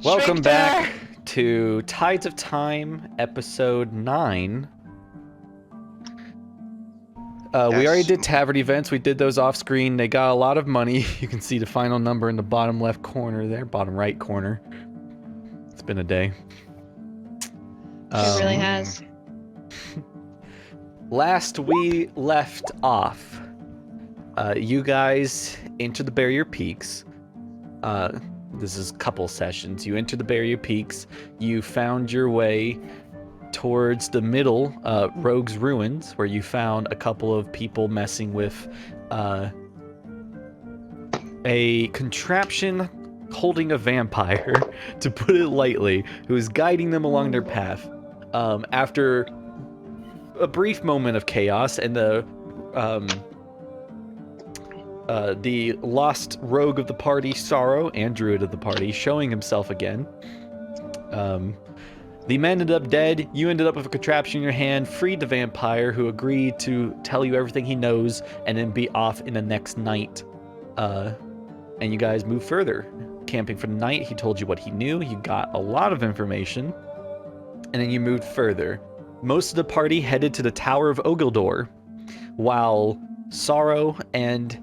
Welcome back to Tides of Time, episode 9. We already did tavern events. We did those off screen. They got a lot of money. You can see the final number in the bottom left corner there, bottom right corner. It's been a day. It really has. Last we left off, you guys entered the Barrier Peaks. This is couple sessions. You entered the Barrier Peaks. You found your way towards the middle, Rogue's Ruins, where you found a couple of people messing with a contraption holding a vampire, to put it lightly, who is guiding them along their path. After a brief moment of chaos and the lost rogue of the party, Sorrow, and druid of the party, showing himself again. The men ended up dead. You ended up with a contraption in your hand, freed the vampire, who agreed to tell you everything he knows, and then be off in the next night. And you guys moved further. Camping for the night, he told you what he knew. You got a lot of information. And then you moved further. Most of the party headed to the Tower of Ogildor, while Sorrow and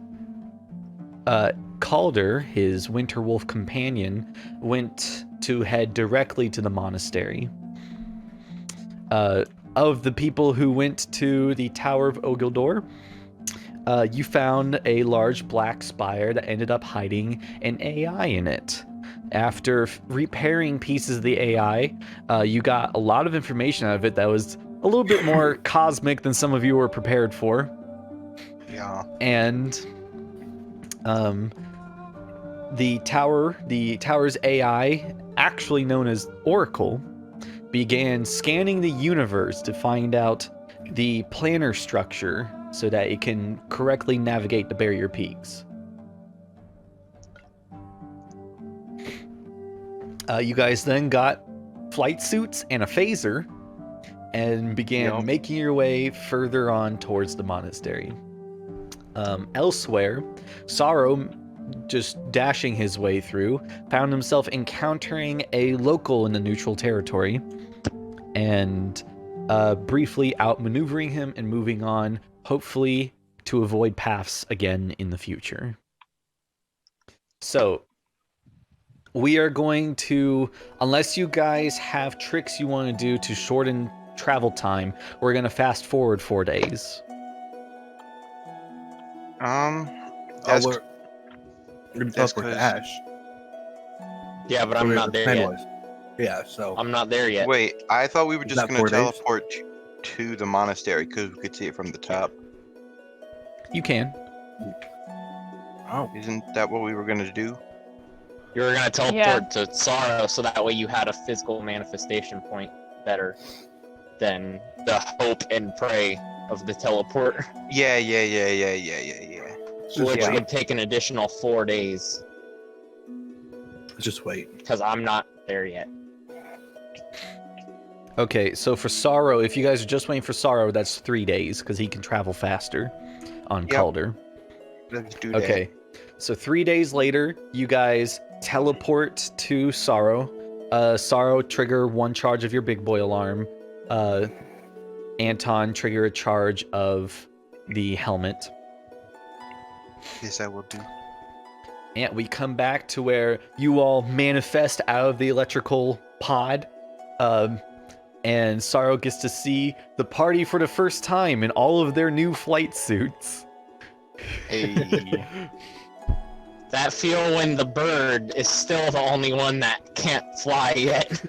Calder, his Winterwolf companion, went to head directly to the monastery. Of the people who went to the Tower of Ogildor, you found a large black spire that ended up hiding an AI in it. After repairing pieces of the AI, you got a lot of information out of it that was a little bit more cosmic than some of you were prepared for. Yeah. And the tower's AI, actually known as Oracle, began scanning the universe to find out the planar structure so that it can correctly navigate the Barrier Peaks. You guys then got flight suits and a phaser and began making your way further on towards the monastery. Elsewhere, Sorrow, just dashing his way through, found himself encountering a local in the neutral territory and briefly outmaneuvering him and moving on, hopefully to avoid paths again in the future. So, we are going to, unless you guys have tricks you want to do to shorten travel time, we're going to fast forward 4 days. That's we're gonna teleport to Ash. Yeah, but I'm not there yet. Yeah, so I'm not there yet. Wait, I thought we were just that gonna 4 days? teleport to the monastery because we could see it from the top. You can. oh, Isn't that what we were gonna do? You were gonna teleport to Sorrow, so that way you had a physical manifestation point better than the hope and pray of the teleport, Yeah. which wait. would take an additional 4 days, Let's just wait. because I'm not there yet. Okay, so for Sorrow, if you guys are just waiting for Sorrow, that's 3 days, because he can travel faster on Calder. Let's do that. Okay, so 3 days later, you guys teleport to Sorrow. Sorrow, trigger 1 charge of your big boy alarm. Anton, trigger a charge of the helmet. Yes, I will do. And we come back to where you all manifest out of the electrical pod. And Sorrow gets to see the party for the first time in all of their new flight suits. Hey. That feel when the bird is still the only one that can't fly yet.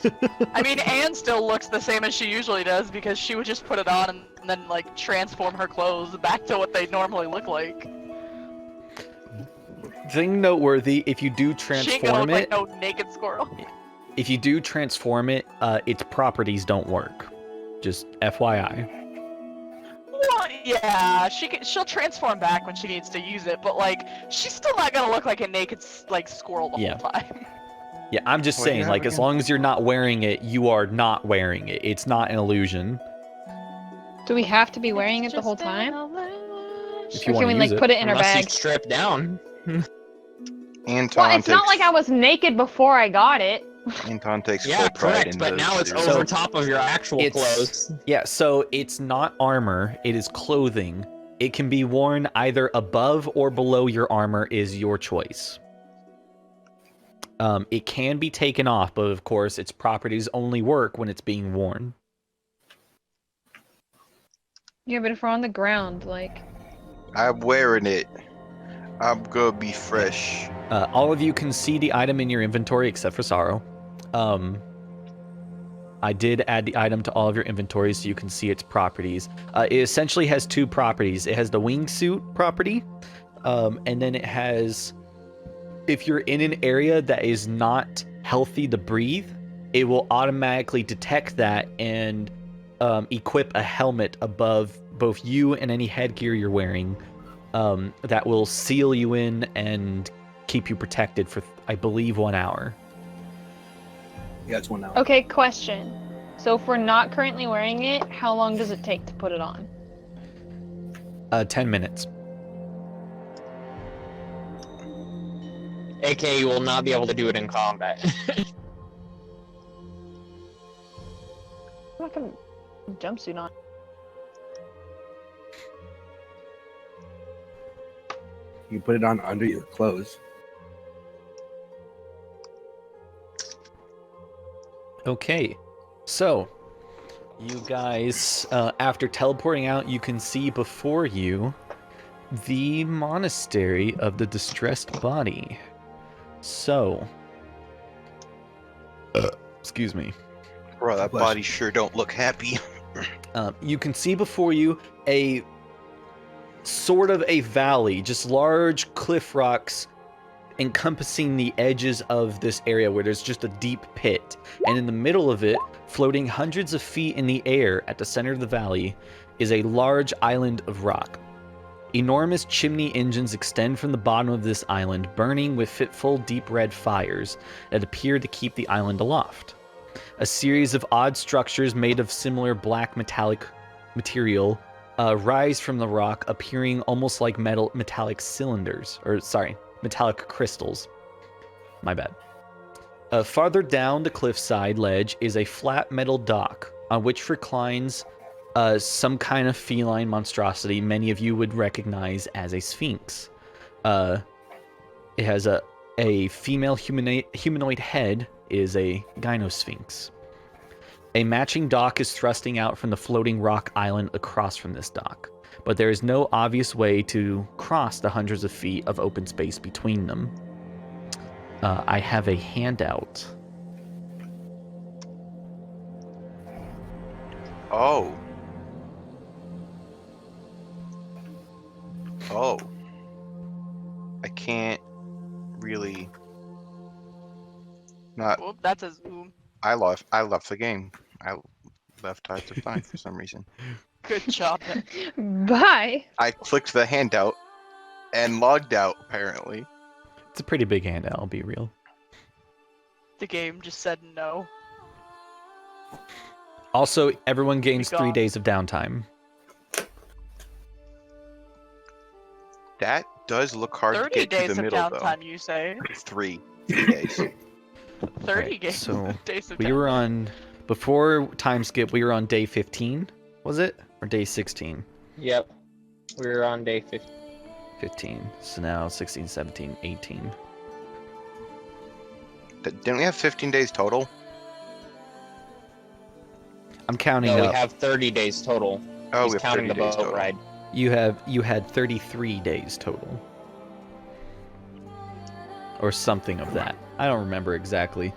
I mean, Anne still looks the same as she usually does because she would just put it on and then, like, transform her clothes back to what they normally look like. Thing noteworthy, if you do She ain't gonna transform look it, like no naked squirrel. if you do transform it, its properties don't work. Just FYI. Well, yeah, she'll transform back when she needs to use it, but, like, she's still not gonna look like a naked, like, squirrel the whole time. Yeah, I'm just What do you saying, have like, as again? long as you're not wearing it, you are not wearing it. It's not an illusion. Do we have to be wearing it the whole time? If you Or want can we to like use it. put it in our Unless you bag? strip down. Anton Well, it's not like I was naked before I got it. Anton takes Yeah, full pride correct. in But those now it's suits. over top of your actual clothes. Yeah, so it's not armor, it is clothing. It can be worn either above or below your armor is your choice. It can be taken off, but of course its properties only work when it's being worn. Yeah, but if we're on the ground, like... I'm wearing it. I'm gonna be fresh. All of you can see the item in your inventory except for Sorrow. I did add the item to all of your inventories so you can see its properties. It essentially has two properties. It has the wingsuit property, and then it has, if you're in an area that is not healthy to breathe, it will automatically detect that and equip a helmet above both you and any headgear you're wearing that will seal you in and keep you protected for, I believe, 1 hour. Yeah, it's 1 hour. Okay, question. So if we're not currently wearing it, how long does it take to put it on? 10 minutes. AK, you will not be able to do it in combat. I'm not gonna jumpsuit on. You put it on under your clothes. Okay, so you guys, after teleporting out, you can see before you the Monastery of the Distressed Body. So, excuse me. Bro, that Bless body you. sure don't look happy. You can see before you a sort of a valley, just large cliff rocks encompassing the edges of this area where there's just a deep pit. And in the middle of it, floating hundreds of feet in the air at the center of the valley, is a large island of rock. Enormous chimney engines extend from the bottom of this island, burning with fitful deep red fires that appear to keep the island aloft. A series of odd structures made of similar black metallic material rise from the rock, appearing almost like metallic cylinders, or sorry, metallic crystals. My bad. Farther down the cliffside ledge is a flat metal dock on which reclines some kind of feline monstrosity many of you would recognize as a sphinx. It has a female humanoid head, is a gynosphinx. A matching dock is thrusting out from the floating rock island across from this dock, but there is no obvious way to cross the hundreds of feet of open space between them. I have a handout. Oh. Oh. I can't really. Not. Well, that's a zoom. I left the game. I left Tides of Time for some reason. Good job. Bye! I clicked the handout and logged out, apparently. It's a pretty big handout, I'll be real. The game just said no. Also, everyone gains Be 3 gone. days of downtime. That does look hard to 30 get to days the of middle, though. downtime, you say? 3 days. 30 Alright, days, so days of We downtime. were on, before time skip, we were on day 15, was it? Or day 16? Yep. We're on day 50. 15. So now 16, 17, 18. Didn't we have 15 days total? I'm counting No, we up. have 30 days total. Oh, He's we have counting 30 the days boat total. ride. You had 33 days total. Or something of that. I don't remember exactly.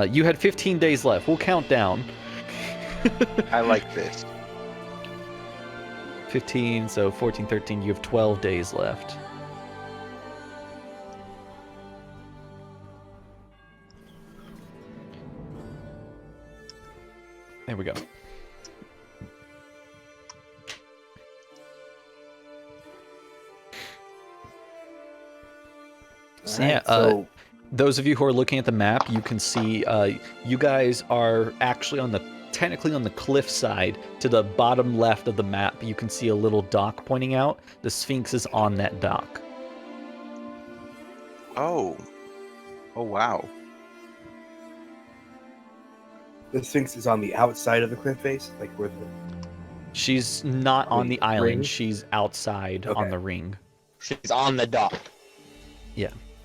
You had 15 days left. We'll count down. I like this. 15, so 14, 13, you have 12 days left. There we go. So yeah, so those of you who are looking at the map, you can see you guys are actually technically on the cliff side. To the bottom left of the map, you can see a little dock pointing out. The Sphinx is on that dock. Oh. Oh, wow. The Sphinx is on the outside of the cliff face, like where the. She's not on the island. Ring? She's outside on Okay. the ring. She's on the dock.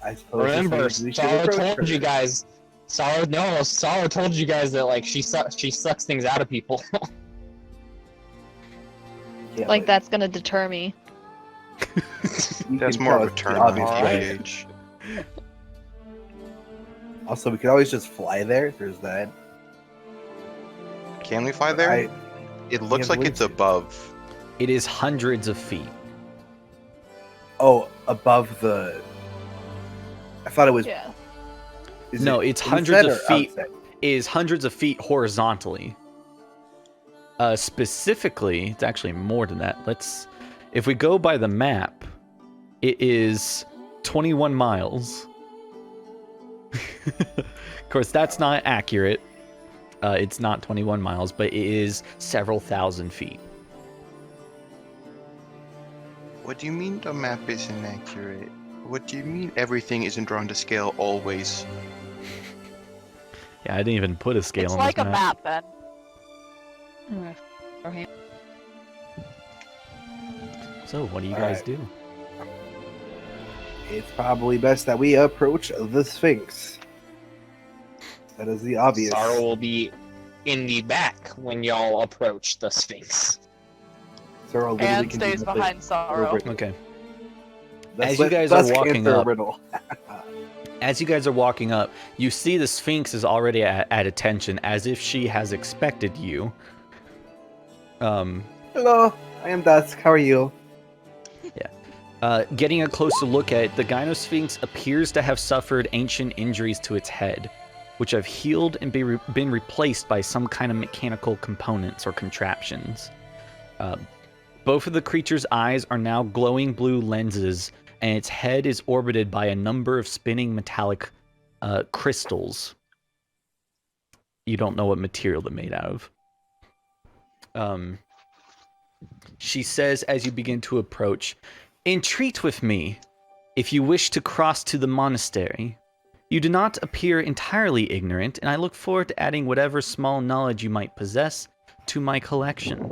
I suppose. Remember, we should Sorrow approach told her. you guys. Sorrow told you guys that like she sucks things out of people. Yeah, Like but that's gonna deter me. you That's can more tell of a it's term the of obvious Alright. way. age. Also, we could always just fly there. There's that. Can we fly there? It looks have like it's wingsuits. above. It is hundreds of feet. Above the. I thought it was. Yeah. Is No, it it's hundreds inside of or feet. outside? It is hundreds of feet horizontally. Specifically, it's actually more than that. If we go by the map, it is 21 miles. Of course, that's not accurate. It's not 21 miles, but it is several thousand feet. What do you mean the map isn't accurate? What do you mean everything isn't drawn to scale always? Yeah, I didn't even put a scale It's on like this a map. map, Ben. So, what do you guys Alright. do? It's probably best that we approach the Sphinx. That is the obvious. Sorrow will be in the back when y'all approach the Sphinx. Sorrow literally And can do stays nothing. behind Sorrow. Over- Okay. Let's As you let- guys are let's walking answer a up- riddle. As you guys are walking up, you see the Sphinx is already at attention, as if she has expected you. Hello, I am Dusk. How are you? Getting a closer look at it, the Gynosphinx appears to have suffered ancient injuries to its head, which have healed and been replaced by some kind of mechanical components or contraptions. Both of the creature's eyes are now glowing blue lenses, and its head is orbited by a number of spinning metallic crystals. You don't know what material they're made out of. She says as you begin to approach, "Entreat with me, if you wish to cross to the monastery. You do not appear entirely ignorant, and I look forward to adding whatever small knowledge you might possess to my collection."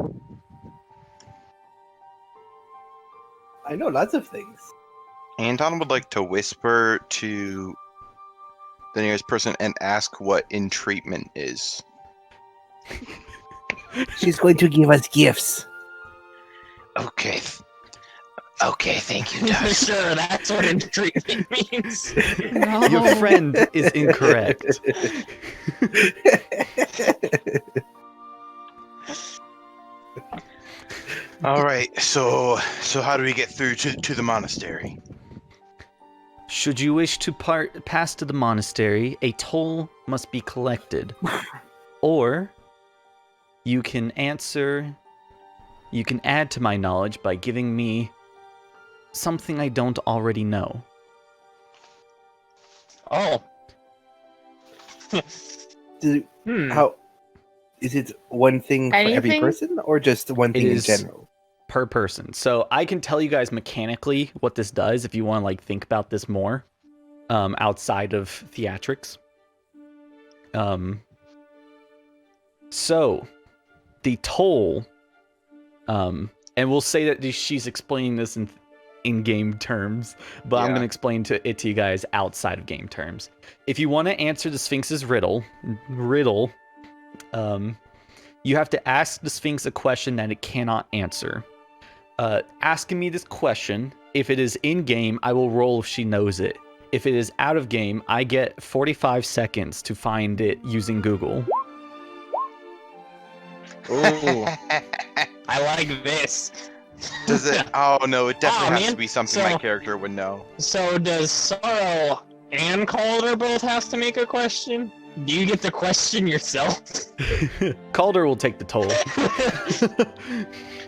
I know lots of things. Anton would like to whisper to the nearest person and ask what entreatment is. She's going to give us gifts. Okay. Okay, thank you, Dusk. Sure, that's what entreatment means. No. Your friend is incorrect. All right, so how do we get through to the monastery? Should you wish to pass to the monastery, a toll must be collected. Or you can add to my knowledge by giving me something I don't already know. Oh. How is it? One thing for every Anything? person, or just one thing in is- general? Per person. So I can tell you guys mechanically what this does if you want to like think about this more outside of theatrics. So the toll and we'll say that she's explaining this in game terms, but I'm Yeah. going to explain it to you guys outside of game terms. If you want to answer the Sphinx's riddle, you have to ask the Sphinx a question that it cannot answer. Asking me this question, if it is in game, I will roll if she knows it. If it is out of game, I get 45 seconds to find it using Google. Ooh, I like this. Does it? Oh no, it definitely has man. to be something my So- character would know. So does Sorrow and Calder both have to make a question? Do you get the question yourself? Calder will take the toll.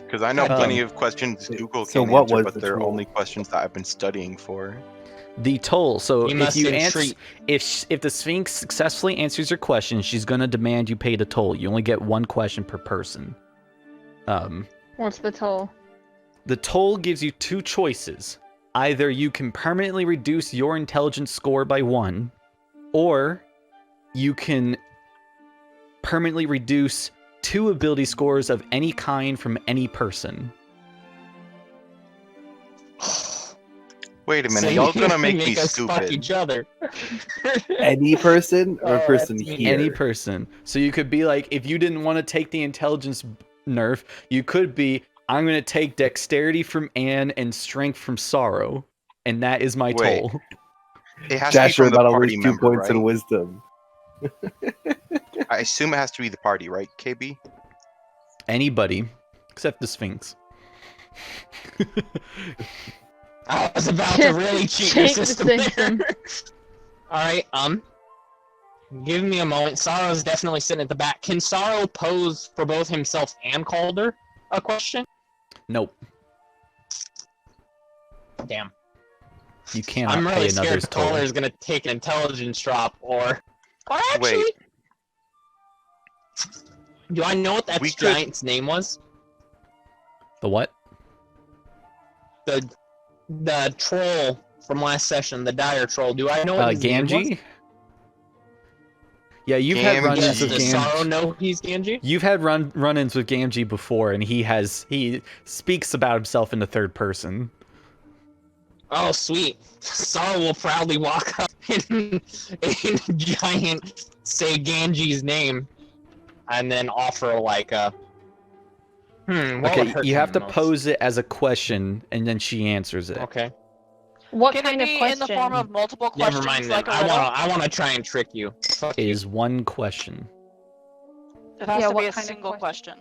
Because I know Um, plenty of questions Google so can what answer, was but the they're tool? only questions that I've been studying for. The toll. So You if must you answer, entreat. if the Sphinx successfully answers your question, she's gonna demand you pay the toll. You only get one question per person. What's the toll? The toll gives you two choices. Either you can permanently reduce your intelligence score by 1, or you can permanently reduce 2 ability scores of any kind from any person. Wait a minute, So y'all you gonna make me us fuck stupid. each other. Any person or a Oh, person that's mean. here? Any person. So you could be like, if you didn't want to take the intelligence nerf, you could be, I'm going to take dexterity from Anne and strength from Sorrow. And that is my Wait. toll. It has Jasher to be from the about to party lose 2 member, points in right? wisdom. I assume it has to be the party, right, KB? Anybody except the Sphinx. I was about to really cheat your Cheat the system system. there. Alright, give me a moment. Sorrow's definitely sitting at the back. Can Sorrow pose for both himself and Calder a question? Nope. Damn. You cannot I'm pay really scared another's toll. Calder is gonna take an intelligence drop, or actually, Wait. do I know what that We could- giant's name was? The what? The troll from last session, the dire troll. Do I know what his name was? Gamgee? Yeah, you've had Gamgee. run-ins Yes, with does Sorrow Gamgee. know he's Genji? You've had run-ins with Gamgee before, and he speaks about himself in the third person. Oh, sweet. Sorrow will proudly walk up in giant, say Genji's name, and then offer like a. What would Okay, hurt you him have to the most? pose it as a question, and then she answers it. Okay. What Can kind it of be question? in the form of multiple Never questions, mind then. like a I riddle? wanna try and trick you. Fuck It you. is one question. It has Yeah, to what be a kind of single question.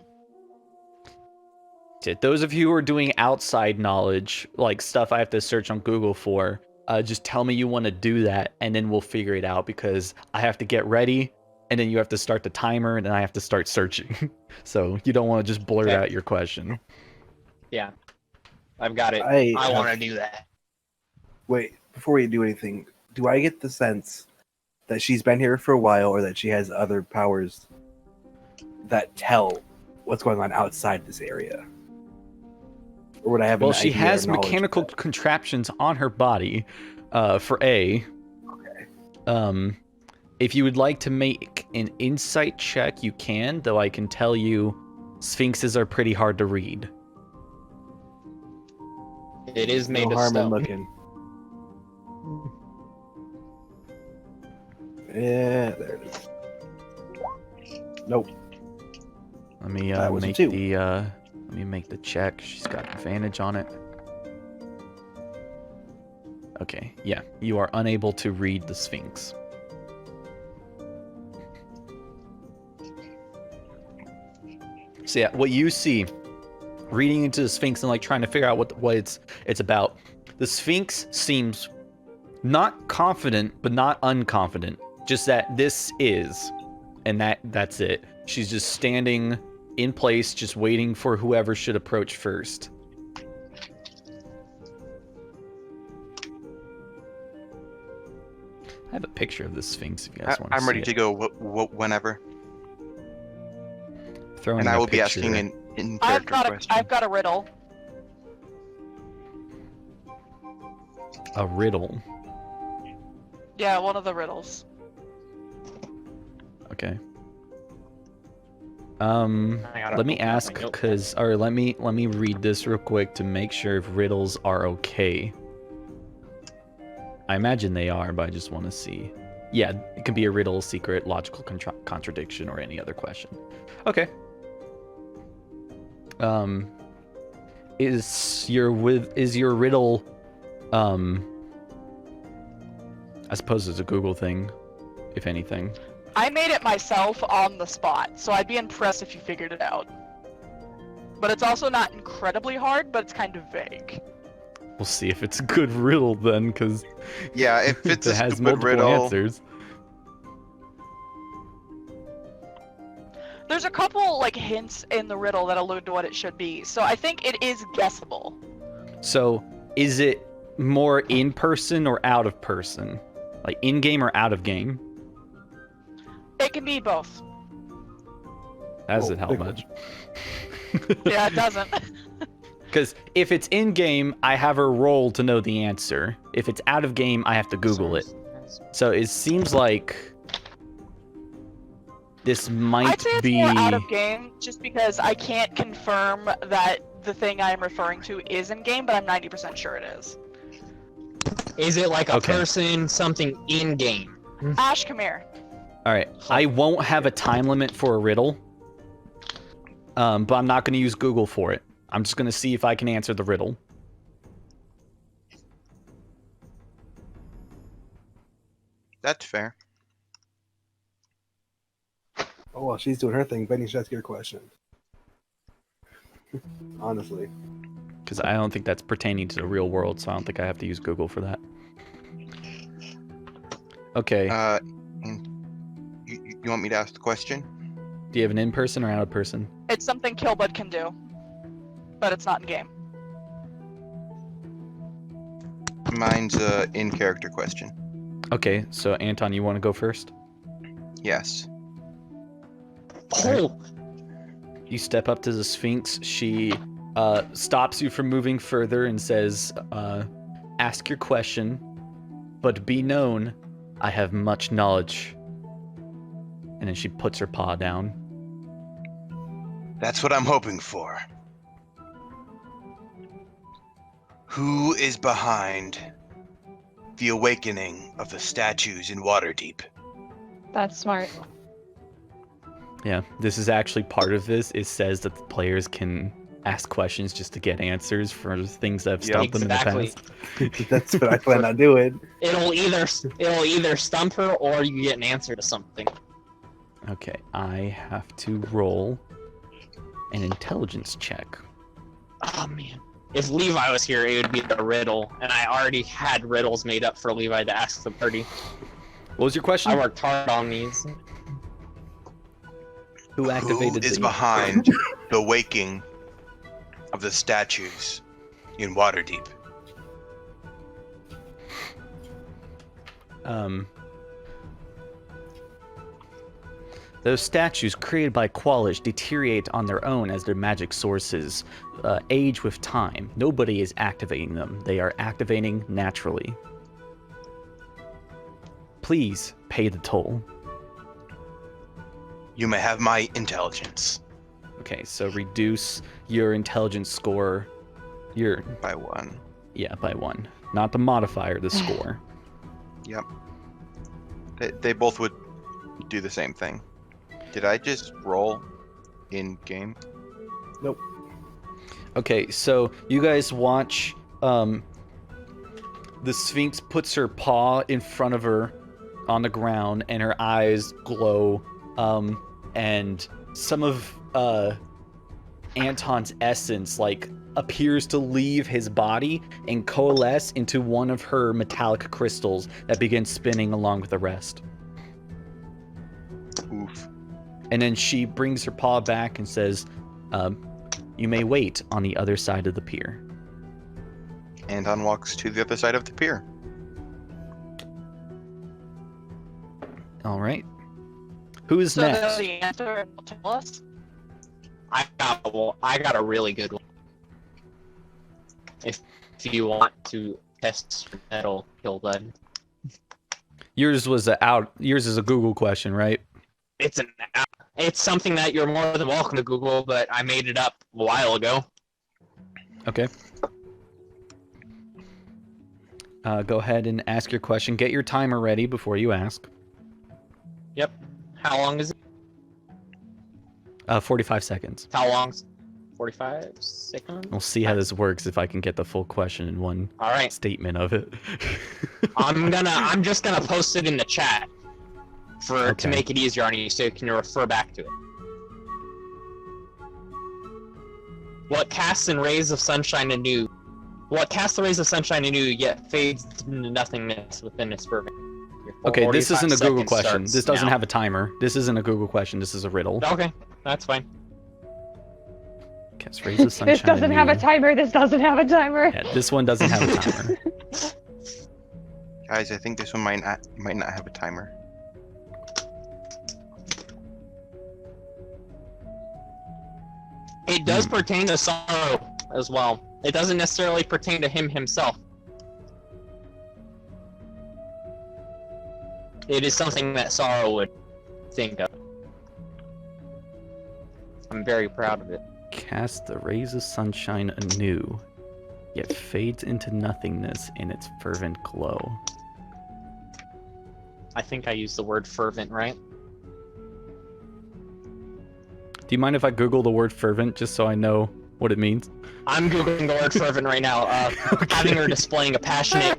To those of you who are doing outside knowledge, like stuff I have to search on Google for, just tell me you want to do that, and then we'll figure it out, because I have to get ready, and then you have to start the timer, and then I have to start searching. So you don't want to just blurt Okay. out your question. Yeah. I've got it. I want to do that. Wait, before we do anything, do I get the sense that she's been here for a while, or that she has other powers that tell what's going on outside this area? Or would I have Well, an she idea or has knowledge of mechanical that? contraptions on her body, for A. Okay. If you would like to make an insight check, you can, though I can tell you sphinxes are pretty hard to read. It is made No of harm in stone. looking. Yeah, there it is. Nope. Let me That was a make 2. let me make the check. She's got advantage on it. Okay, yeah, you are unable to read the Sphinx. So yeah, what you see, reading into the Sphinx and like trying to figure out what it's about. The Sphinx seems not confident, but not unconfident. Just that this is, and that's it. She's just standing in place, just waiting for whoever should approach first. I have a picture of the Sphinx if you guys want to see I'm ready it. to go whenever. Throwing And a I will be picture. asking an in I've character question. I've got a riddle. A riddle. Yeah, one of the riddles. Okay. I gotta Let me open up my ask, notepad. let me read this real quick to make sure if riddles are okay. I imagine they are, but I just want to see. Yeah, it can be a riddle, secret, logical contradiction, or any other question. Okay. Is your riddle, I suppose it's a Google thing, if anything. I made it myself on the spot, so I'd be impressed if you figured it out. But it's also not incredibly hard, but it's kind of vague. We'll see if it's a good riddle then, because Yeah, if it's it a has stupid multiple riddle, answers. There's a couple like hints in the riddle that allude to what it should be, so I think it is guessable. So, is it more in person or out of person? Like in game or out of game? It can be both. Does Oh, it help big much? Yeah, it doesn't. Because if it's in game, I have a roll to know the answer. If it's out of game, I have to Google it. So it seems like This I'd might say it's be. more out of game, just because I can't confirm that the thing I am referring to is in game, but I'm 90% sure it is. Is it like a Okay. person, something in game? Ash, come here. All right. I won't have a time limit for a riddle, but I'm not going to use Google for it. I'm just going to see if I can answer the riddle. That's fair. Oh, while she's doing her thing, Benny should ask your question. Honestly. Because I don't think that's pertaining to the real world, so I don't think I have to use Google for that. Okay. And you want me to ask the question? Do you have an in-person or out-of-person? It's something Killbud can do, but it's not in game. Mine's a in-character question. Okay, so Anton, you want to go first? Yes. Oh, You step up to the Sphinx. She stops you from moving further and says, ask your question, but be known, I have much knowledge. And then she puts her paw down. That's what I'm hoping for. Who is behind the awakening of the statues in Waterdeep? That's smart. Yeah, this is actually part of this. It says that the players can ask questions just to get answers for things that have stumped them in exactly. the past. That's what I plan on doing. It'll either stump her or you get an answer to something. Okay, I have to roll an intelligence check. Oh man. If Levi was here, it would be the riddle, and I already had riddles made up for Levi to ask the party. What was your question? I worked hard on these. Who activated Who is the... behind the waking of the statues in Waterdeep? Those statues created by Kwalish deteriorate on their own as their magic sources age with time. Nobody is activating them. They are activating naturally. Please pay the toll. You may have my intelligence Okay, so reduce your intelligence score. Your by 1. Yeah, by 1. Not the modifier, the score. Yep. They both would do the same thing. Did I just roll in game? Nope. Okay, so you guys watch the Sphinx puts her paw in front of her on the ground and her eyes glow, and some of Anton's essence like appears to leave his body and coalesce into one of her metallic crystals that begins spinning along with the rest. Oof. And then she brings her paw back and says, you may wait on the other side of the pier. Anton walks to the other side of the pier. All right. Who is So next? the answer and will tell us. I got a really good one. If you want to test your metal, Killbud. Yours is a Google question, right? It's something that you're more than welcome to Google, but I made it up a while ago. Okay. Go ahead and ask your question. Get your timer ready before you ask. Yep. How long is it? 45 seconds. How long's 45 seconds? We'll see how this works if I can get the full question in one All right. statement of it. I'm just gonna post it in the chat to Okay. make it easier on you, so you can refer back to it. What casts the rays of sunshine anew, yet fades into nothingness within its fervent. Okay, this isn't a Google 45 question. seconds This doesn't now. have a timer. This isn't a Google question. This is a riddle. Okay, that's fine. Cast rays of sunshine This doesn't have a anew. timer. This doesn't have a timer. Yeah, this one doesn't have a timer. Guys, I think this one might not have a timer. It does pertain to Sorrow as well. It doesn't necessarily pertain to him himself. It is something that Sorrow would think of. I'm very proud of it. Cast the rays of sunshine anew, yet fades into nothingness in its fervent glow. I think I used the word fervent, right? Do you mind if I Google the word fervent just so I know what it means? I'm googling the word fervent right now. Having or displaying a passionate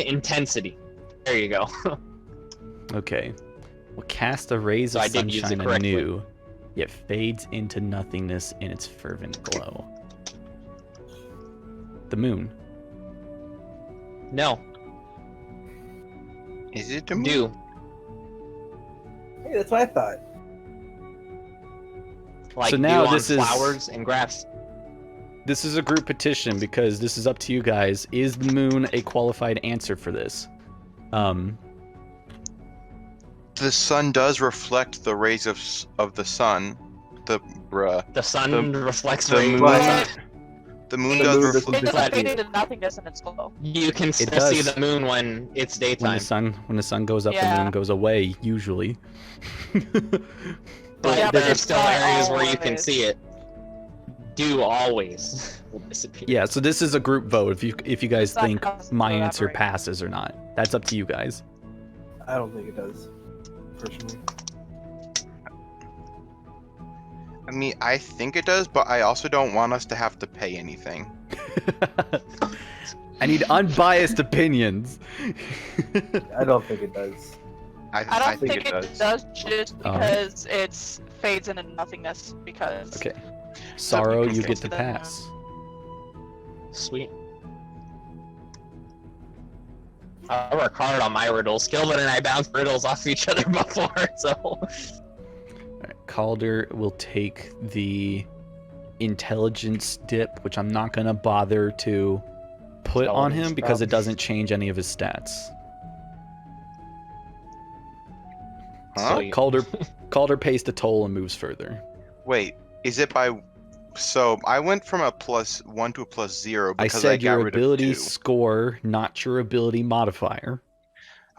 intensity. There you go. Okay. Well, cast the rays So of I did use it sunshine correctly. anew, yet fades into nothingness in its fervent glow. The moon. No, Is it a moon? do. Hey, that's what I thought. Like So now dew on this is- flowers and grass. This is a group petition because this is up to you guys. Is the moon a qualified answer for this? The sun does reflect the rays of the sun. The The sun reflects the rays. moon- But the moon The does moon reflect. It doesn't Glad fade you- into nothingness and it's glow. You can still does. see the moon when it's When daytime. the sun goes up, the Yeah. moon goes away. Usually. But Yeah, but there are it's still not areas where you can always. see it. Dew always will disappear. Yeah. So this is a group vote. If you guys It's not think possible my to answer elaborate. passes or not, that's up to you guys. I don't think it does. Personally. I mean, I think it does, but I also don't want us to have to pay anything. I need unbiased opinions. I don't think it does. I don't think it does just Alright. because it's fades into nothingness because Okay. Sorrow, you Okay. get to pass. Sweet. I work hard on my riddles. Gilbert and I bounced riddles off each other before, so Alright, Calder will take the intelligence dip, which I'm not gonna bother to put on him because it doesn't change any of his stats. Huh? Sweet. Calder pays the toll and moves further. Wait, is it by? So I went from a +1 to a +0 I because said got your rid ability of 2. score, not your ability modifier.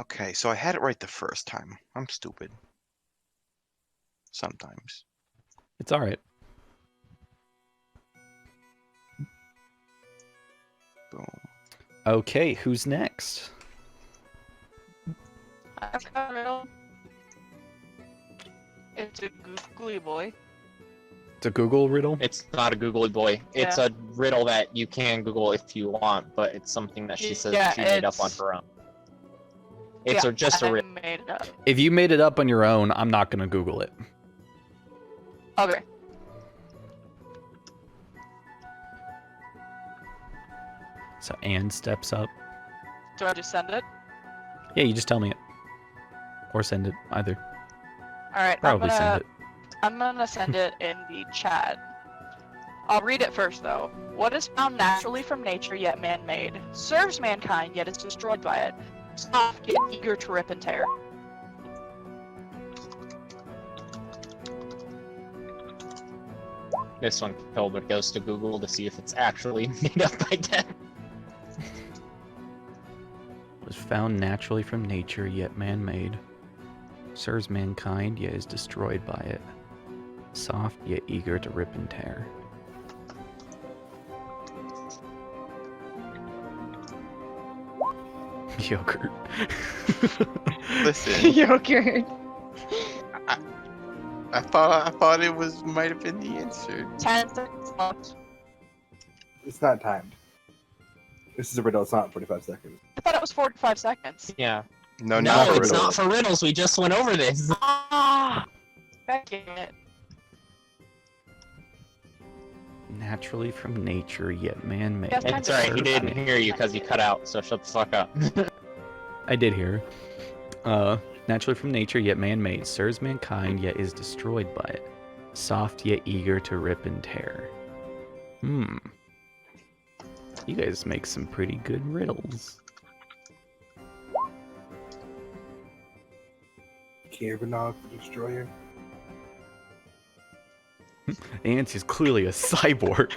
Okay, so I had it right the first time. I'm stupid. Sometimes. It's alright. Boom. Okay, who's next? I've got a riddle. It's a googly boy. It's a Google riddle? it's not a googly boy. It's Yeah. a riddle that you can Google if you want, but it's something that she says Yeah, she made up on it's- her own. It's Yeah, just a I riddle. made it up. If you made it up on your own, I'm not gonna Google it. Okay. So Anne steps up. Do I just send it? Yeah, you just tell me it. Or send it, either. Alright, Probably send it. I'm gonna send it in the chat. I'll read it first though. What is found naturally from nature yet man-made, serves mankind yet is destroyed by it, soft yet eager to rip and tear. This one, Gilbert goes to Google to see if it's actually made up by death. Was found naturally from nature, yet man-made. Serves mankind, yet is destroyed by it. Soft, yet eager to rip and tear. Yogurt. Listen, Yogurt. I thought it might have been the answer. 10 seconds left. It's not timed. This is a riddle. It's not 45 seconds. I thought it was 45 seconds. Yeah. No, No, not it's riddle. not for riddles. We just went over this. Ah! Back in it. Naturally from nature, yet man-made. Yes, It's alright, he didn't hear you because you cut out, so shut the fuck up. I did hear. Naturally from nature, yet man-made. Serves mankind, yet is destroyed by it. Soft, yet eager to rip and tear. You guys make some pretty good riddles. Kierbanog, the Destroyer. The answer is clearly a cyborg.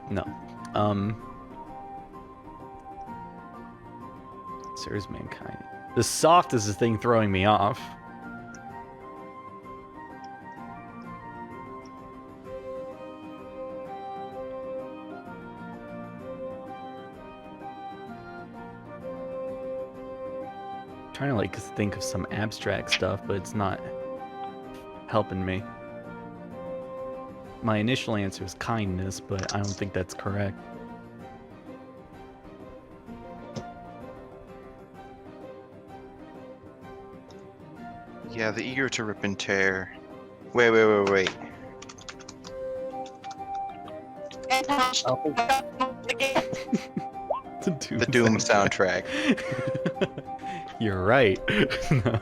No. Serves mankind. The soft is the thing throwing me off. trying to like think of some abstract stuff, but it's not helping me. My initial answer is kindness, but I don't think that's correct. Yeah, the eager to rip and tear. Wait. The Doom soundtrack. You're right. No.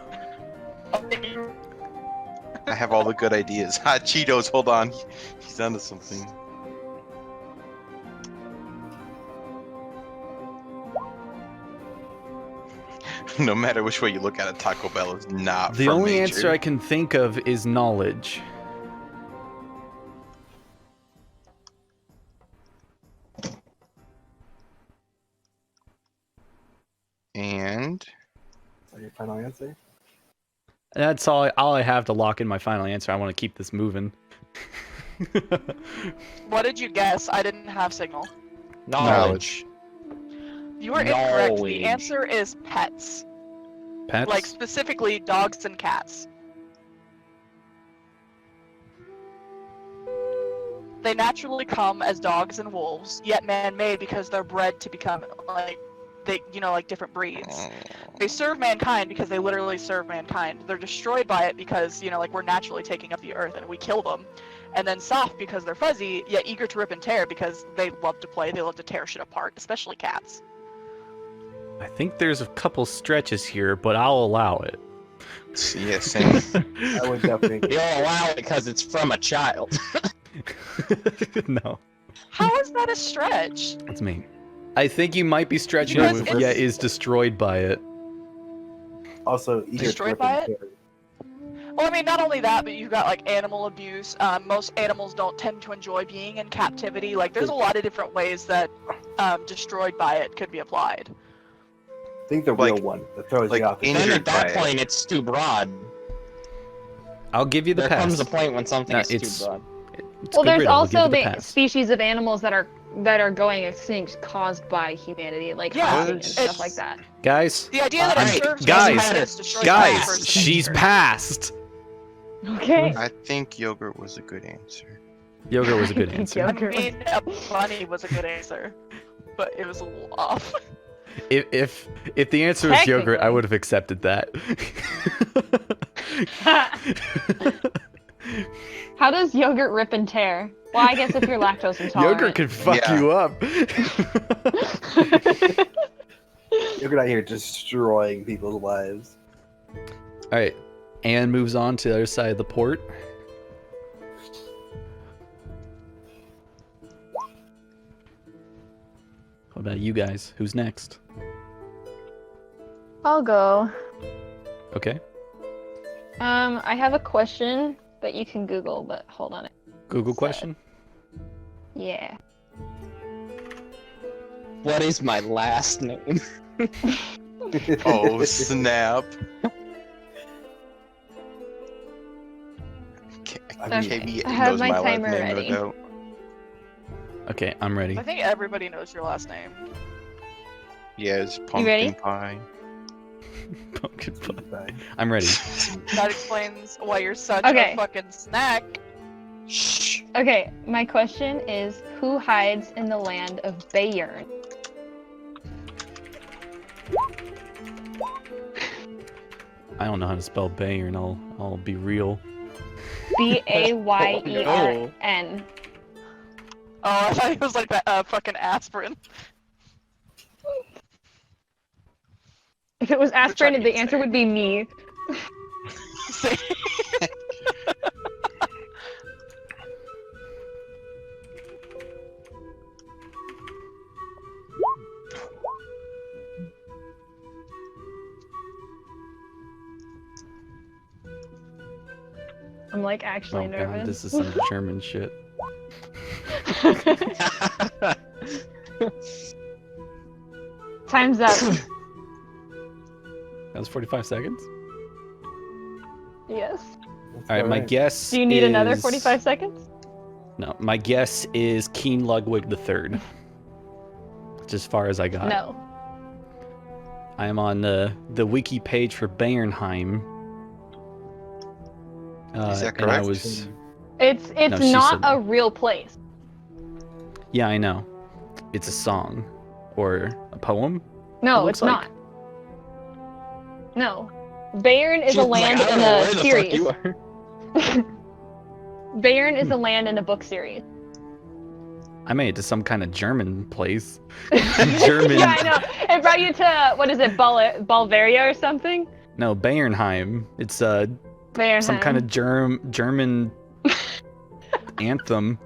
I have all the good ideas. Hot Cheetos, hold on. He's onto something. No matter which way you look at it, Taco Bell is not The for only major. answer I can think of is knowledge. And So your final answer? That's all I have to lock in my final answer. I want to keep this moving. What did you guess? I didn't have signal. knowledge. You were incorrect. Knowledge. The answer is pets. Pets? Like specifically dogs and cats. They naturally come as dogs and wolves, yet man-made because they're bred to become like like different breeds. They serve mankind because they literally serve mankind. They're destroyed by it because like we're naturally taking up the earth and we kill them. And then soft because they're fuzzy, yet eager to rip and tear because they love to play. They love to tear shit apart, especially cats. I think there's a couple stretches here, but I'll allow it. Yeah, same. I would definitely. You'll allow it because it's from a child. No, How is that a stretch? that's me. I think you might be stretching Because it with it's- yet is destroyed by it. Also, eager Destroyed to rip by and it? tear. Well, I mean, not only that, but you've got like animal abuse. Most animals don't tend to enjoy being in captivity. Like, there's a lot of different ways that destroyed by it could be applied. I think the Like- real one that throws like you off. in- Then Injured at that by it. point, it's too broad. I'll give you the There pass. comes a point when something No, is it's- too broad. It's Well, good there's riddle, I'll give also you the pass. species of animals that are going extinct caused by humanity, like Yeah, hunting and it's- stuff like that. Guys, The idea that Alright, it serves guys, mankind is destroyed by it guys, first. she's passed. Okay. I think yogurt was a good answer. Yogurt was a good Thank answer. you. I mean, a bunny was a good answer, but it was a little off. If the answer was yogurt, I Technically. would have accepted that. How does yogurt rip and tear? Well, I guess if you're lactose intolerant. Yogurt could fuck Yeah. you up. You're out here destroying people's lives. All right, Anne moves on to the other side of the port. What about you guys? Who's next? I'll go. Okay, I have a question that you can Google, but hold on. Google question. Yeah. What is my last name? Oh snap! Okay, KB I have knows my last timer name, no ready. doubt. Okay, I'm ready. I think everybody knows your last name. Yeah, it's ready? pumpkin pie. Pumpkin pie. Bye. I'm ready. That explains why you're such Okay. a fucking snack. Shh. Okay, my question is, who hides in the land of Bayern? I don't know how to spell Bayern. I'll be real. Bayern. Oh, I thought it was like that fucking aspirin. If it was aspirin, trying the to answer say. would be me. I'm like actually Oh god, nervous. this is some German shit. Time's up. That was 45 seconds. Yes. That's All right, my alright. guess. Do you need another is- 45 seconds? No, my guess is Keen Ludwig III. That's as far as I got. No. I'm on the wiki page for Bayernheim. Is that And I correct? was, It's No, she not said that. a real place. yeah, I know. It's a song or a poem. No, looks it's like. not. No. Bayern is She's a like, land I don't in know a where the fuck series. you are. Bayern is a land in a book series. I made it to some kind of German place. German. Yeah, I know. It brought you to, what is it, Bavaria or something? No, Bayernheim. It's Bayern. some kind of German anthem.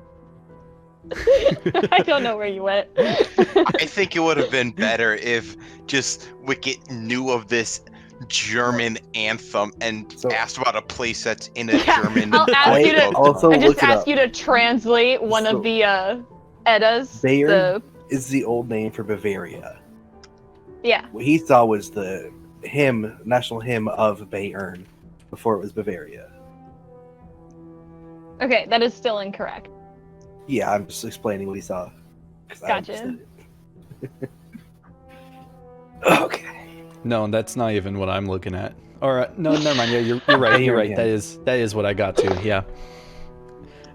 I don't know where you went. I think it would have been better if just Wicket knew of this German anthem and So- asked about a place that's in a Yeah, German. I'll ask I you to- also I just looked it asked up. you to translate one So- of the Eddas. Bayern is the old name for Bavaria. Yeah. What he saw was the national hymn of Bayern, before it was Bavaria. Okay, that is still incorrect. Yeah, I'm just explaining what he saw. 'Cause I Gotcha. understood it. Okay. No, that's not even what I'm looking at. Or no, never mind. Yeah, you're right. You're right. Bayern. That is what I got to. Yeah.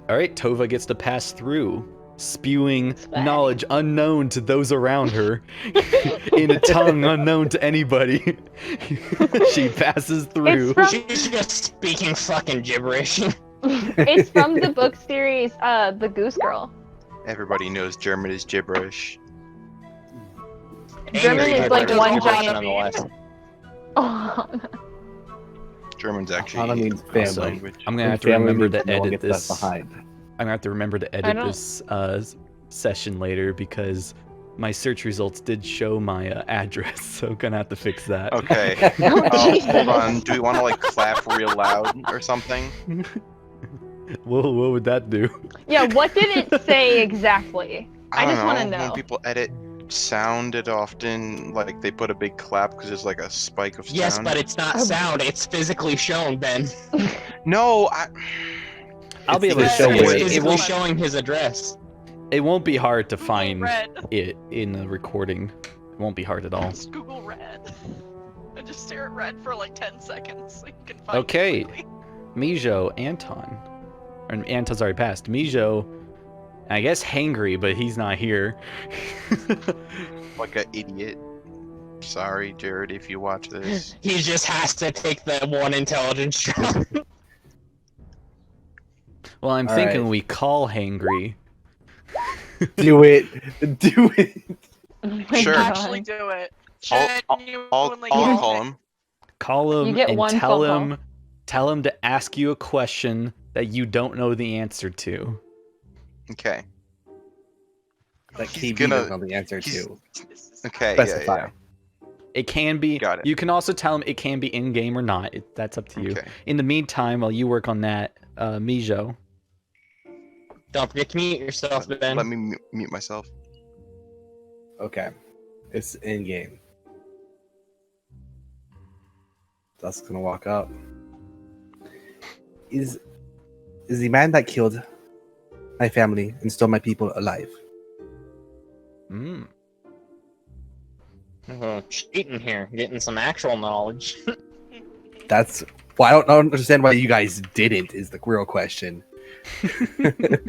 All right, Tova gets to pass through, spewing Swag. knowledge unknown to those around her, in a tongue unknown to anybody. She passes through. From- She's just speaking fucking gibberish. It's from the book series, The Goose Girl. Everybody knows German is gibberish. German Angry is like gibberish, one gibberish giant- nonetheless. Oh, German's actually Hana means a family. language. I'm gonna have to Family remember means to no one edit gets this. left behind. I'm gonna have to remember to I edit don't- this session later because my search results did show my address, so I'm gonna have to fix that. Okay. Oh, Jesus. Hold on. Do we want to like clap real loud or something? What would that do? yeah, what did it say exactly? I don't just wanna When know. people edit sound, it often like they put a big clap because there's like a spike of sound. Yes, but it's not sound. It's physically shown, Ben. No, I'll be It's able to the show show you. It's wave. It physically won't. showing his address. It won't be hard to find Red. it in the recording. It won't be hard at all. Just Google red. And just stare at red for like 10 seconds so you can find Okay. it quickly. Mijo, Anton. Or Anton's already passed. Mijo, I guess hangry, but he's not here. like an idiot. Sorry, Jared, if you watch this. He just has to take the one intelligence shot. Well, I'm All thinking right. we call hangry. Do it. Do it. Oh my Sure. God. Actually do it. I'll Genuinely I'll do call it. him. Call him You get and one tell phone him to ask you a question that you don't know the answer to. Okay. That He's KB gonna- doesn't know the answer he's- to. This is Okay. Specify. Yeah, It can be. Got it. You can also tell him it can be in game or not. That's up to yeah. you. Okay. In the meantime, while you work on that, Mijo. Don't forget to mute yourself, Ben. Let me mute myself. Okay. It's in game. Dusk's gonna walk up. Is the man that killed my family and stole my people alive? Mm. Oh, cheating here, getting some actual knowledge. That's why I don't understand why you guys didn't. Is the real question.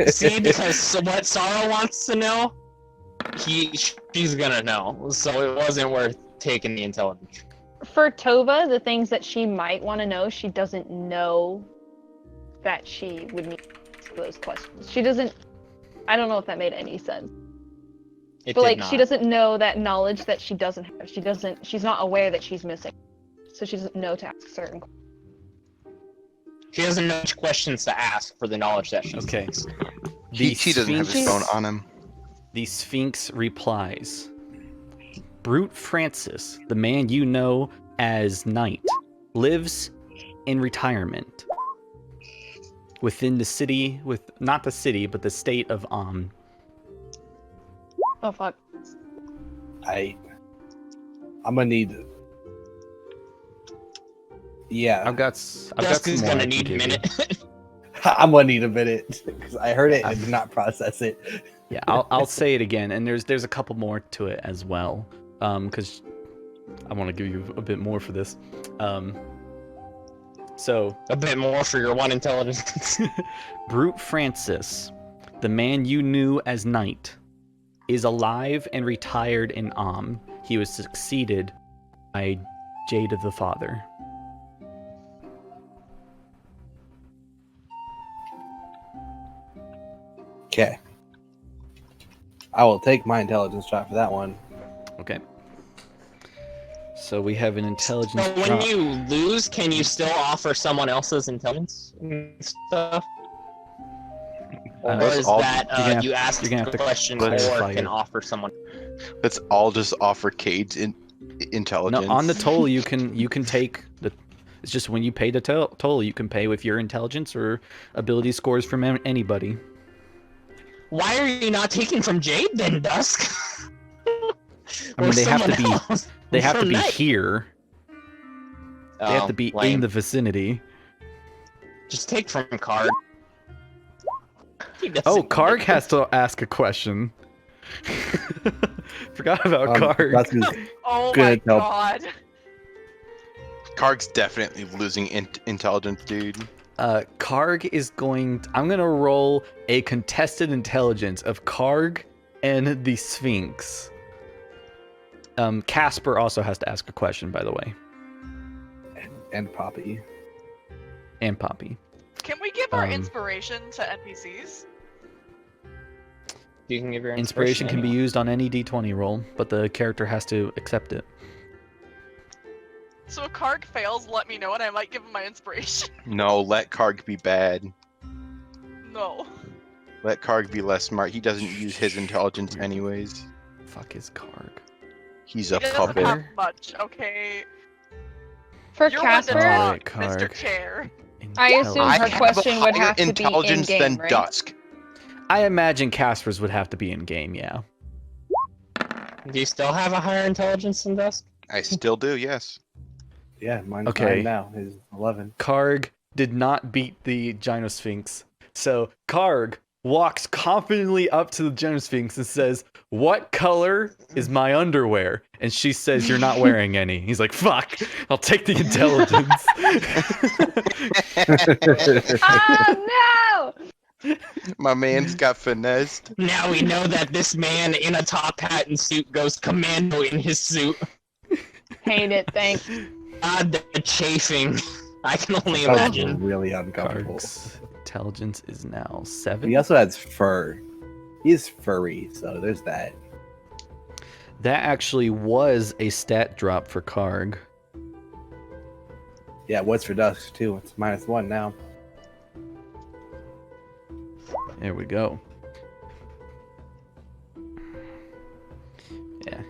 See, because what Sarah wants to know, she's gonna know. So it wasn't worth taking the intelligence. For Tova, the things that she might want to know, she doesn't know that she would need to ask those questions. She doesn't. I don't know if that made any sense. It But did like, not. she doesn't know that knowledge that she doesn't have. She's not aware that she's missing. So she doesn't know to ask certain questions. She doesn't know which questions to ask for the knowledge that she's. Okay. She doesn't have his phone on him. The Sphinx replies, Brute Francis, the man you know as Knight, lives in retirement within the city, not the city, but the state of Oh fuck. I'm gonna need. Yeah, I've got some Dustin's more I gonna can need a give you. minute. I'm gonna need a minute because I heard it and did not process it. Yeah, I'll say it again, and there's a couple more to it as well, because I want to give you a bit more for this. So, A bit more for your 1 intelligence. Brute Francis, the man you knew as Knight, is alive and retired in He was succeeded by Jade of the Father. Okay. I will take my intelligence shot for that one. Okay. So we have an intelligence So when drop. you lose, can you still offer someone else's intelligence and stuff? Or Let's is all- that you're gonna have- you ask you're gonna have the to question clarify or can it. offer someone? Let's all just offer Cade's intelligence. No, on the toll you can take the. It's just when you pay the toll, you can pay with your intelligence or ability scores from anybody. Why are you not taking from Jade then, Dusk? I mean, they have to be. They have to be Night. here. They have to be in lame. the vicinity. Just take from Card. He doesn't Oh, need Karg it. has to ask a question. Forgot about Karg. That's who's Oh Good my help. god. Karg's definitely losing intelligence, dude. Karg is going. I'm gonna roll a contested intelligence of Karg and the Sphinx. Casper also has to ask a question, by the way, and Poppy. and Poppy. Can we give our Um, inspiration to NPCs? You can give your Inspiration can be anyway. used on any D20 roll, but the character has to accept it. So if Karg fails, let me know and I might give him my inspiration. No, let Karg be bad. No. Let Karg be less smart. He doesn't use his intelligence anyways. Fuck is Karg? He's He a doesn't puppet. have much, okay? For You're one to Casper, Alright, talk, Mr. Karg. Chair. I assume I her have question a would higher have to be intelligence in-game, than right? Dusk. I imagine Casper's would have to be in game, yeah. Do you still have a higher intelligence than Dusk? I still do, yes. Yeah, mine's Okay. 9 now. His 11. Karg did not beat the Gynosphinx. So Karg walks confidently up to the Gynosphinx and says, "What color is my underwear?" And she says, "You're not wearing any." He's like, "Fuck, I'll take the intelligence." Oh no! My man's got finessed. Now we know that this man in a top hat and suit goes commando in his suit. Hate it, thanks. God, the chafing. I can only That was imagine. really uncomfortable. Karg's intelligence is now 7. He also has fur. He's furry, so there's that. That actually was a stat drop for Karg. Yeah, it was for Dusk too. It's -1 now. There we go. Yeah.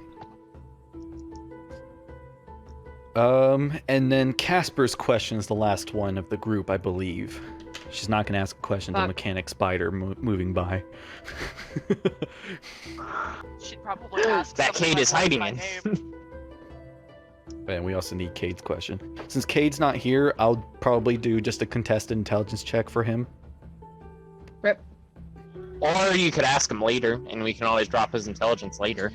And then Casper's question is the last one of the group, I believe. She's not going to ask a question to Fuck. Mechanic Spider moving by. She'd probably ask That something Cade like, is "What's hiding my in." name?" And we also need Cade's question. Since Cade's not here, I'll probably do just a contested intelligence check for him. Or you could ask him later, and we can always drop his intelligence later.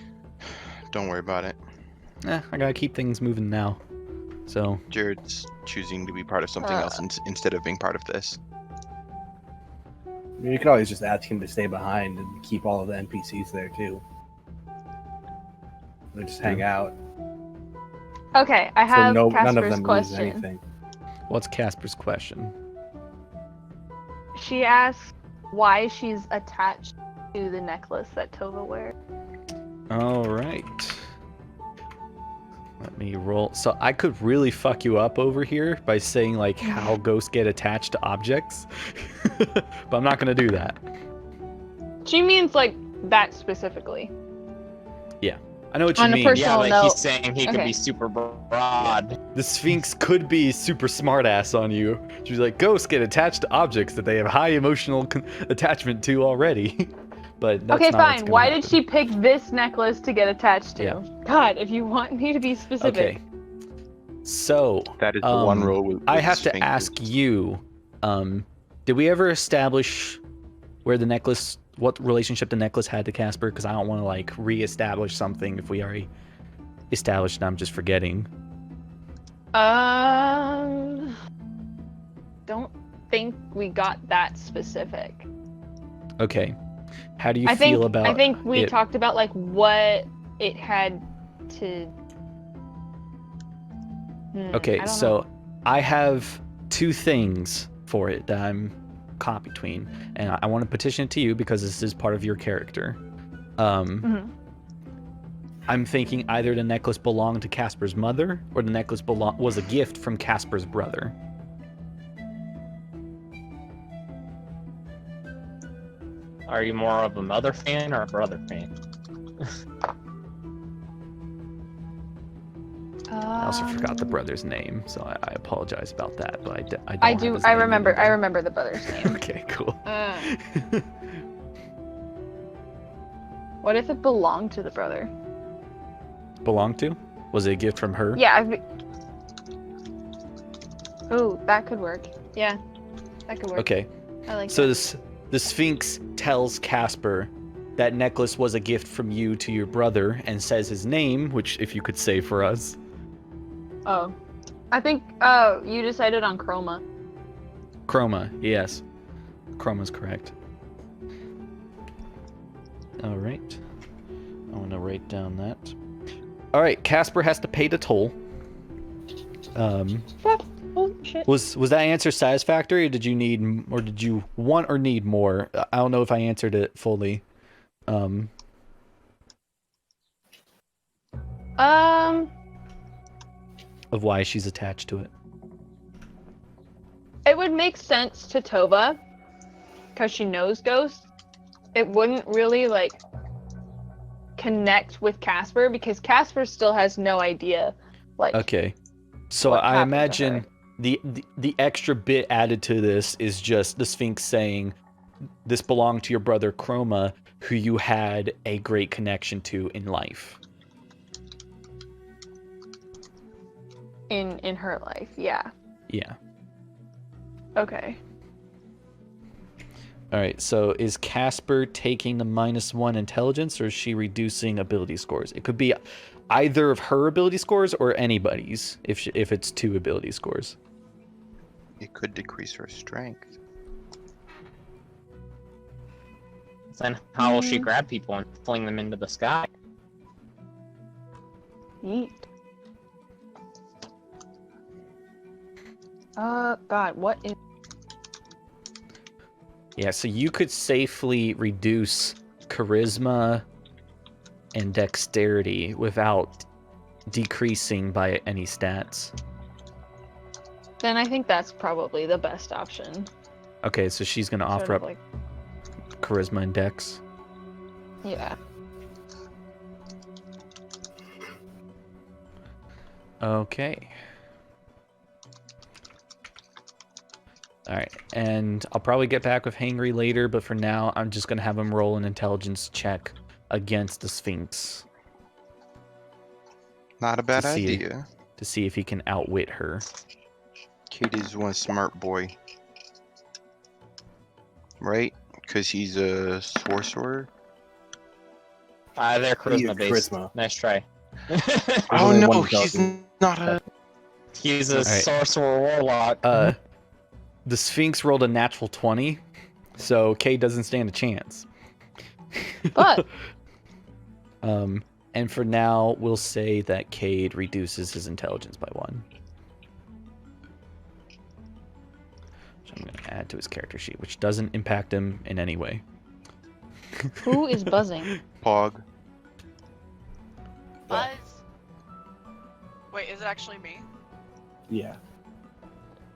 Don't worry about it. I gotta keep things moving now. So, Jared's choosing to be part of something else instead of being part of this. I mean, you could always just ask him to stay behind and keep all of the NPCs there too. They just hang out. Okay, I So have none of Casper's them lose question. anything. what's Casper's question? She asks why she's attached to the necklace that Tova wears. All right. Let me roll. So I could really fuck you up over here by saying like how ghosts get attached to objects, but I'm not gonna do that. She means like that specifically. I know what you On a mean. personal Yeah, like note- he's saying he could okay. be super broad. The Sphinx could be super smartass on you. She's like, ghosts get attached to objects that they have high emotional attachment to already. But that's Okay, not what's fine. gonna Why happen. did she pick this necklace to get attached to? Yeah. God, if you want me to be specific. Okay. So That is the one rule with I have to Sphinxes. ask you, did we ever establish where the necklace, what relationship the necklace had to Casper? Because I don't want to like reestablish something if we already established and I'm just forgetting? Don't think we got that specific. Okay. How do you I feel think about I think we it? talked about like what it had to. Okay, I don't so know. I have two things for it that I'm caught between, and I want to petition it to you because this is part of your character. Mhm. I'm thinking either the necklace belonged to Casper's mother or the necklace was a gift from Casper's brother. Are you more of a mother fan or a brother fan? I also forgot the brother's name, so I apologize about that. But I don't I have do. his I name remember. written I down. remember the brother's name. Okay, cool. What if it belonged to the brother? Belonged to? Was it a gift from her? Yeah. Oh, that could work. Yeah, that could work. Okay. I like So that. the Sphinx tells Casper that necklace was a gift from you to your brother and says his name, which if you could say for us. Oh, I think you decided on Chroma. Chroma, yes. Chroma's correct. All right. I want to write down that. All right, Casper has to pay the toll. Oh shit. Was that answer satisfactory, or did you want or need more? I don't know if I answered it fully. Of why she's attached to it. It would make sense to Tova, because she knows ghosts. It wouldn't really like connect with Casper because Casper still has no idea. Like, Okay, so what I happened to imagine her. the extra bit added to this is just the Sphinx saying, "This belonged to your brother Chroma, who you had a great connection to in life." in her life, yeah. Yeah. Okay. All right. So is Casper taking the -1 intelligence, or is she reducing ability scores? It could be either of her ability scores or anybody's if it's 2 ability scores. It could decrease her strength. Then how will she grab people and fling them into the sky? Yeet. God, what is... Yeah, so you could safely reduce charisma and dexterity without decreasing by any stats. Then I think that's probably the best option. Okay, so she's gonna offer Sort up of like, charisma and dex. yeah. Okay. Alright, and I'll probably get back with Hangry later, but for now, I'm just gonna have him roll an intelligence check against the Sphinx Not a bad To see. idea. to see if he can outwit her. Katie's one smart boy. Right? Because he's a sorcerer. They're He is charisma based. charisma. Nice try. There's Oh only no, one he's intelligence. not a. He's a Alright. sorcerer warlock. The Sphinx rolled a natural 20, so Kay doesn't stand a chance. But And for now, we'll say that Cade reduces his intelligence by 1. Which I'm going to add to his character sheet, which doesn't impact him in any way. who is buzzing? Pog. Buzz. Wait, is it actually me? Yeah.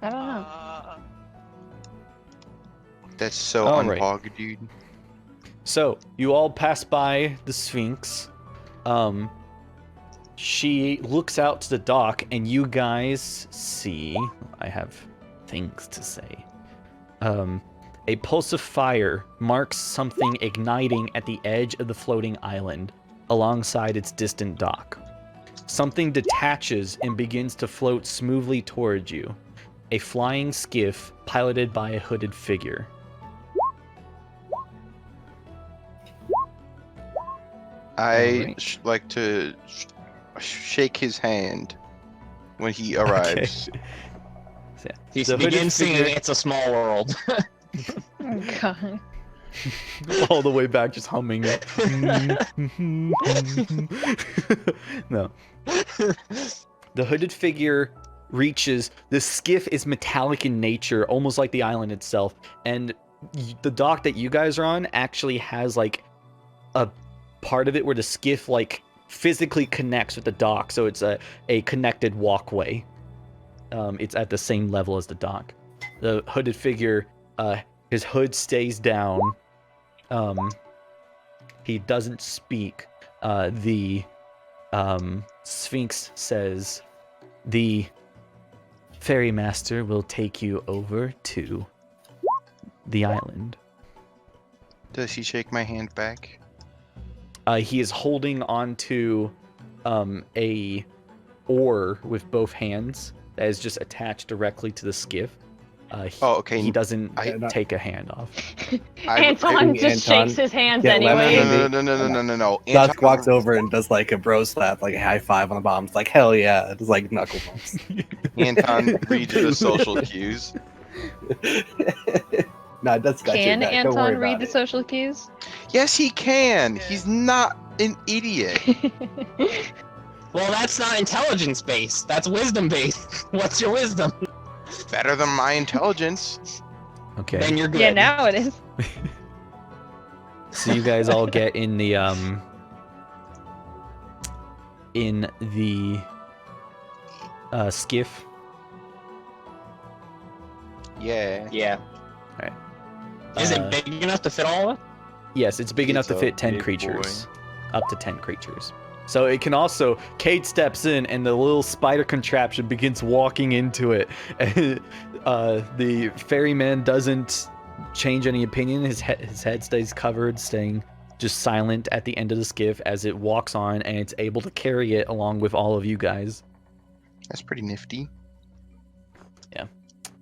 I don't know. That's so All right. unpog, dude. So, you all pass by the Sphinx. She looks out to the dock, and you guys see... I have things to say. A pulse of fire marks something igniting at the edge of the floating island, alongside its distant dock. Something detaches and begins to float smoothly towards you. A flying skiff piloted by a hooded figure. I Alright. like to shake his hand when he arrives. He The hooded begins singing figure- "It's a Small World." Oh, God. All the way back, just humming it. No. The hooded figure reaches. The skiff is metallic in nature, almost like the island itself. And the dock that you guys are on actually has like a part of it where the skiff like physically connects with the dock, so it's a connected walkway. It's at the same level as the dock. The hooded figure, his hood stays down. He doesn't speak. The Sphinx says, "The ferry master will take you over to the island." Does he shake my hand back? He is holding onto a oar with both hands that is just attached directly to the skiff. Oh, okay. He doesn't I- take a hand off. Anton just Anton, shakes his hands get lemon anyway. No. Dusk walks over and does like a bro slap, like a high five on the bottom. It's like, hell yeah. It's like knuckle bumps. Anton reads the social cues. Nah, that's got your Can back. Don't worry Anton read about the it. social cues? Yes, he can. He's not an idiot. Well, that's not intelligence based. That's wisdom based. What's your wisdom? Better than my intelligence. Okay. Then you're good. Yeah, now it is. So you guys all get in the skiff. Yeah. Yeah. Alright. Is it big enough to fit all of us? Yes, it's big enough to It's a fit 10 big creatures. Up to 10 creatures. So it can also, Cade steps in and the little spider contraption begins walking into it. And, the ferryman doesn't change any opinion. His head stays covered, staying just silent at the end of the skiff as it walks on, and it's able to carry it along with all of you guys. That's pretty nifty.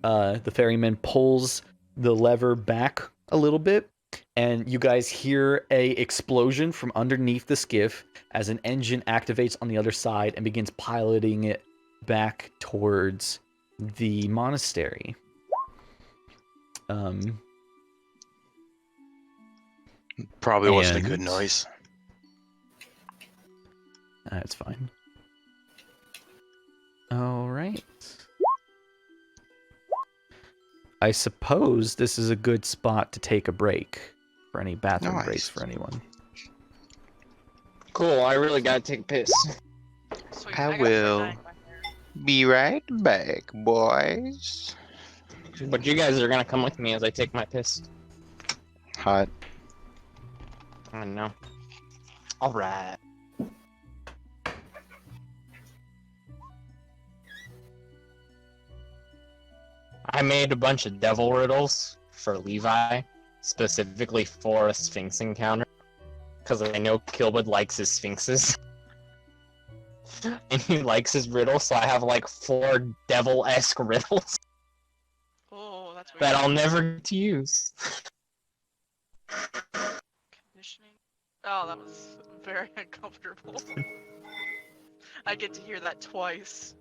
The ferryman pulls the lever back a little bit, and you guys hear a explosion from underneath the skiff as an engine activates on the other side and begins piloting it back towards the monastery. Probably wasn't a good And- noise. That's fine. All right. I suppose this is a good spot to take a break for any bathroom Nice. breaks for anyone. Cool, I really gotta take a piss. Sweet, I got will. some dyeing my hair. Be right back, boys. But you guys are gonna come with me as I take my piss. Hot. I know. Alright. I made a bunch of devil riddles for Levi, specifically for a Sphinx encounter, because I know Kilbud likes his Sphinxes. And he likes his riddles, so I have like 4 devil-esque riddles Oh, that's weird. that I'll never get to use. Conditioning. Oh, that was very uncomfortable. I get to hear that twice.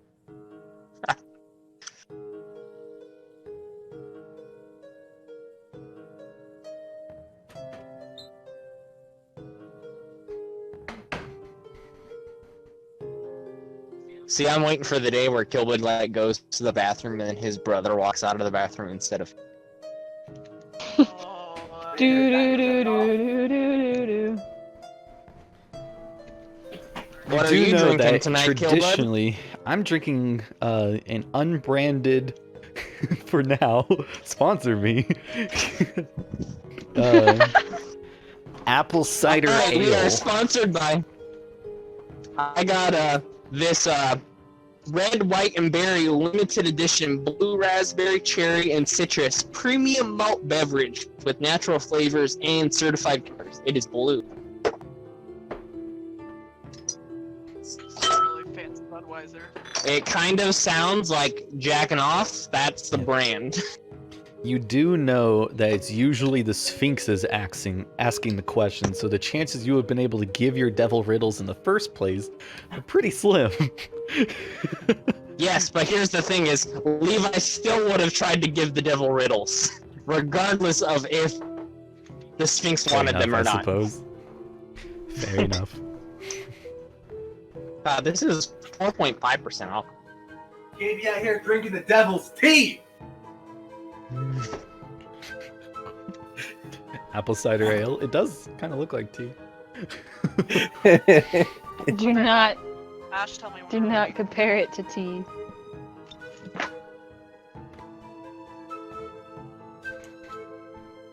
See, I'm waiting for the day where Kilbud like goes to the bathroom and then his brother walks out of the bathroom instead of. Oh, I Do heard do that do riddle. do do do do. What are do you know drinking that tonight, Kilbud? traditionally, I'm drinking an unbranded, for now, sponsor me, apple cider Alright, we are ale. sponsored by. I got this red, white, and berry limited edition blue raspberry, cherry, and citrus premium malt beverage with natural flavors and certified colors. It is blue. Really fancy Budweiser. It kind of sounds like jacking off. That's the brand. You do know that it's usually the sphinxes asking the question, so the chances you have been able to give your devil riddles in the first place are pretty slim. Yes, but here's the thing is, Levi still would have tried to give the devil riddles, regardless of if the Sphinx Fair wanted them or enough, I not. suppose. Fair enough. This is 4.5% alcohol. Can't be out here drinking the devil's tea. Apple cider ale. It does kind of look like tea. Do not Ash, tell me do when. not compare it to tea.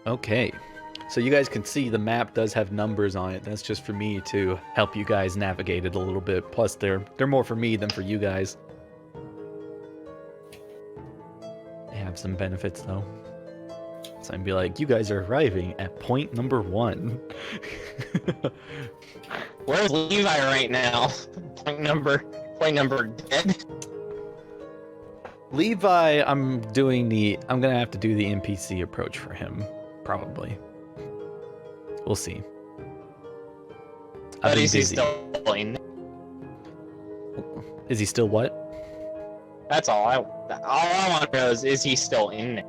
Okay. So you guys can see the map does have numbers on it. That's just for me to help you guys navigate it a little bit. Plus, they're more for me than for you guys. They have some benefits though. So I'd be like, you guys are arriving at point number 1. Where's Levi right now? Point number dead. Levi, I'm gonna have to do the NPC approach for him, probably. We'll see. I've But been is he busy. still in? Is he still what? That's all I want to know is he still in there?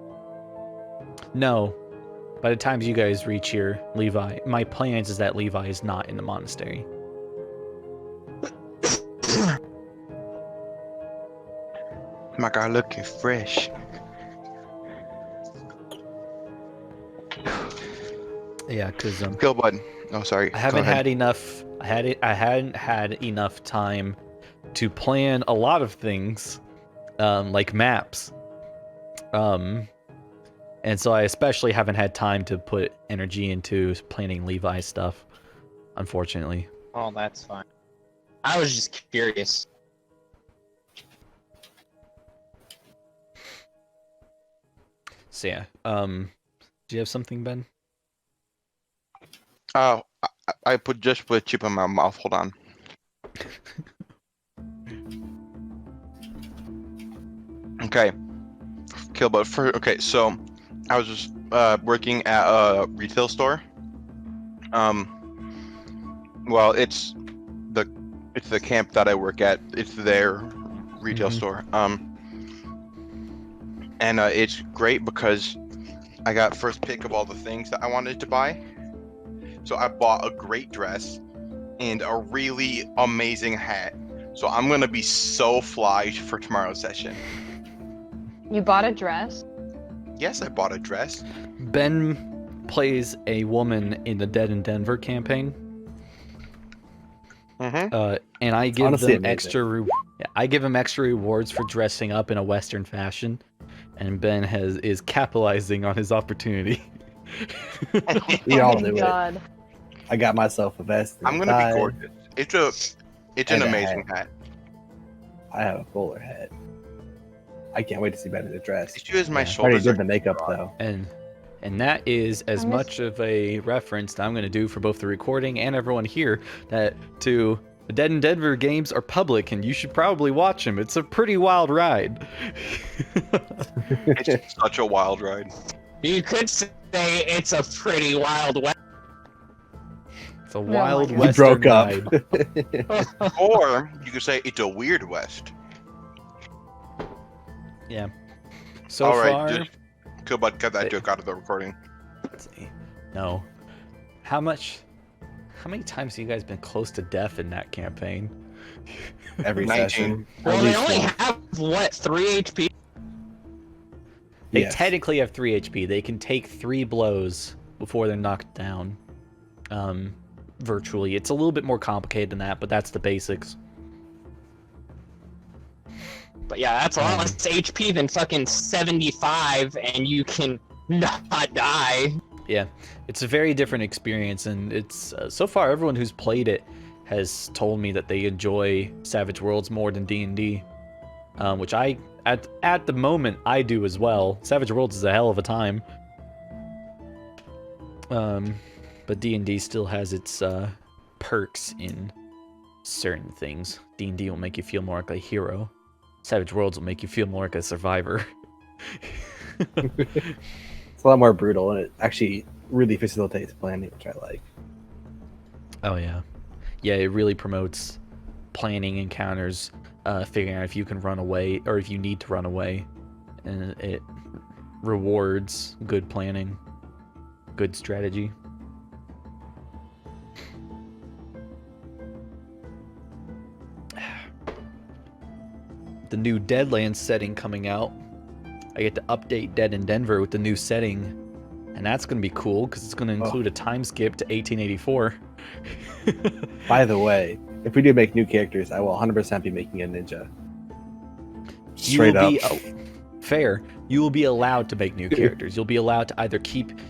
No. By the time you guys reach here, Levi, my plans is that Levi is not in the monastery. My God, looking fresh. Yeah, because Go, bud. Oh, sorry. I haven't had enough. I hadn't had enough time to plan a lot of things, like maps. And so I especially haven't had time to put energy into planning Levi's stuff, unfortunately. Oh, that's fine. I was just curious. So yeah, do you have something, Ben? Oh, I just put a chip in my mouth. Hold on. Okay. Killbot. Okay, so I was just working at a retail store. Well, it's the camp that I work at. It's their retail store. And it's great because I got first pick of all the things that I wanted to buy. So I bought a great dress and a really amazing hat. So I'm gonna be so fly for tomorrow's session. You bought a dress? Yes, I bought a dress. Ben plays a woman in the Dead in Denver campaign. Mm-hmm. And I give Honestly them amazing. I give him extra rewards for dressing up in a Western fashion, and Ben is capitalizing on his opportunity. We all Oh my do it. God. I got myself a vest. and I'm a gonna tie. be gorgeous. It's an And a amazing hat. I have a bowler hat. I can't wait to see Ben in a dress. The issue is my Yeah. I already shoulders did are the makeup though. And that is as I miss- much of a reference that I'm going to do for both the recording and everyone here that to the Dead in Denver games are public and you should probably watch them. It's a pretty wild ride. It's such a wild ride. You could say it's a pretty wild west. It's a my wild God. We western broke up. ride. Or you could say it's a weird west. Yeah. So All right, far, just Killbot, cut that joke out of the recording. let's see. No. How many times have you guys been close to death in that campaign? Every 19. session. Well, At they least only one. have what 3 HP. They Yes. technically have 3 HP. They can take 3 blows before they're knocked down. Virtually. It's a little bit more complicated than that, but that's the basics. But yeah, that's a lot less HP than fucking 75, and you can not die. Yeah, it's a very different experience, and it's so far everyone who's played it has told me that they enjoy Savage Worlds more than D&D, which I at the moment I do as well. Savage Worlds is a hell of a time, but D&D still has its perks in certain things. D&D will make you feel more like a hero. Savage Worlds will make you feel more like a survivor. It's a lot more brutal, and it actually really facilitates planning, which I like. Oh yeah, yeah. It really promotes planning encounters, figuring out if you can run away or if you need to run away, and it rewards good planning, good strategy. The new Deadlands setting coming out. I get to update Dead in Denver with the new setting, and that's going to be cool because it's going to include a time skip to 1884. By the way, if we do make new characters, I will 100% be making a ninja. Straight You up. will be fair. You will be allowed to make new characters. You'll be allowed to either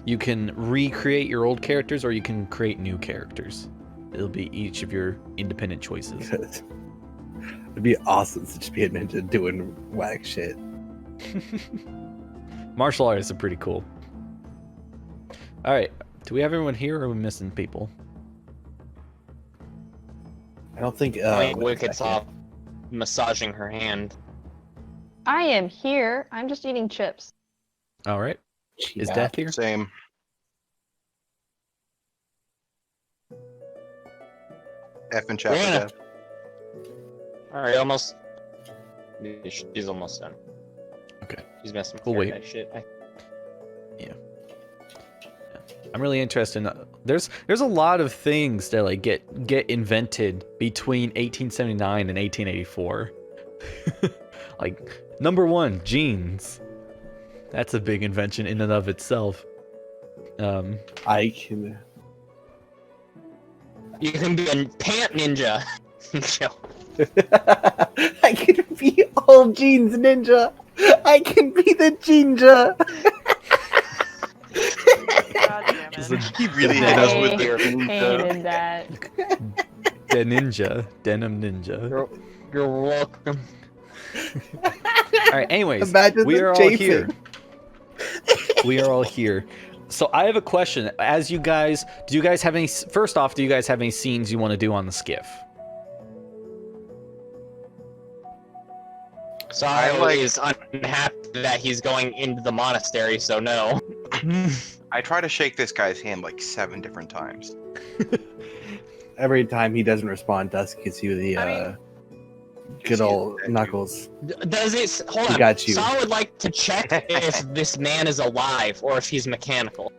you can recreate your old characters or you can create new characters. It'll be each of your independent choices. It'd be awesome to just be a ninja doing whack shit. Martial artists are pretty cool. All right, do we have everyone here, or are we missing people? I don't think. Wicked's off massaging her hand. I am here. I'm just eating chips. All right, is Death here? Same. F and chapter Brianna. death. Alright, almost. She's almost done. Okay. She's messing with We'll your wait. guys' shit. I'm really interested in. There's a lot of things that like get invented between 1879 and 1884. Like number one, jeans. That's a big invention in and of itself. I can. You can be a pant ninja. I can be all jeans ninja. I can be the ginger. God damn it. He really Yeah. does with Dear. Hated that. The ninja, denim ninja. You're welcome. All right. Anyways, Imagine we them are all chafing. here. We are all here. So I have a question. As you guys, do you guys have any? First off, do you guys have any scenes you want to do on the skiff? Sorrow is unhappy that he's going into the monastery, so no. I try to shake this guy's hand like 7 different times. Every time he doesn't respond, Dusk gives you the good old knuckles. Does it? Hold He on. got you. Sorrow would like to check if this man is alive or if he's mechanical.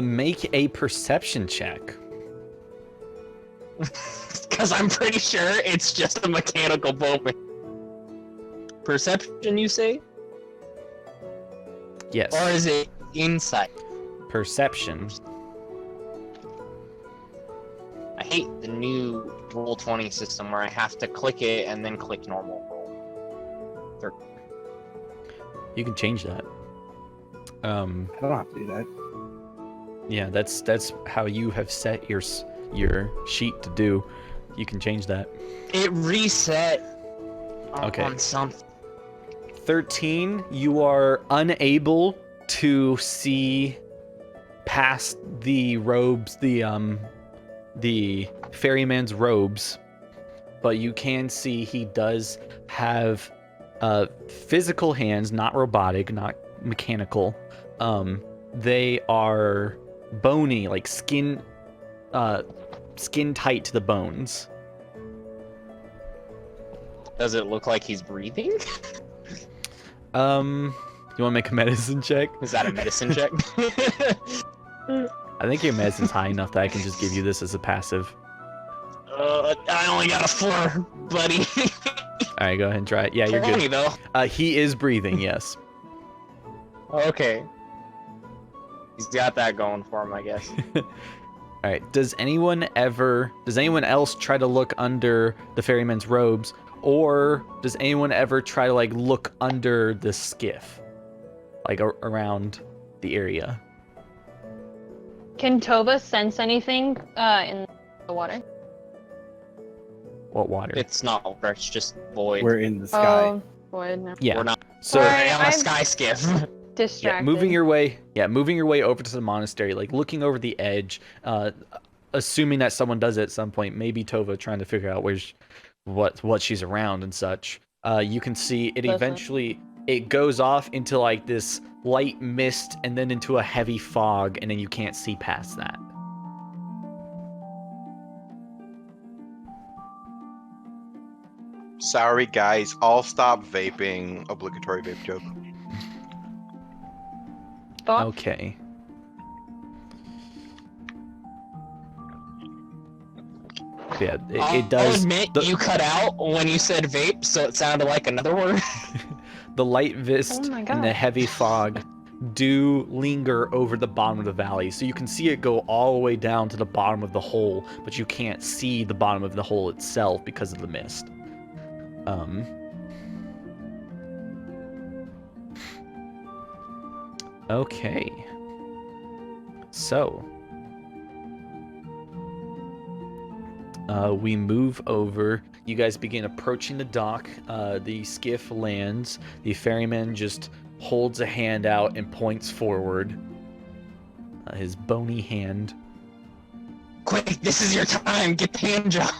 Make a perception check. Because I'm pretty sure it's just a mechanical bowman. Perception, you say? Yes. Or is it insight? Perception. I hate the new Roll20 system where I have to click it and then click normal roll. You can change that. I don't have to do that. Yeah, that's how you have set your sheet to do. You can change that. It reset Okay. on something. 13, you are unable to see past the robes, the ferryman's robes, but you can see he does have physical hands, not robotic, not mechanical. They are bony, like skin tight to the bones. Does it look like he's breathing? You want to make a medicine check? Is that a medicine check? I think your medicine's high enough that I can just give you this as a passive. I only got a 4, buddy. All right, go ahead and try it. Yeah, you're Funny, good. though. He is breathing, yes. Okay. He's got that going for him, I guess. All right. Does anyone else try to look under the ferryman's robes, or does anyone ever try to like look under the skiff, like around the area? Can Tova sense anything in the water? What water? It's not water, it's just void. We're in the sky. Oh, void. No. Yeah. We're not. So We're Alright, on a I'm- sky skiff. Distracted. moving your way over to the monastery, like looking over the edge, assuming that someone does it at some point. Maybe Tova trying to figure out what she's around and such. You can see it Listen. eventually it goes off into like this light mist and then into a heavy fog, and then you can't see past that. Sorry, guys. I'll stop vaping. Obligatory vape joke. Thoughts? Okay. Yeah, it I'll does. admit you cut out when you said vape, so it sounded like another word. The light mist Oh my and the God. heavy fog do linger over the bottom of the valley, so you can see it go all the way down to the bottom of the hole, but you can't see the bottom of the hole itself because of the mist. Okay. So we move over. You guys begin approaching the dock. The skiff lands. The ferryman just holds a hand out and points forward. His bony hand. Quick, this is your time. Get the hand job.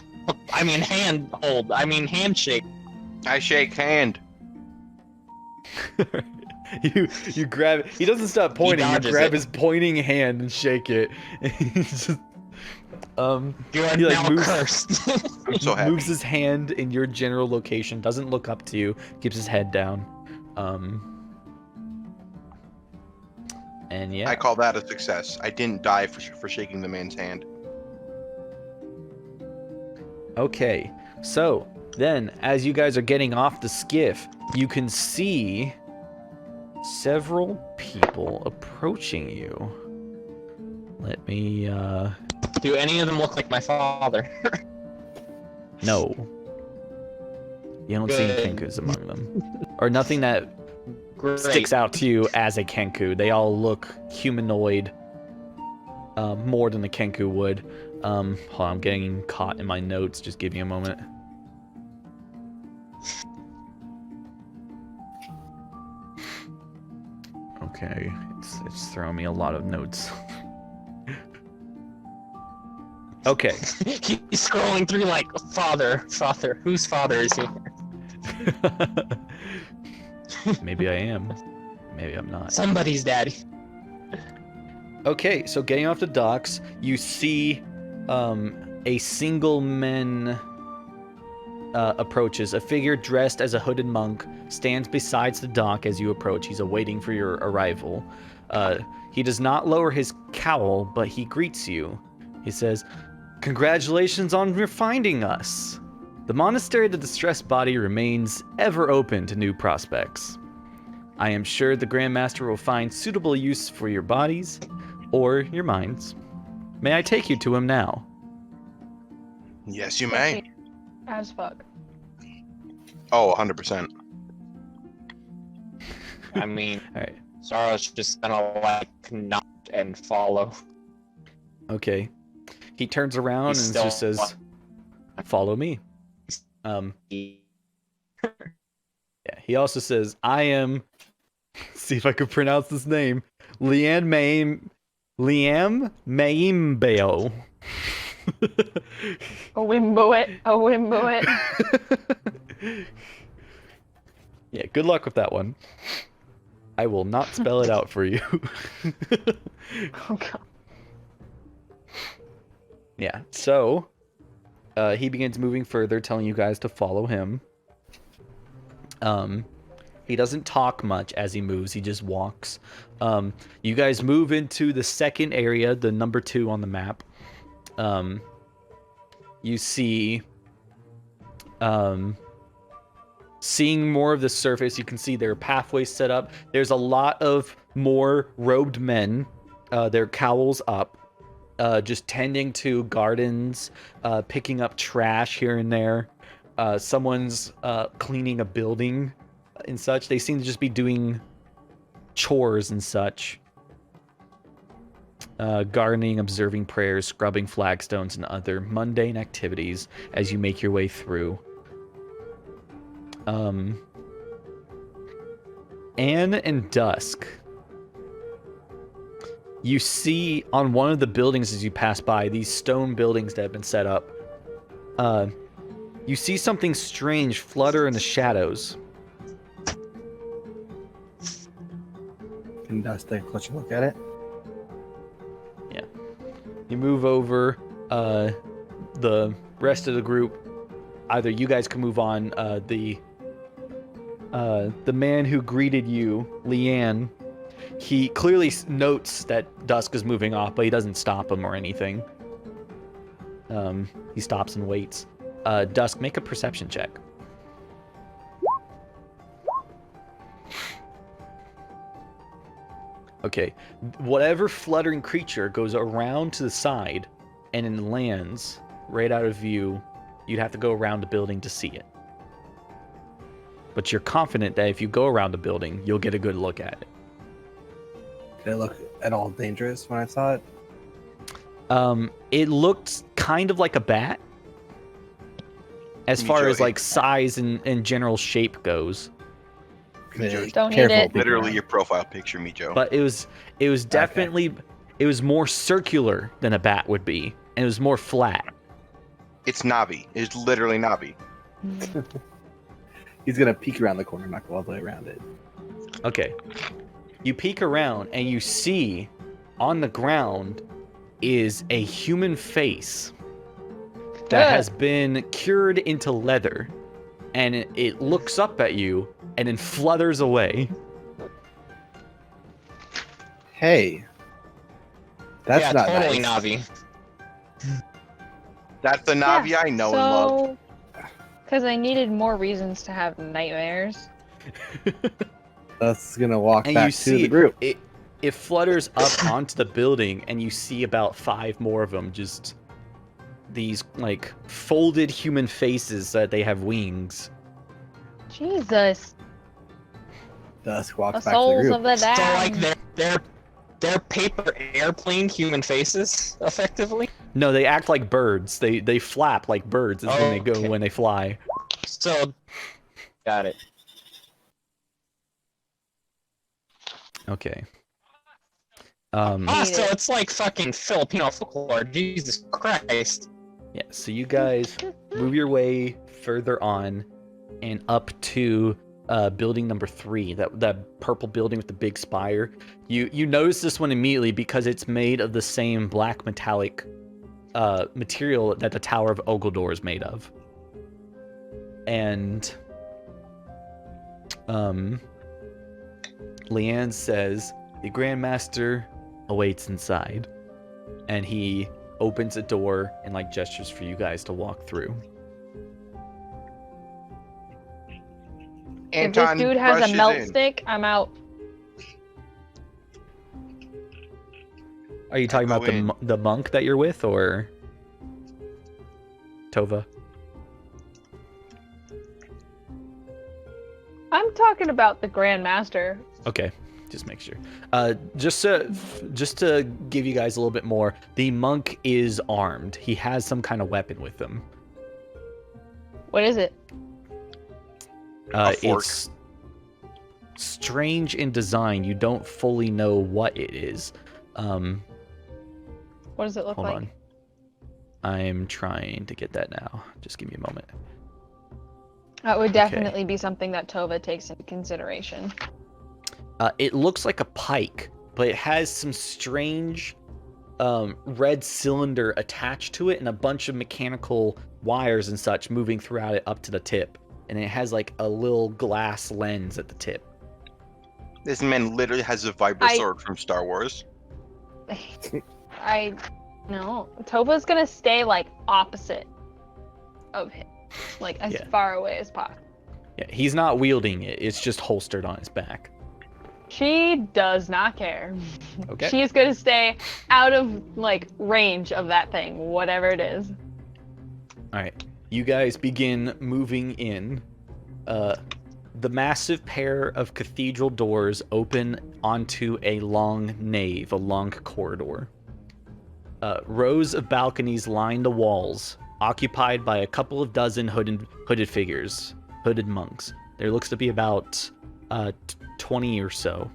I mean hand hold. I mean handshake. I shake hand. You grab. He doesn't stop pointing. You dodges grab it. his pointing hand and shake it. He's just, You are He, like, now moves- cursed. I'm so happy. moves his hand in your general location. Doesn't look up to you. Keeps his head down. And yeah. I call that a success. I didn't die for shaking the man's hand. Okay, so then as you guys are getting off the skiff, you can see several people approaching you. Let me, Do any of them look like my father? no. You don't see any Good. Kenkus among them. Or nothing that Great. sticks out to you as a Kenku. They all look humanoid, more than a Kenku would. Hold on, I'm getting caught in my notes. Just give me a moment. Okay, it's throwing me a lot of notes. Okay. He's scrolling through like, father, whose father is he? Maybe I am. Maybe I'm not. Somebody's daddy. Okay, so getting off the docks, you see a single man approaches. A figure dressed as a hooded monk stands beside the dock as you approach. He's awaiting for your arrival. He does not lower his cowl, but he greets you. He says, "Congratulations on your finding us. The monastery of the distressed body remains ever open to new prospects. I am sure the Grand Master will find suitable use for your bodies or your minds. May I take you to him now?" Yes, you may. As fuck. Oh, 100%. I mean, All right. Zara's just gonna like nod and follow. Okay. He turns around He's and still- just says, "Follow me." He- Yeah. He also says, "I am." See if I could pronounce this name. Liam Maimbeo. A wimbo it. A wimbo it. Yeah. Good luck with that one. I will not spell it out for you. Oh god. Yeah. So, he begins moving further, telling you guys to follow him. He doesn't talk much as he moves. He just walks. You guys move into the second area, the number 2 on the map. You see, seeing more of the surface, you can see there are pathways set up. There's a lot of more robed men, their cowls up, just tending to gardens, picking up trash here and there. Someone's cleaning a building and such. They seem to just be doing chores and such. Gardening, observing prayers, scrubbing flagstones, and other mundane activities as you make your way through. Anne and Dusk. You see on one of the buildings as you pass by, these stone buildings that have been set up, you see something strange flutter in the shadows. Can Dust take a closer look at it? You move over. The rest of the group, either you guys can move on. The man who greeted you, Leanne, he clearly notes that Dusk is moving off, but he doesn't stop him or anything. He stops and waits. Dusk, make a perception check. Okay, whatever fluttering creature goes around to the side and then lands right out of view, you'd have to go around the building to see it. But you're confident that if you go around the building, you'll get a good look at it. Did it look at all dangerous when I saw it? It looked kind of like a bat, as Me far too. as like size and general shape goes. Yeah, Don't eat careful it. peeking Literally around. your profile picture, me, Joe. But it was definitely it was more circular than a bat would be, and it was more flat. It's knobby. It's literally knobby. He's gonna peek around the corner, not go all the way around it. Okay. You peek around and you see on the ground is a human face that Good. has been cured into leather, and it looks up at you and then flutters away. Hey, that's yeah, not totally nice. Navi. That's the Navi I know and love. Because I needed more reasons to have nightmares. That's gonna walk And back you to see the group. it flutters up onto the building, and you see about 5 more of them, just these like folded human faces that they have wings. Jesus. Dusk The walks back to the souls group. of the So like damned. they're paper airplane human faces, effectively. No, they act like birds. They flap like birds is when they go Okay. when they fly. So, got it. Okay. Hate So it. it's like fucking Filipino folklore. Jesus Christ. Yeah, so you guys move your way further on and up to building number 3, that purple building with the big spire. You notice this one immediately because it's made of the same black metallic material that the Tower of Ogildor is made of. And Leanne says, the Grandmaster awaits inside. And he opens a door and like gestures for you guys to walk through. If this Anton dude has a rushes melt in. stick, I'm out. Are you talking about go in. the monk that you're with, or Tova? I'm talking about the Grandmaster. Okay, just make sure. Just to give you guys a little bit more, the monk is armed. He has some kind of weapon with him. What is it? A fork. It's strange in design. You don't fully know what it is. What does it look Hold like? on. I'm trying to get that now. Just give me a moment. That would definitely be something that Tova takes into consideration. It looks like a pike, but it has some strange red cylinder attached to it and a bunch of mechanical wires and such moving throughout it up to the tip. And it has like a little glass lens at the tip. This man literally has a vibro sword from Star Wars. No. Tova's gonna stay like opposite of him. Like as Yeah. far away as possible. Yeah, he's not wielding it. It's just holstered on his back. She does not care. Okay. She's gonna stay out of like range of that thing, whatever it is. All right. You guys begin moving in. The massive pair of cathedral doors open onto a long nave, a long corridor. Rows of balconies line the walls, occupied by a couple of dozen hooded figures, hooded monks. There looks to be about 20 or so,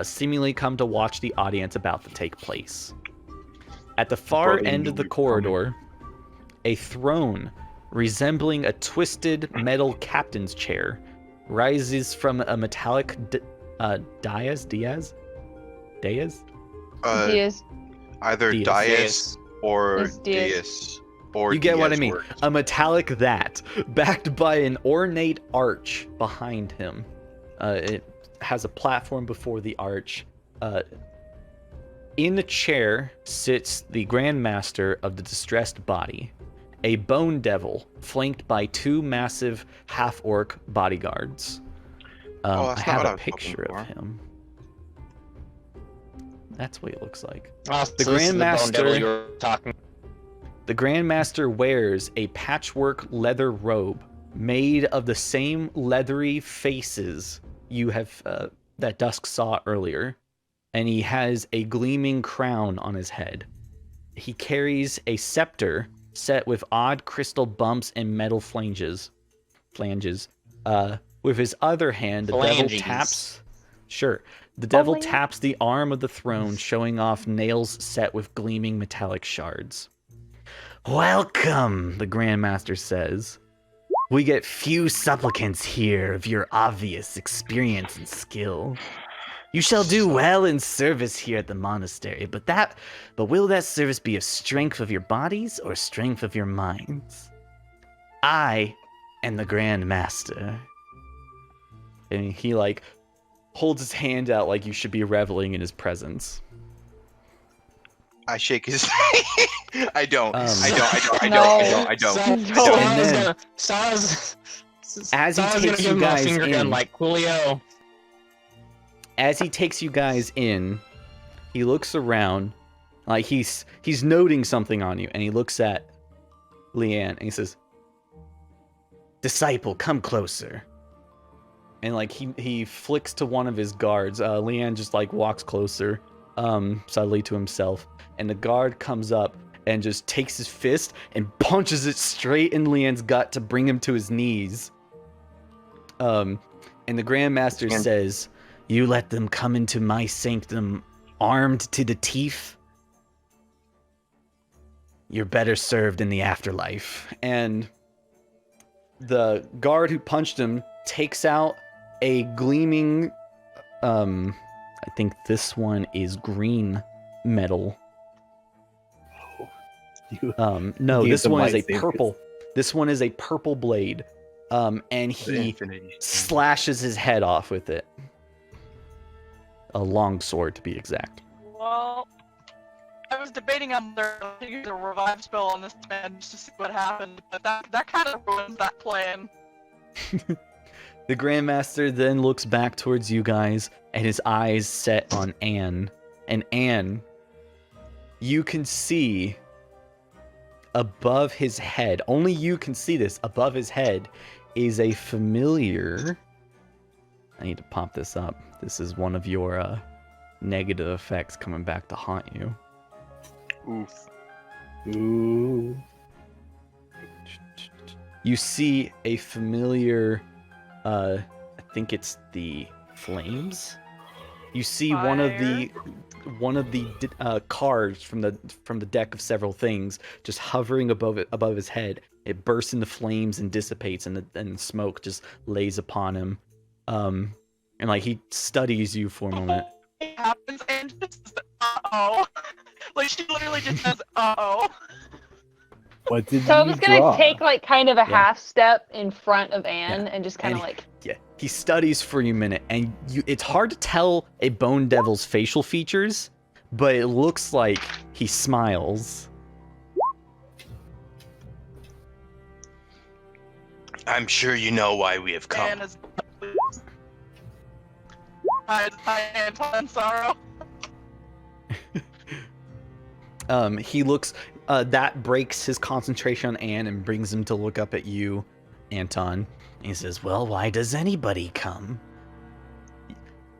seemingly come to watch the audience about to take place. At the far Before they end knew of the we were corridor, a throne resembling a twisted metal captain's chair rises from a metallic dais Deas? He is. Either Dias. Dias or It's Dias. Dias. Or You get what I Dias mean. works. A metallic that, backed by an ornate arch behind him. It has a platform before the arch. In the chair sits the Grand Master of the Distressed Body, a bone devil flanked by 2 massive half-orc bodyguards. I That's not have what I a was looking picture of for. him. That's what he looks like. Oh, The so this is the Grand bone devil Master- you were talking. The Grand Master wears a patchwork leather robe made of the same leathery faces you have that Dusk saw earlier, and he has a gleaming crown on his head. He carries a scepter set with odd crystal bumps and metal flanges. With his other hand, the devil Phalanges. taps. Sure. The devil Phalange- taps the arm of the throne, showing off nails set with gleaming metallic shards. Welcome, the Grand Master says. We get few supplicants here of your obvious experience and skill. You shall do well in service here at the monastery, but will that service be of strength of your bodies or strength of your minds? I am the Grand Master. And he holds his hand out like you should be reveling in his presence. I shake his. I don't. Um, I don't. And then- Sarah's As he gonna takes give you him a guys finger in, gun like Coolio. as he takes you guys in, he looks around, like he's noting something on you, and he looks at Leanne and he says, "Disciple, come closer." And he flicks to one of his guards. Leanne just walks closer, subtly to himself, and the guard comes up and just takes his fist and punches it straight in Leanne's gut to bring him to his knees. And the Grand Master says, "You let them come into my sanctum armed to the teeth? You're better served in the afterlife." And the guard who punched him takes out a gleaming, I think this one is green metal. No, Use this the one is a lightsabers. purple. This one is a purple blade. And he slashes his head off with it. A long sword, to be exact. Well, I was debating on whether to use a revive spell on this man just to see what happened, but that kind of ruins that plan. The Grandmaster then looks back towards you guys, and his eyes set on Anne. And Anne, you can see above his head, only you can see this, above his head is a familiar... I need to pop this up. This is one of your negative effects coming back to haunt you. Oof. Ooh. You see a familiar, I think it's the flames. You see one of the cards from the deck of several things just hovering above his head. It bursts into flames and dissipates, and smoke just lays upon him. And he studies you for a moment. It happens and just says, uh-oh. She literally just says, uh-oh. What did So I'm you just gonna draw? take kind of a Yeah. half step in front of Anne Yeah. and just kind of And Yeah, he studies for a minute, and it's hard to tell a bone devil's facial features, but it looks like he smiles. I'm sure you know why we have come. Anne is Hi, Anton Sorrow. He looks, that breaks his concentration on Anne and brings him to look up at you, Anton. He says, "Well, why does anybody come?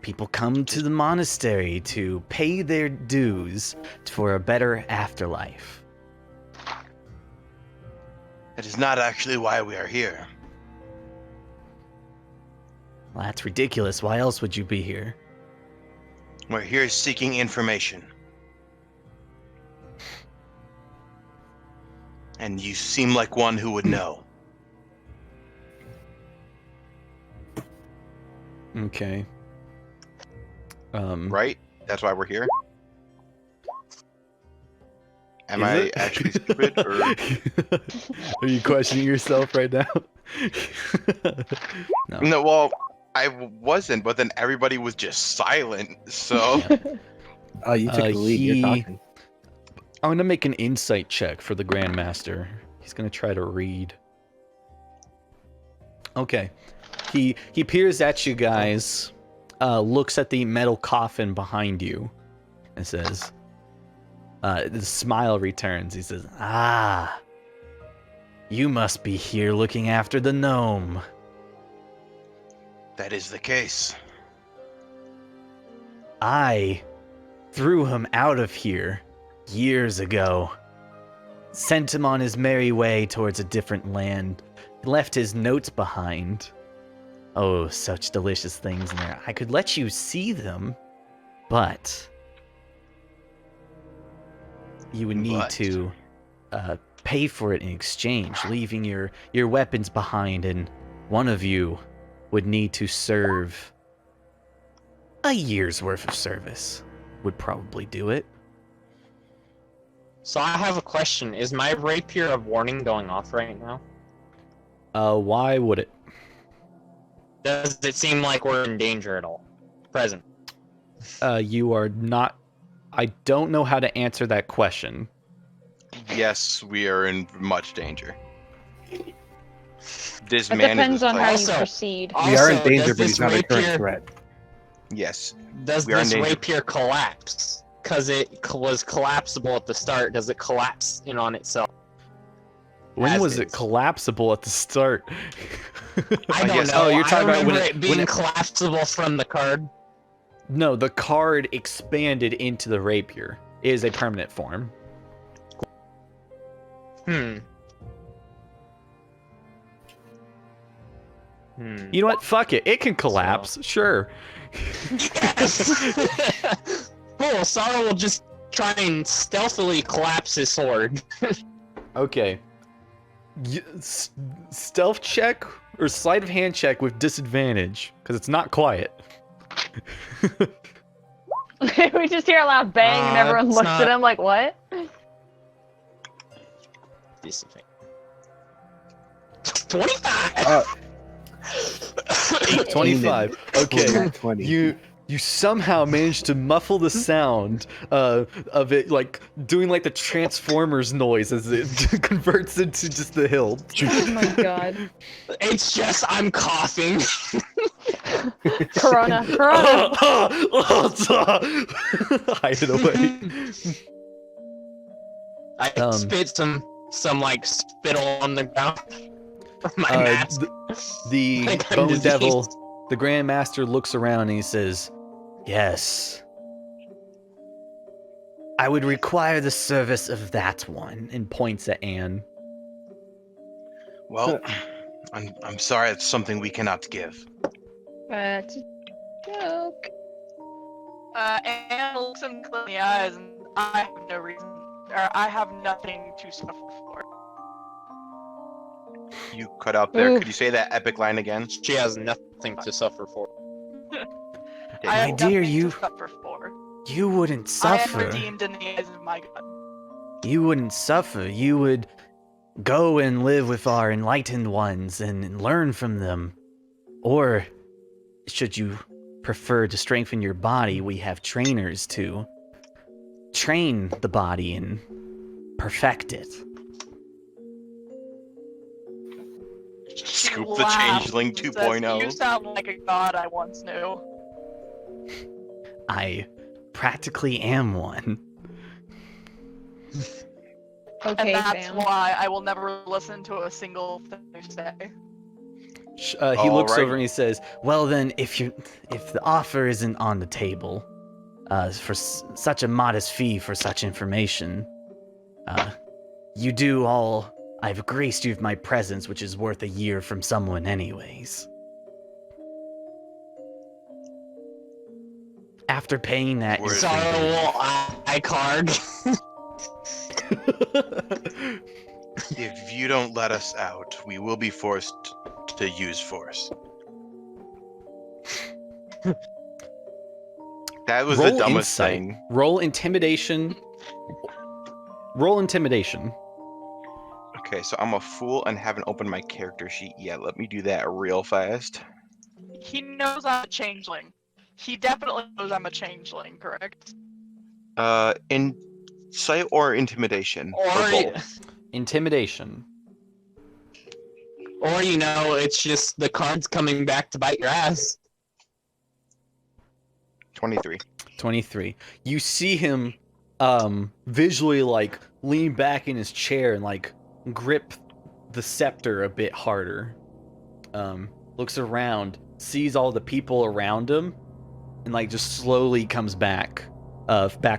People come to the monastery to pay their dues for a better afterlife." That is not actually why we are here. Well, that's ridiculous. Why else would you be here? We're here seeking information. And you seem like one who would know. Okay. Right? That's why we're here. Am Is I it? actually stupid, or Are you questioning yourself right now? No. no? Well, I wasn't, but then everybody was just silent. So Oh, you took the lead. You're talking. I'm gonna make an insight check for the Grandmaster. He's gonna try to read. Okay. He peers at you guys, looks at the metal coffin behind you, and says, the smile returns. He says, "Ah, you must be here looking after the gnome." that is the case. I threw him out of here years ago. Sent him on his merry way towards a different land. Left his notes behind. Oh, such delicious things in there. I could let you see them, but you would need But? to pay for it in exchange, leaving your weapons behind, and one of you would need to serve a year's worth of service. Would probably do it. So I have a question. Is my rapier of warning going off right now? Why would it? Does it seem like we're in danger at all? Present. You are not. I don't know how to answer that question. Yes, we are in much danger. This It man depends is a on how you Also- proceed. We are in Also, danger, does but he's this not a current rapier- threat. Yes. Does We are in this danger. rapier collapse? Because it was collapsible at the start. Does it collapse in on itself? When As was it is. collapsible at the start? I don't guess- know. Oh, you're talking I about when remember it- it being when it- collapsible from the card. No, the card expanded into the rapier. It is a permanent form. Hmm. You know what? Fuck it. It can collapse. Sure. Yes! Cool, Sorrow will just try and stealthily collapse his sword. Okay. Stealth check or sleight of hand check with disadvantage, because it's not quiet. We just hear a loud bang and everyone it's looks not- at him like, what? Disadvantage. 25! Uh, 25. Okay. 20. You somehow managed to muffle the sound of it, like doing like the Transformers noise as it converts into just the hilt. Oh my god. It's just I'm coughing. Corona. Corona. Hide it away. I spit some like spittle on the ground. My mask. The Like I'm Bone diseased. Devil, the Grandmaster looks around and he says, "Yes. I would require the service of that one," and points at Anne. Well, I'm sorry. It's something we cannot give. That's a joke. Anne looks him clear in the eyes, and I have no reason, or I have nothing to suffer for. You cut out there. Oof. Could you say that epic line again? She has nothing to suffer for. I have My dear, nothing you- to suffer for. You wouldn't I am suffer. redeemed in the eyes of my God. You wouldn't suffer. You would go and live with our enlightened ones and learn from them. Or, should you prefer to strengthen your body, we have trainers to train the body and perfect it. Scoop She the laughs changeling and says, 2.0. You sound like a god I once knew. I practically am one. Okay, And that's fam. why I will never listen to a single thing you say. He looks Alright. over and he says, "Well then, if the offer isn't on the table, for such a modest fee for such information, you do all. I've graced you with my presence, which is worth a year from someone, anyways. After paying that, you're Worth free to Sorrow leave." will eye card. If you don't let us out, we will be forced to use force. That was roll the dumbest insight. thing. Roll intimidation. Roll intimidation. Okay, so I'm a fool and haven't opened my character sheet yet. Let me do that real fast. He knows I'm a changeling. He definitely knows I'm a changeling, correct? Insight or intimidation? Or Or, both? Intimidation. or it's just the cards coming back to bite your ass. 23. 23. You see him visually like lean back in his chair and like grip the scepter a bit harder. Looks around, sees all the people around him, and like just slowly comes back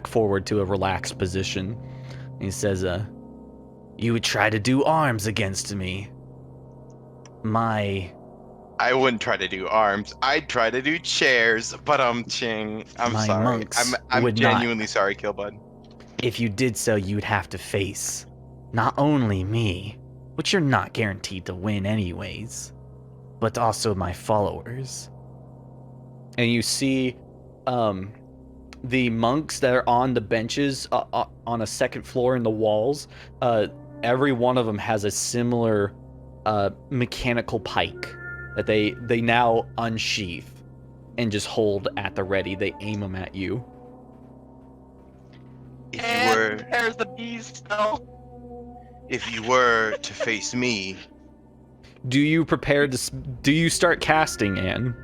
forward to a relaxed position. And he says, you would try to do arms against me. I wouldn't try to do arms. I'd try to do chairs, but ching. I'm My sorry. monks I'm would not. genuinely sorry, Killbud. If you did so, you'd have to face not only me, which you're not guaranteed to win anyways, but also my followers. And you see the monks that are on the benches on a second floor in the walls. Every one of them has a similar mechanical pike that they now unsheath and just hold at the ready. They aim them at you. If And you were, there's the bees still. if you were to face me, Do you prepare to? Do you start casting, Anne?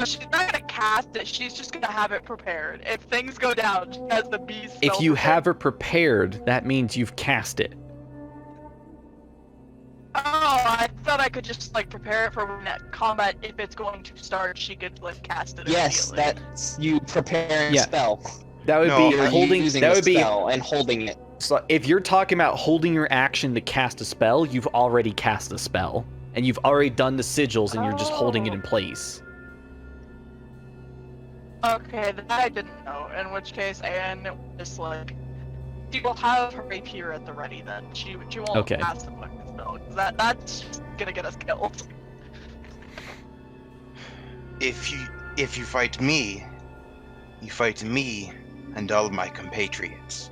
She's not gonna cast it, she's just gonna have it prepared. If things go down, she has the bees still If you prepared. have her prepared, that means you've cast it. Oh, I thought I could just like prepare it for when that combat, if it's going to start, she could like cast it Yes, immediately. that's you preparing Yeah. a spell. That would No, be You're holding. using That the would be. spell and holding it. So if you're talking about holding your action to cast a spell, you've already cast a spell, and you've already done the sigils, and you're just holding it in place. Okay, that I didn't know. In which case, Anne just like she will have her rapier at the ready. Then she won't Okay. cast the fucking spell. 'Cause that's just gonna get us killed. if you fight me, you fight me and all of my compatriots.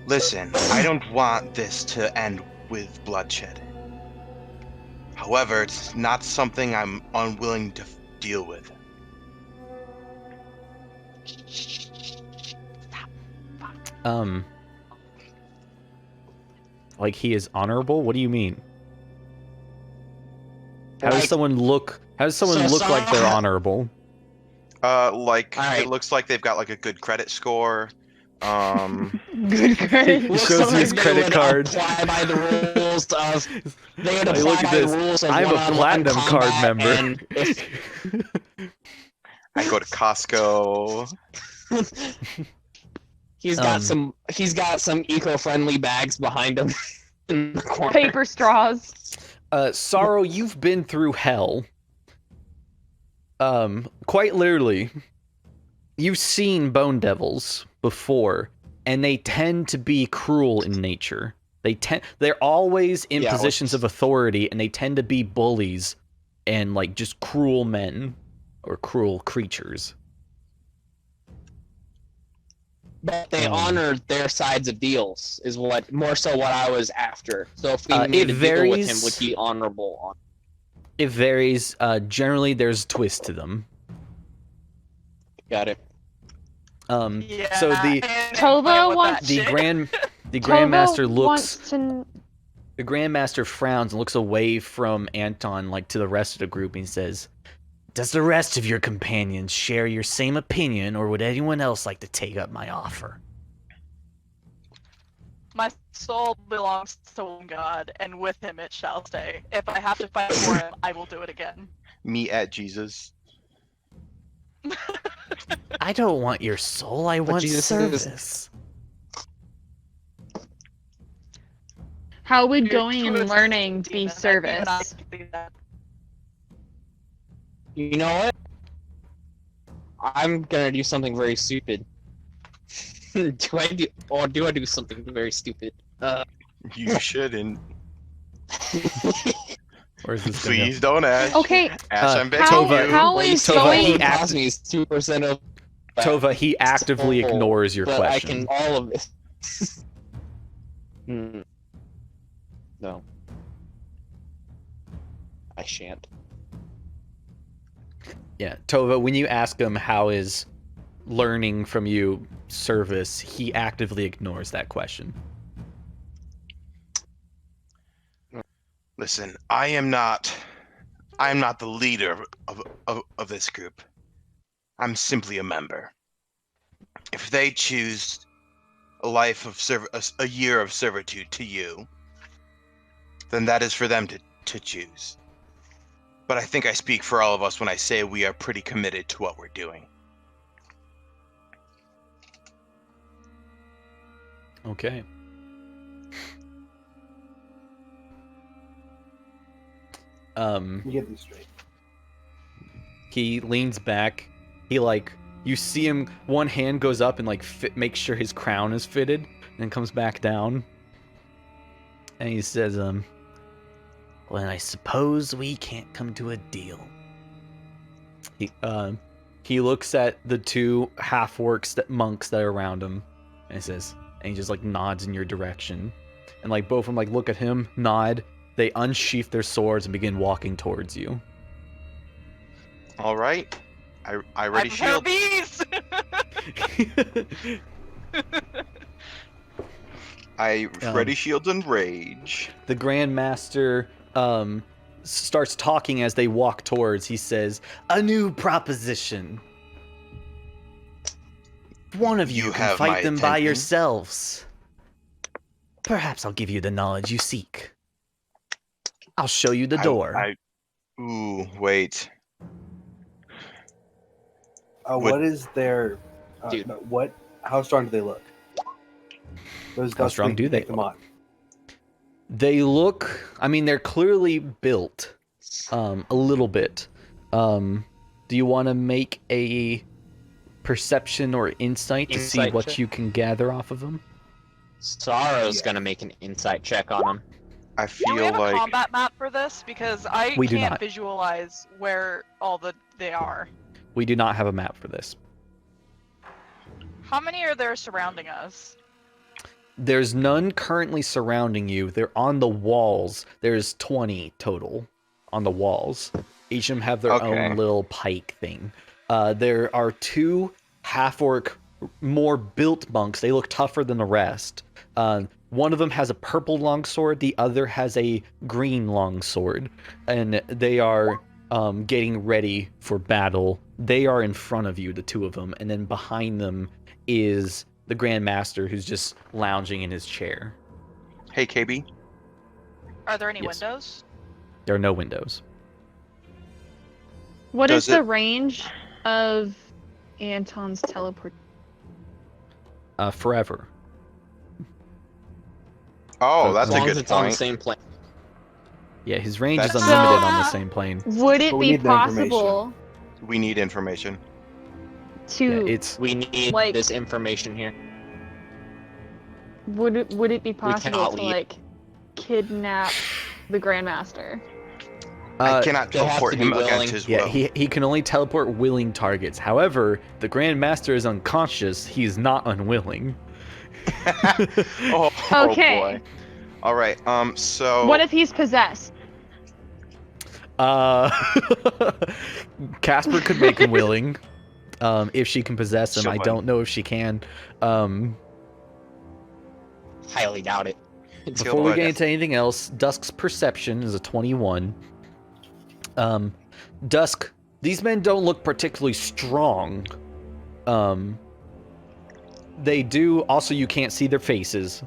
Listen, I don't want this to end with bloodshed. However, it's not something I'm unwilling to deal with. Like he is honorable. What do you mean? How does Like- someone look? How does someone So look like they're some- honorable? Like Alright. it looks like they've got like a good credit score. Good credit. Looks shows you his like they credit would card. Apply by the rules of. They would Like, apply look at by this. the rules of I'm a one-on-one platinum card combat, member. and if I go to Costco. he's got some eco-friendly bags behind him in the corner. Paper straws. Sorrow, you've been through hell. Quite literally. You've seen bone devils before, and they tend to be cruel in nature. They're always in Yeah, positions of authority, and they tend to be bullies and like just cruel men or cruel creatures. But they Um, honored their sides of deals, is what more so what I was after. So if we It made a deal with him, varies. would be honorable. It varies. Generally, there's a twist to them. Got it. Yeah. So the Anne Tobo playing with wants- that the shit. the Tobo grandmaster looks. wants to. The grandmaster frowns and looks away from Anton, like to the rest of the group, and he says, "Does the rest of your companions share your same opinion, or would anyone else like to take up my offer?" My soul belongs to one God, and with him it shall stay. If I have to fight for him, I will do it again. Me at Jesus. I don't want your soul. I want Jesus is- service. How would You're going and twisted, learning be demon. service? I can see that. You know what? I'm gonna do something very stupid. do I do something very stupid? You shouldn't. Where's this gonna go? Please don't ask. Okay, Ash, I'm begging Tova- you. how Wait, is so Tova, going? he it cost me is 2% of. Tova, he actively full, ignores your but question. I can all of this. No. I shan't. Yeah, Tova, when you ask him how is learning from you service, he actively ignores that question. Listen, I am not the leader of this group. I'm simply a member. If they choose a life of a year of servitude to you, then that is for them to choose. But I think I speak for all of us when I say we are pretty committed to what we're doing. Okay. Let me get this straight. He leans back. He you see him. One hand goes up and makes sure his crown is fitted, and then comes back down. And he says, "Well, I suppose we can't come to a deal." He looks at the two half-orcs monks that are around him, and he just nods in your direction, and both of them look at him, nod. They unsheath their swords and begin walking towards you. All right. I ready prepare shield. bees! I ready shield and rage. The Grand Master starts talking as they walk towards. He says, "A new proposition. One of you can have my fight them by attention. yourselves. Perhaps I'll give you the knowledge you seek. I'll show you the door." Ooh, wait. What is their? Dude. How strong do they look? How strong do they take them look? on? They look, they're clearly built a little bit. Do you want to make a perception or insight to see Insight what check? you can gather off of them? Sorrow's Yeah. gonna make an insight check on him. I Do we feel have a like combat map for this? Because I We do can't not. visualize where they are. We do not have a map for this. How many are there surrounding us? There's none currently surrounding you. They're on the walls. There's 20 total on the walls. Each of them have their Okay. own little pike thing. There are two half-orc, more built monks. They look tougher than the rest. One of them has a purple longsword. The other has a green longsword. And they are getting ready for battle. They are in front of you, the two of them. And then behind them is the Grand Master, who's just lounging in his chair. hey KB. Are there any Yes. windows? There are no windows. What is Does it- the range of Anton's teleport? Forever. Oh, As that's As a long as good it's on the point. same plane. Yeah, his range is That's- unlimited So- on the same plane. Would it But we be need the information. possible We need information. Yeah, to it's We need Like- this information here. would it be possible cannot to leave. kidnap the Grandmaster? I cannot they have teleport to be him willing. against his yeah, will. he can only teleport willing targets. However, the Grand Master is unconscious. He is not unwilling. oh Okay. boy. All right. So What if he's possessed? Casper could make him willing, if she can possess him. She'll I win. don't know if she can. Highly doubt it. Before we win. get into anything else, Dusk's perception is a 21. Dusk, these men don't look particularly strong. They do. Also, you can't see their faces.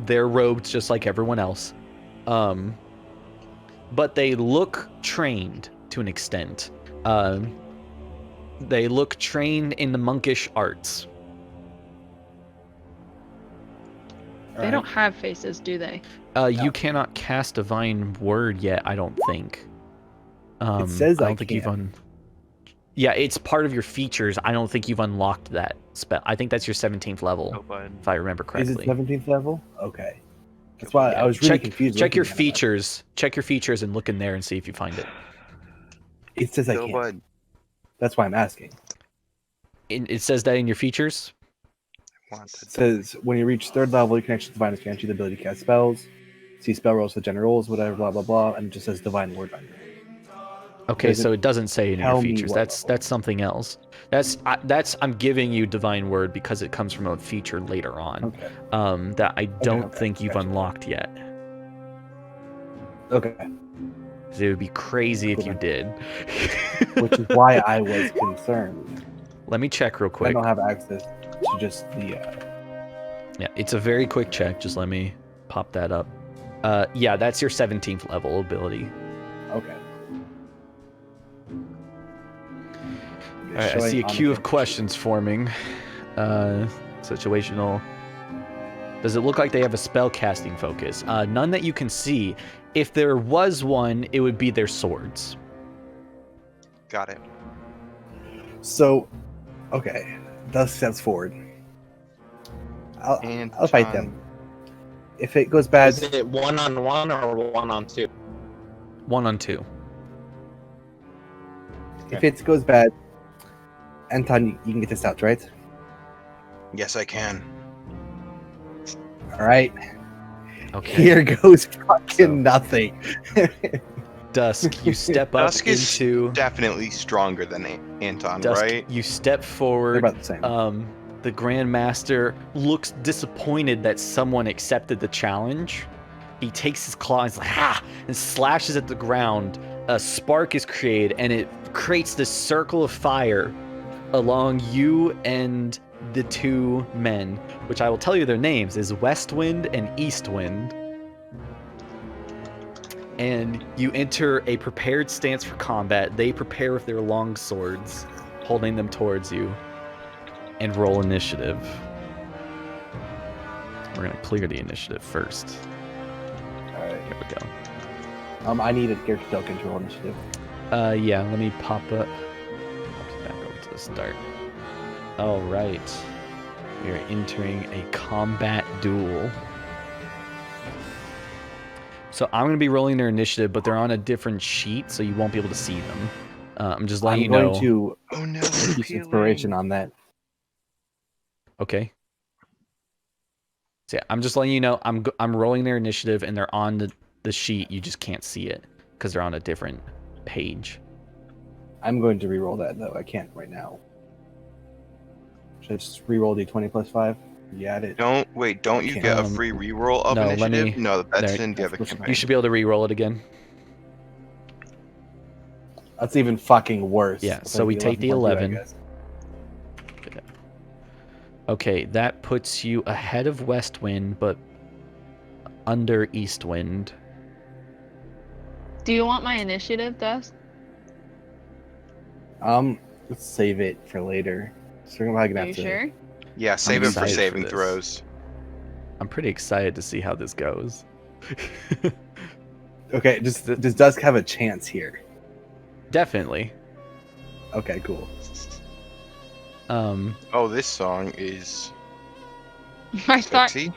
They're robed just like everyone else. But they look trained to an extent. They look trained in the monkish arts. They don't have faces, do they? You cannot cast Divine Word yet, I don't think. It says I I don't think you've can. Yeah, it's part of your features. I don't think you've unlocked that spell. I think that's your 17th level, if I remember Is it correctly. 17th level? Okay. That's why I was really check confused. check your looking at it. features. Check your features and look in there and see if you find it. It says I Go, can't. bud. That's why I'm asking. It says that in your features. Want It says when you reach 3rd level, your connection to divine is granted you the ability to cast spells. See spell rolls for general rules, whatever, blah blah blah, and it just says divine word under it. Okay, Does it so it doesn't say in your tell me features. what That's level? something else. I'm giving you divine word because it comes from a feature later on. Okay. That I don't okay, think you've gotcha. unlocked yet. Okay. 'Cause it would be crazy if Cool. you did. Which is why I was concerned. Let me check real I quick. don't have access to just the. Yeah, it's a very quick check. Just let me pop that up. Yeah, that's your 17th level ability. Okay. All right, I see a queue of questions forming. Situational. Does it look like they have a spell casting focus? None that you can see. If there was one, it would be their swords. Got it. So, okay, Dusk steps forward. And I'll fight them. If it goes bad, Is it 1-on-1 or 1-on-2? 1-on-2. if it goes bad, Anton, you can get this out, right? Yes, I can. All right. Okay. Here goes fucking So- nothing. Dusk, you step up Dusk is into definitely stronger than Anton, Dusk. right? You step They're forward. about the same. The Grand Master looks disappointed that someone accepted the challenge. He takes his claw and, and slashes at the ground. A spark is created, and it creates this circle of fire along you and the two men, which I will tell you their names, is Westwind and Eastwind. And you enter a prepared stance for combat. They prepare with their long swords, holding them towards you. And roll initiative. We're gonna clear the initiative first. All right. Here we go. I need a character token to roll initiative. Yeah, let me pop up. Back over to the start. All right. We are entering a combat duel. So I'm gonna be rolling their initiative, but they're on a different sheet, so you won't be able to see them. I'm just letting I'm you going know. to Oh no! use inspiration on that. Okay. So yeah, I'm just letting you know I'm rolling their initiative and they're on the sheet. You just can't see it because they're on a different page. I'm going to re-roll that though. I can't right now. Should I just re-roll d20 plus 5? You add it. Don't you Okay. get a free reroll of no, let initiative? me- No, that's there- in the other that's- campaign. You should be able to re-roll it again. That's even fucking worse. Yeah, I'll so we take the 11.2, I 11. guess. Okay, that puts you ahead of Westwind, but under Eastwind. Do you want my initiative, Dust? Let's save it for later. So we're probably gonna Are have you to. sure? Yeah, save it for excited for saving this. throws. I'm pretty excited to see how this goes. Okay, does Dusk have a chance here? Definitely. Okay, cool. Oh, this song is I thought sexy?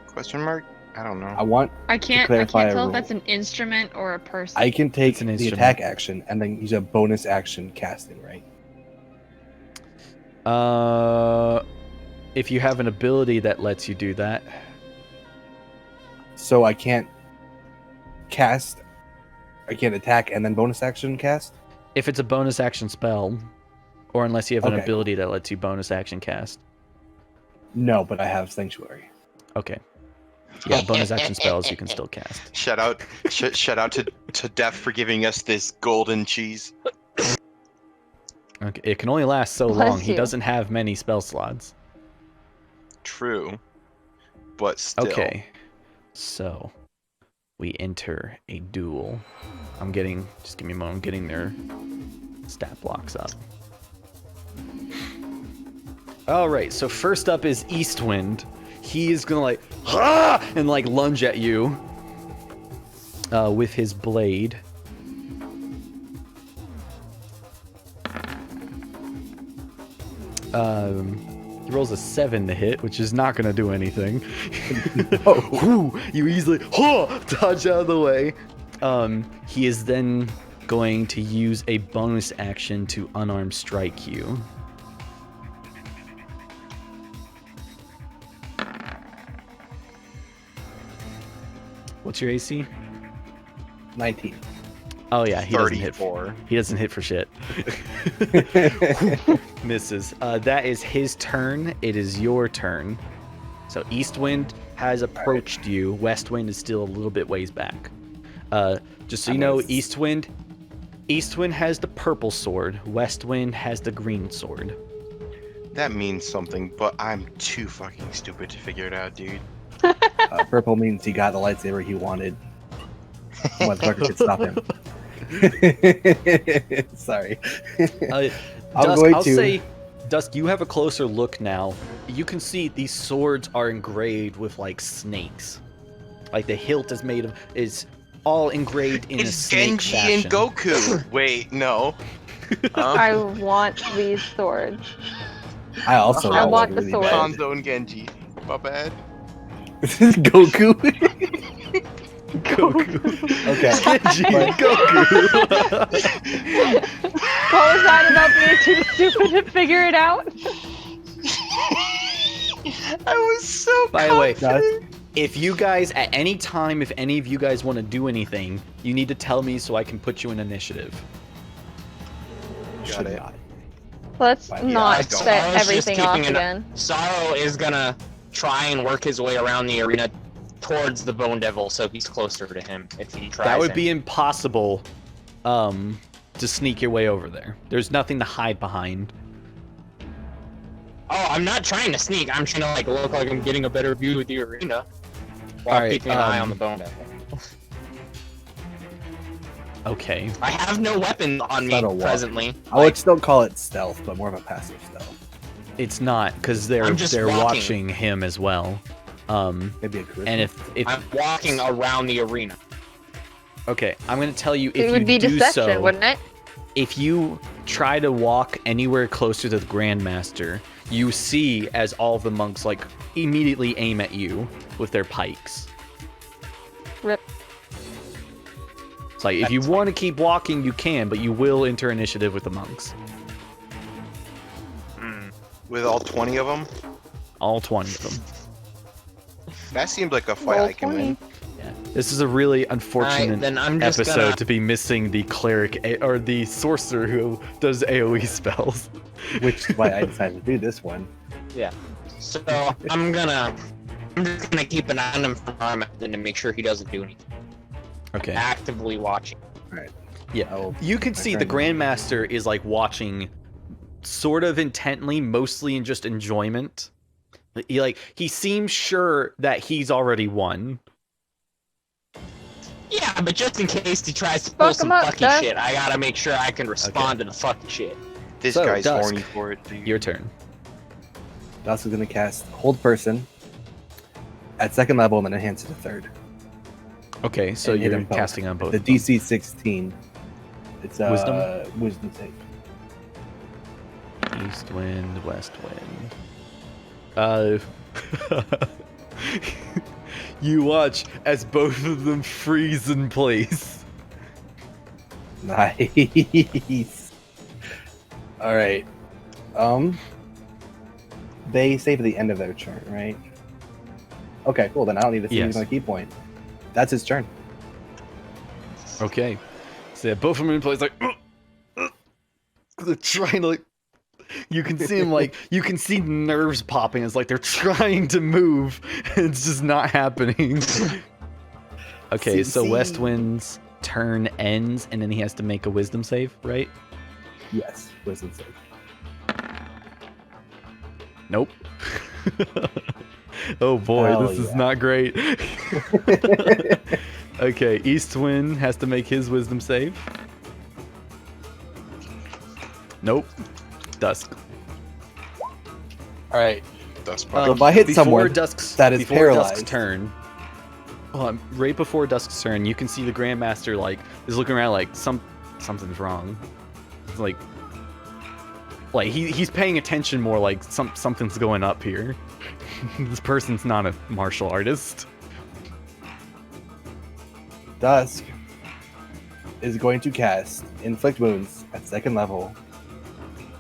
Question mark? I don't know. I can't clarify a tell rule. if that's an instrument or a person. I can take It's an the instrument. attack action and then use a bonus action casting, right? If you have an ability that lets you do that. So I can't cast. I can't attack and then bonus action cast. If it's a bonus action spell, or unless you have an Okay. ability that lets you bonus action cast. No, but I have sanctuary. Okay. Yeah, bonus action spells you can still cast. Shout out to Def for giving us this golden cheese. Okay, it can only last so Bless long. He you. doesn't have many spell slots. True, but still. Okay. So, we enter a duel. Just give me a moment, I'm getting their stat blocks up. Alright, so first up is Eastwind. He is gonna and lunge at you with his blade. He rolls a 7 to hit, which is not going to do anything. No. Whew, you easily dodge out of the way. He is then going to use a bonus action to unarmed strike you. What's your AC? 19. Oh yeah, he doesn't hit. 34. He doesn't hit for shit. Misses. That is his turn. It is your turn. So Eastwind has approached you. Westwind is still a little bit ways back. Just so you know, Eastwind has the purple sword. Westwind has the green sword. That means something, but I'm too fucking stupid to figure it out, dude. Purple means he got the lightsaber he wanted. Motherfucker could stop him. Sorry. Dusk, say, Dusk, you have a closer look now. You can see these swords are engraved with like snakes. Like the hilt is all engraved in a It's snake Genji fashion. and Goku. Wait, no. I want these swords. I also I want the really sword. bad. Hanzo and Genji. My bad. Goku. Goku. Okay. Genji But- and Goku. What was that about being too stupid to figure it out? I was so By the way, confident. if you guys, at any time, if any of you guys want to do anything, you need to tell me so I can put you in initiative. Got Should it. not. Let's Yeah, I not don't- set I was just everything off keeping an- again. Sorrow is gonna try and work his way around the arena towards the Bone Devil, so he's closer to him if he tries. That would and- be impossible to sneak your way over there. There's nothing to hide behind. Oh, I'm not trying to sneak. I'm trying to like look like I'm getting a better view of the arena while Alright, keeping an eye on the Bone Devil. Okay. I have no weapon on me Subtle walk. presently. I would still call it stealth, but more of a passive stealth. It's not, because they're I'm just walking. watching him as well. Maybe a charisma. And if I'm walking around the arena. okay, I'm gonna tell you if It would you be do deception, so, wouldn't it? if you try to walk anywhere closer to the Grandmaster, you see as all the monks like immediately aim at you with their pikes. Rip. It's like if you want to keep walking, you can, but you will enter initiative with the monks. With all 20 of them? All 20 of them. That seems like a fight Roll I can 20. win. Yeah. This is a really unfortunate then I'm just episode gonna- to be missing the cleric or the sorcerer who does AoE spells. Which is why I decided to do this one. So I'm just gonna keep an eye on him from arm then to make sure he doesn't do anything. Okay. Actively watching. Yeah. Oh, You can my see the friend. Grandmaster is like watching sort of intently, mostly in just enjoyment. He seems sure that he's already won. Yeah, but just in case he tries to pull Fuck some him up, fucky Dust. shit, I gotta make sure I can respond to the fucky shit. This So, guy's Dusk. horny for it, dude. Your turn. Dusk is going to cast Hold Person at second level and then enhance it to third. Okay, so And hit you're them both. casting on both. The of them. DC 16. It's Wisdom? Wisdom save. East wind, west wind. You watch as both of them freeze in place. Nice. All right. They save at the end of their turn, right? Okay, cool. Then I don't need to see Yes. my key point. That's his turn. Okay. So yeah, both of them in place, like they're trying to like. You can see him like you can see nerves popping. It's like they're trying to move, and it's just not happening. Okay, so See. Westwind's turn ends, and then he has to make a Wisdom save, right? Yes, Wisdom save. Nope. Oh boy, Hell this is yeah. not great. Okay, Eastwind has to make his Wisdom save. Nope. Dusk. All right. That's if I hit before someone Dusk's, that is before Dusk's paralyzed- turn, right before Dusk's turn, you can see the Grandmaster like is looking around like something's wrong. It's like Like he's paying attention more. Like something's going up here. This person's not a martial artist. Dusk is going to cast Inflict Wounds at 2nd level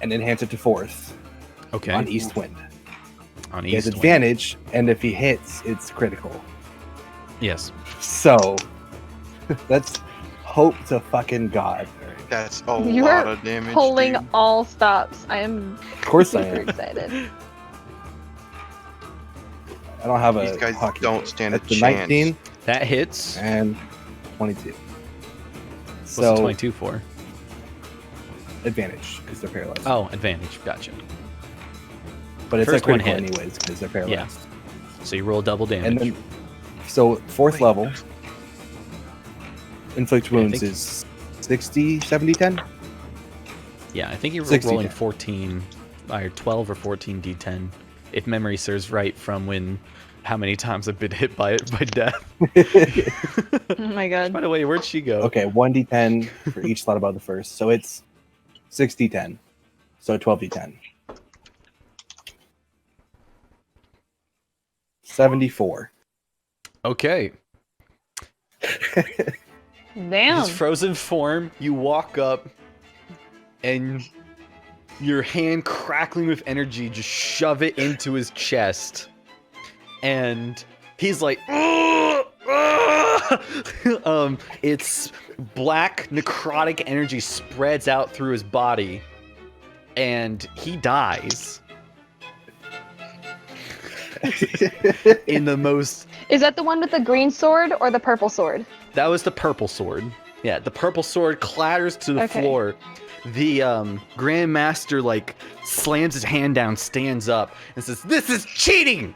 and enhance it to 4th Okay. on East Wind. On He has East Wind. advantage, and if he hits, it's critical. Yes. So, let's hope to fucking God. That's a You're lot of damage. Pulling dude. all stops. I am Of course I super am. excited. I don't have a These guys hockey don't stick. stand a That's the chance. 19 That hits. and 22. What's So, the 22 for? advantage, because they're paralyzed. Oh, advantage. Gotcha. But it's first a one critical hit. anyways, because they're paralyzed. So you roll double damage. And then, so 4th level, inflict Okay, I wounds think- is 60, 70, 10? Yeah, I think you're 60 rolling damage. 14, or 12 or 14 d10, if memory serves right from how many times I've been hit by it by death. Oh my god. By the way, where'd she go? Okay, 1d10 for each slot above the first. So it's 60d10. So 12d10. 74. Okay. Damn. His frozen form, you walk up, and your hand crackling with energy, just shove it into his chest. And he's like, it's black necrotic energy spreads out through his body, and he dies in the most. Is that the one with the green sword or the purple sword? That was the purple sword. Yeah, the purple sword clatters to the Okay. floor. The Grand Master like slams his hand down, stands up, and says, "This is cheating!"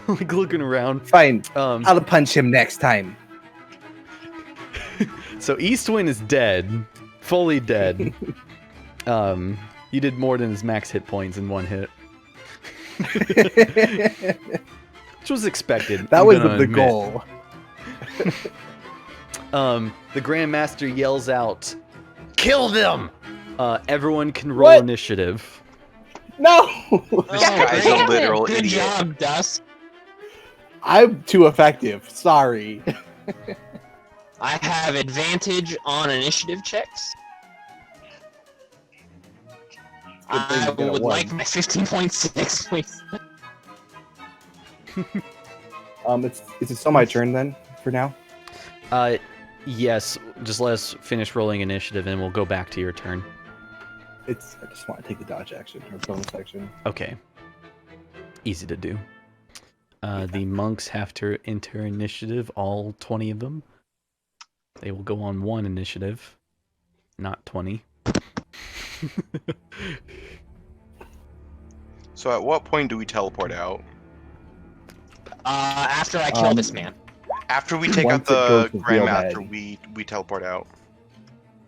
Like looking around. Fine. Um, I'll punch him next time. so Eastwind is dead, fully dead. You did more than his max hit points in one hit, which was expected. That I'm was gonna the admit. goal. The Grand Master yells out, "Kill them!" Everyone can roll What? initiative. No! This guy's a damn it. literal Good idiot. job, Dusk. I'm too effective. Sorry. I have advantage on initiative checks. Good thing I you got a would one. like my 15.6, please. Is it still my turn then, for now? Yes, just let us finish rolling initiative and we'll go back to your turn. I just want to take the dodge action, or bonus action. Okay. Easy to do. The monks have to enter initiative, all 20 of them. They will go on 1 initiative, not 20. So at what point do we teleport out? After I kill this man. After we take out Once it goes the to real Grandmaster, bad. we teleport out.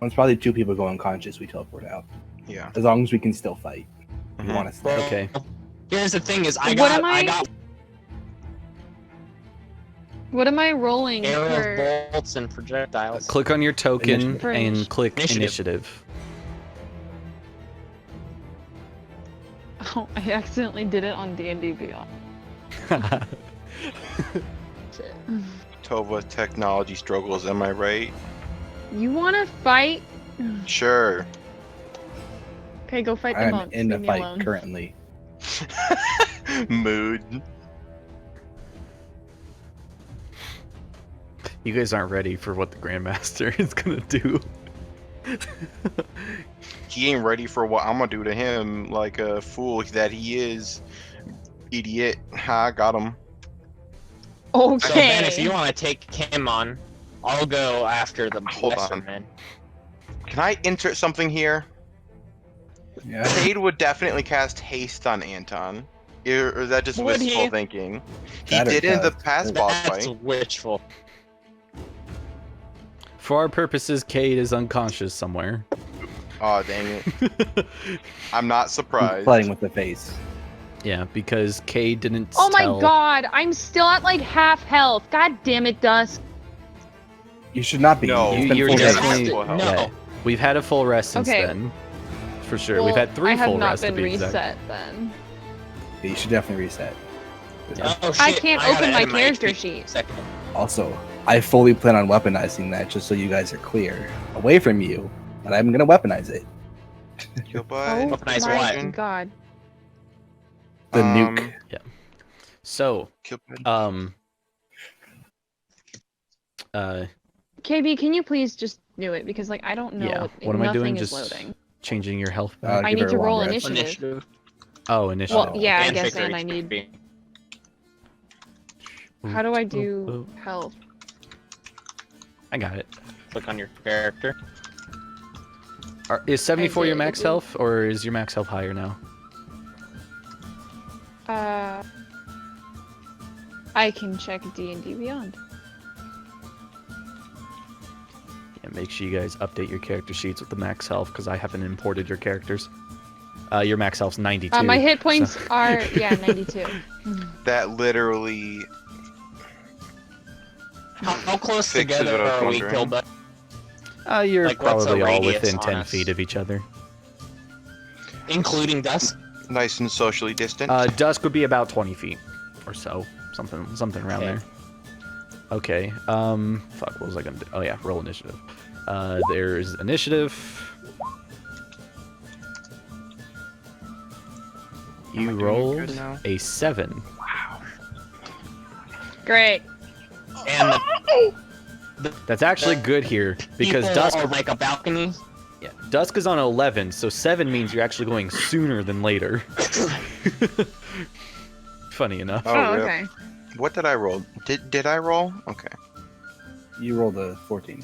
Once probably 2 people go unconscious, we teleport out. Yeah. As long as we can still fight. We Mhm. want to stay. Okay. Here's the thing: is I What got am I- I got What am I rolling arrow for? bolts and projectiles. Click on your token Initiative. For and click Initiative. initiative. Oh, I accidentally did it on D&D Beyond. Shit. Tova technology struggles, am I right? You want to fight? Sure. Okay, go fight the I'm monks. in the Leave me fight alone. currently. Mood. You guys aren't ready for what the Grandmaster is gonna do. He ain't ready for what I'm gonna do to him, like a fool that he is. Idiot. Ha, got him. Okay. So Ben, if you want to take him on, I'll go after the Hold lesser on. man. Can I insert something here? Yeah. Cade would definitely cast haste on Anton. Or is that just Would wistful he? thinking? He That or did in the does. past boss That's fight. witchful. For our purposes, Cade is unconscious somewhere. Oh dang it! I'm not He's surprised. playing with the face. Yeah, because Cade didn't Oh my tell. god, I'm still at like half health. God damn it, Dusk. You should not be. No, It's been you're full just days. have definitely. to- no. Yeah, we've had a full rest since Okay. then. for sure. We've had 3 I have full not rests to been be reset exact. then. You should definitely reset. Oh, shit. I can't gotta open my edit character HP. sheet. Second. Also, I fully plan on weaponizing that just so you guys are clear. Away from you, but I'm gonna weaponize it. Kill Oh by Weaponize my what? god. The nuke. So, Kill by KB, can you please just do it? Because like I don't know. yeah. What What am I nothing doing? is Just loading. changing your health Uh, back? I give need her to a long roll rest. initiative. Oh, initiative. Well, yeah, I And guess, figure and I need. HP. How do I do Oh, health? I got it. Click on your character. Is 74 your did, max it did. health, or is your max health higher now? I can check D&D Beyond. Yeah, make sure you guys update your character sheets with the max health, because I haven't imported your characters. Your max health's 92. My hit points so- are 92. that literally How close Fixes together what I was are we, wondering. Killed? You're Like, what's the probably all radius within on 10 us? feet of each other. Including Dust? nice and socially distant. Dusk would be about 20 feet or so, something around Okay. there. Okay. Fuck. What was I gonna do? Oh yeah, roll initiative. There's initiative. Am I You doing rolled good now? a 7. Great. And That's actually good here because people Dusk. are like a balcony. Yeah, Dusk is on 11, so 7 means you're actually going sooner than later. Funny enough. Oh, Oh, rip. okay. What did I roll? Did I roll? Okay. You rolled a 14.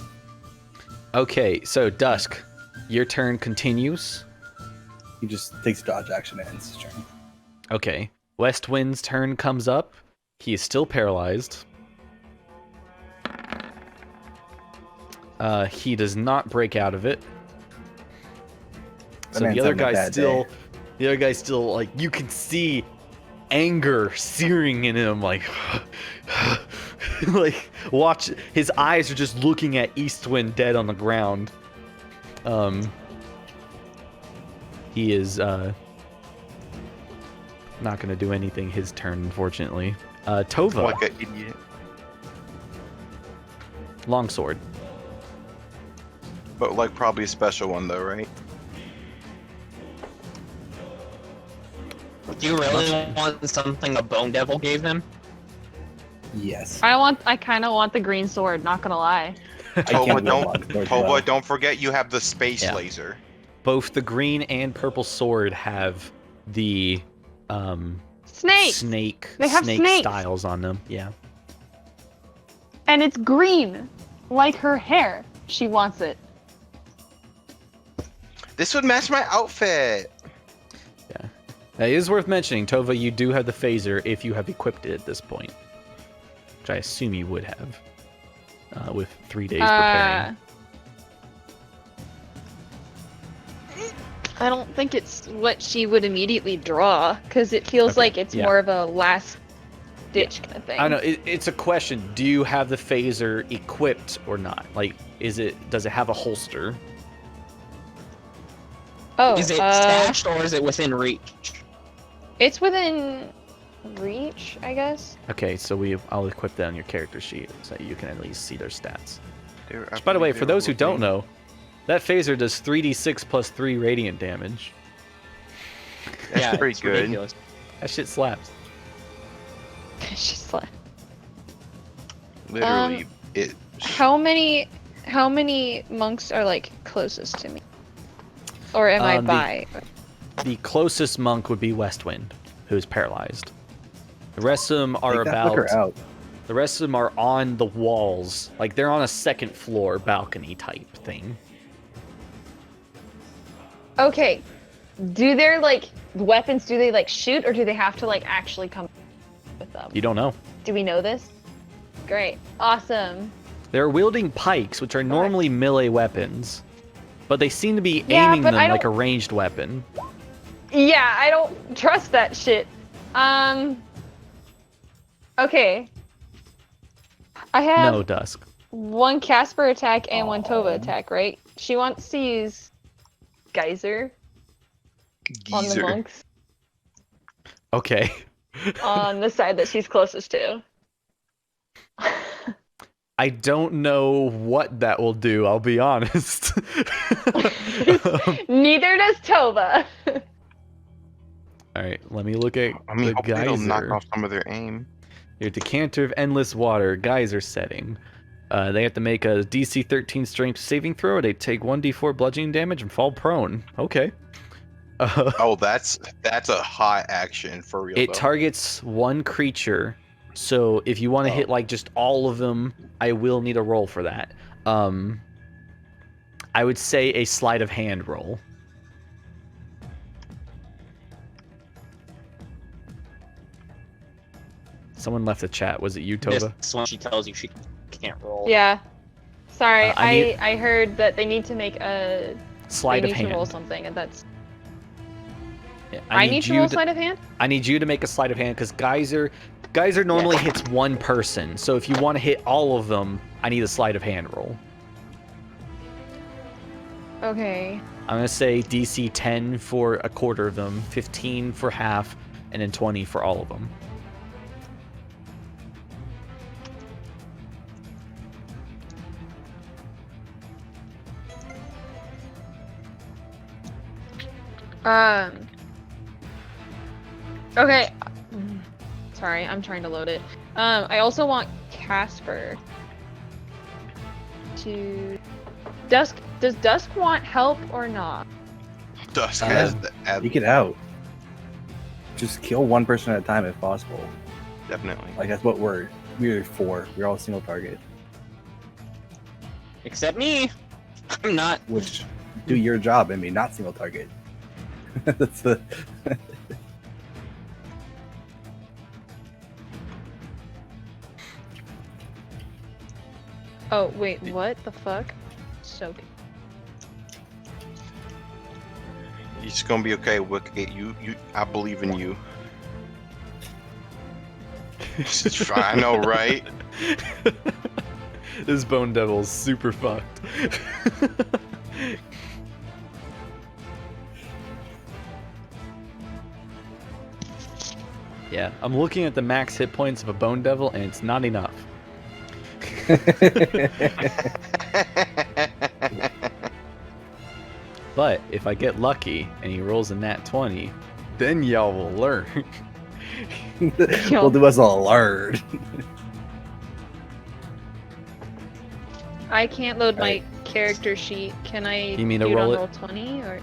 Okay, so Dusk, your turn continues. He just takes dodge action and ends his turn. Okay, Westwind's turn comes up. He is still paralyzed. He does not break out of it. That So man's the other having a guy's bad still, day. the other guy's still like you can see anger searing in him, like, like watch his eyes are just looking at Eastwind dead on the ground. He is not gonna do anything his turn, unfortunately. Tova, Like an idiot. longsword. But like probably a special one though, right? Do you really want something a Bone Devil gave him? Yes. I kind of want the green sword, not gonna lie. I Tova, can't don't, roll on sword Tova, well. don't forget you have the space Yeah. laser. Both the green and purple sword have the Snake! snake They have snake snakes. styles on them. Yeah. And it's green! Like her hair. She wants it. This would match my outfit. It is worth mentioning, Tova, you do have the phaser if you have equipped it at this point. Which I assume you would have. With 3 days preparing. I don't think it's what she would immediately draw, because it feels Okay, like it's yeah. more of a last ditch kind of thing. I don't know, it's a question. Do you have the phaser equipped or not? Like, does it have a holster? Oh, Is it stashed or is it within reach? it's within reach, I guess. Okay, so I'll equip that on your character sheet so you can at least see their stats. They're- I Which, by the way, believe for they're those who don't within- know, that phaser does 3d6 plus 3 radiant damage. That's yeah, pretty it's good. ridiculous. That shit slaps. She's like, Literally, it. how many monks are like closest to me? Or am I The- by? The closest monk would be Westwind, who is paralyzed. The rest of them are Take that fucker about. out. The rest of them are on the walls, like they're on a second floor balcony type thing. Okay. Do their like weapons? Do they like shoot, or do they have to like actually come with them? You don't know. Do we know this? Great. Awesome. They're wielding pikes, which are normally melee weapons, but they seem to be Yeah, aiming but them I like a don't- ranged weapon. Yeah, I don't trust that shit. Okay. I have No, Dusk. one Casper attack and one Tova attack, right? She wants to use Geyser. on the Geezer. monks Okay. on the side that she's closest to. I don't know what that will do, I'll be honest. Neither does Tova. Alright, let me look at I mean, the hopefully it'll knock geyser. off some of their aim. Your decanter of endless water, geyser setting. They have to make a DC 13 strength saving throw. They take 1d4 bludgeoning damage and fall prone. Okay. Oh, that's a hot action for real. It though. targets one creature. So if you want to hit like just all of them, I will need a roll for that. I would say a sleight of hand roll. Someone left a chat. Was it you, Tova? This one she tells you she can't roll. Yeah. Sorry, I I heard that they need to make a Sleight they of need to roll hand. something, and that's Yeah, I need to roll sleight of hand. I need you to make a sleight of hand because Geyser normally hits one person. So if you want to hit all of them, I need a sleight of hand roll. Okay. I'm gonna say DC 10 for a quarter of them, 15 for half, and then 20 for all of them. Okay. Sorry, I'm trying to load it. I also want Casper to Dusk. Does Dusk want help or not? Dusk has the You get out. Just kill one person at a time if possible. definitely. Like that's what we're 4. We're all single target. Except me. I'm not. Which do your job and be not single target. That's the Oh wait, what the fuck? So good. It's gonna be okay, Wicket. I believe in you. I know, right? This Bone Devil's super fucked. Yeah, I'm looking at the max hit points of a Bone Devil, and it's not enough. But if I get lucky and he rolls a nat 20, then y'all will learn. we'll do us all learn. I can't load my Right. character sheet. Can I You mean to do it roll on it? roll 20 or?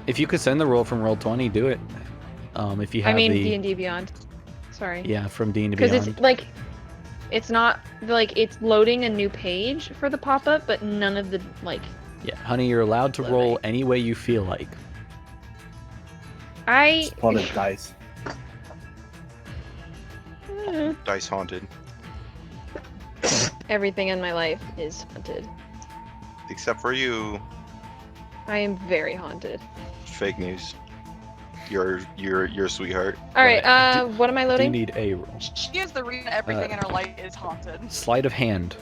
If you could send the roll from roll 20, do it. If you have I mean the D&D Beyond. Sorry. yeah from D&D Because Beyond. it's like, it's not like it's loading a new page for the pop-up, but none of the like. Yeah, honey, you're allowed to roll any way you feel like. I. Just pull the dice. Dice haunted. Everything in my life is haunted. Except for you. I am very haunted. Fake news. You're a sweetheart. All right. Right, What am I Do loading? need a roll. She is the reason everything in her life is haunted. Sleight of hand.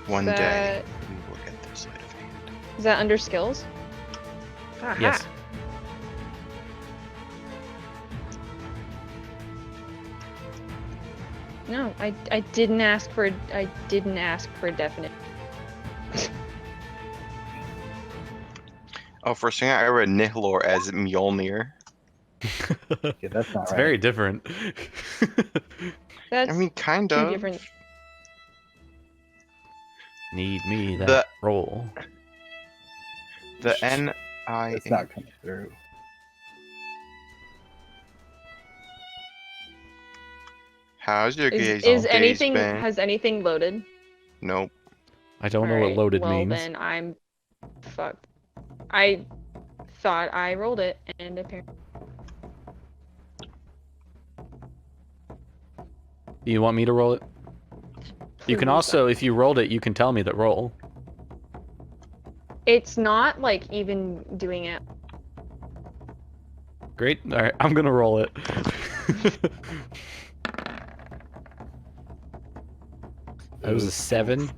One That- day we will get this sleight of hand. Is that under skills? Aha. Yes. No, I didn't ask for a definite. Oh, first thing I read Nihlor as Mjolnir. Yeah, that's not It's right. very different. That's I mean, kind two of. different. Need me that The- roll. The N-I. It's not coming through. How's your Is days anything been? has anything loaded? Nope. I don't know what Alright, loaded well, means. then I'm fucked. I thought I rolled it, and apparently. Do you want me to roll it? You can Please. also, if you rolled it, you can tell me that roll. It's not like even doing it. Great. All right, I'm gonna roll it. That was a 7.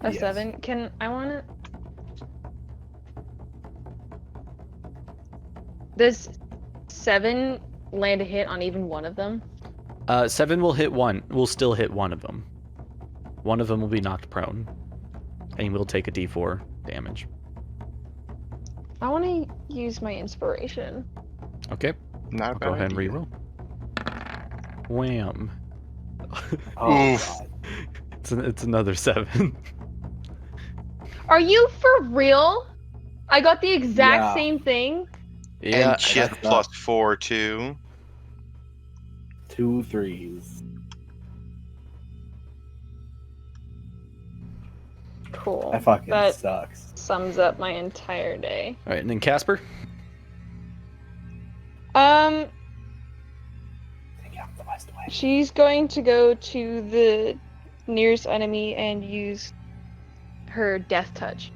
A Yes. 7. Can I want to? Does 7 land a hit on even one of them? 7 will hit one. Will still hit one of them. One of them will be knocked prone, and will take a D4 damage. I want to use my inspiration. Okay, Not a I'll bad go ahead and idea. reroll. Wham! Oh, Oof. God. It's another 7. Are you for real? I got the exact Yeah. same thing. Yeah, And chip that's plus 4 too. 2 3s. Cool. That fucking That sucks. sums up my entire day. All right, and then Casper. Take out the west way. She's going to go to the nearest enemy and use her death touch.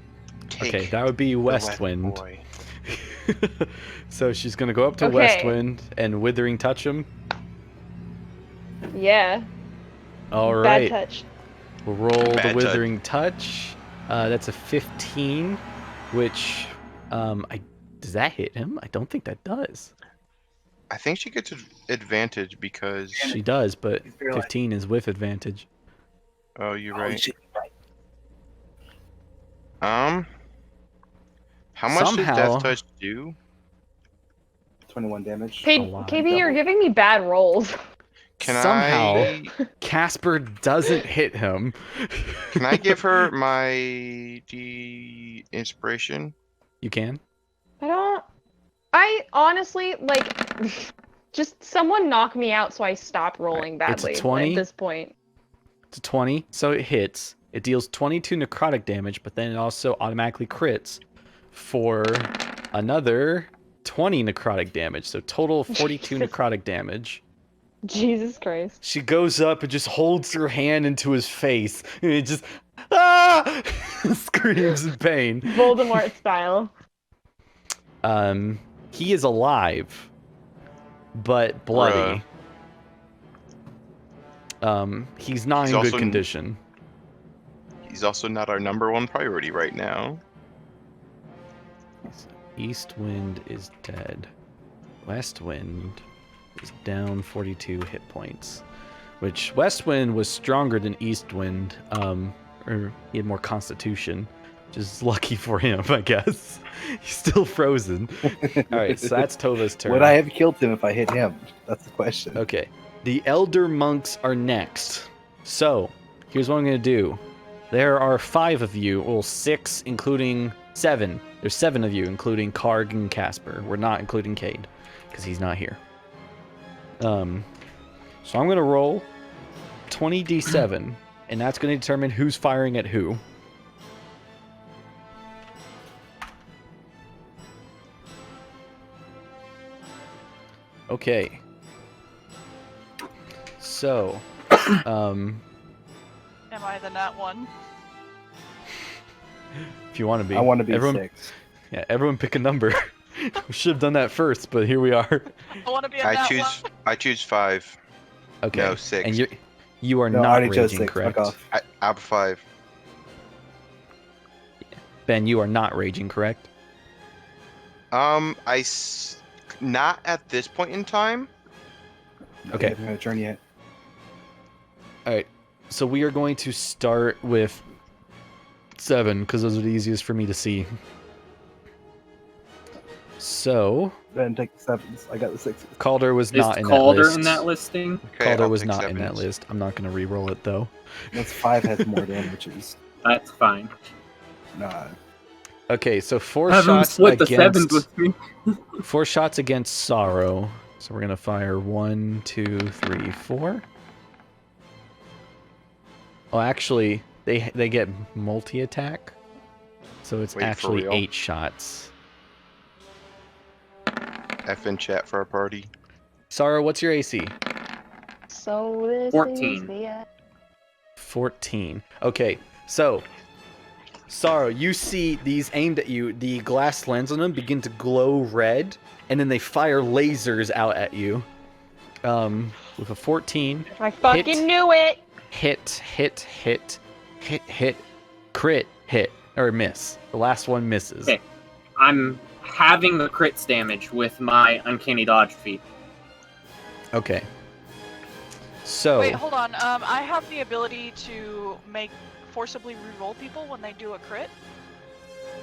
Take Okay, that would be the Westwind. boy. So she's gonna go up to Okay. Westwind and Withering touch him. Yeah. All Bad right, touch. we'll roll Bad the touch. Withering touch. That's a 15, which does that hit him? I don't think that does. I think she gets advantage because. She does, but He's paralyzed. 15 is with advantage. Oh, you're Holy right. shit, right. How much Somehow- does Death Touch do? 21 damage. Hey, a lot. KB, you're giving me bad rolls. Can Somehow, Casper doesn't hit him. Can I give her my inspiration? You can. I honestly, just someone knock me out so I stop rolling Alright, it's a badly 20. at this point. It's a 20, so it hits. It deals 22 necrotic damage, but then it also automatically crits for another 20 necrotic damage. So total 42 Jesus. necrotic damage. Jesus Christ. She goes up and just holds her hand into his face, and it just screams in pain. Voldemort style. He is alive, but bloody. He's not He's in good also- condition. He's also not our #1 priority right now. Eastwind is dead. Westwind is down 42 hit points, which Westwind was stronger than Eastwind, or he had more constitution, which is lucky for him, I guess. He's still frozen. All right, so that's Tova's turn. Would I have killed him if I hit him? That's the question. Okay, the Elder Monks are next. So, here's what I'm going to do. There are 5 of you, well, 6, including 7. There's 7 of you, including Karg and Casper. We're not including Cade, because he's not here. So I'm going to roll 20d7, and that's going to determine who's firing at who. Okay. So, Am I the nat one? if you want to be. I want to be everyone, 6. Yeah, everyone pick a number. We should have done that first, but here we are. I want to be a I nat choose. one. I choose 5. Okay. No, 6. And you are No, I not already chose raging, 6. correct? Fuck off. I have 5. Ben, you are not raging, correct? Not at this point in time. Okay. I haven't had a turn yet. All right. So we are going to start with 7 because those are the easiest for me to see. So Then take the 7s. I got the 6s. Calder was Is not in that Calder list. in that listing? Okay, Calder I'll was take not in that 7s. list. I'm not going to re-roll it though. That's 5 has more damages. That's fine. Nah. Okay, so 4 Have him shots split the against sevens with me. 4 shots against Sorrow. So we're gonna fire 1, 2, 3, 4. Oh, actually, they get multi-attack, so it's Wait, for actually real? 8 shots. F in chat for our party. Sorrow, what's your AC? So this 14. is the 14. Okay, so Sorrow, you see these aimed at you. The glass lens on them begin to glow red, and then they fire lasers out at you. With a 14. I fucking Hit. knew it. Hit, Crit, hit, or miss. The last one misses. Okay. I'm having the crits damage with my uncanny dodge feat. Okay. So, Wait, hold on. I have the ability to forcibly re-roll people when they do a crit.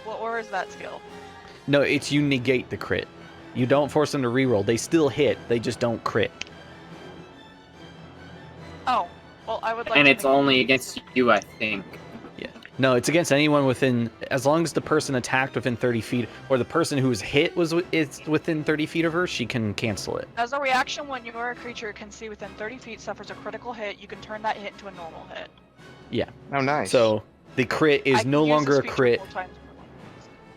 Or is that skill? no, it's you negate the crit. You don't force them to reroll. They still hit. They just don't crit. Oh, well, I would like. And to it's make only against you, I think. Yeah. No, it's against anyone within, as long as the person attacked within 30 feet, or the person who's hit is within 30 feet of her, she can cancel it. As a reaction, when your creature can see within 30 feet suffers a critical hit, you can turn that hit into a normal hit. Oh, nice. So the crit I is can no use longer this a feature crit. 4 times per one.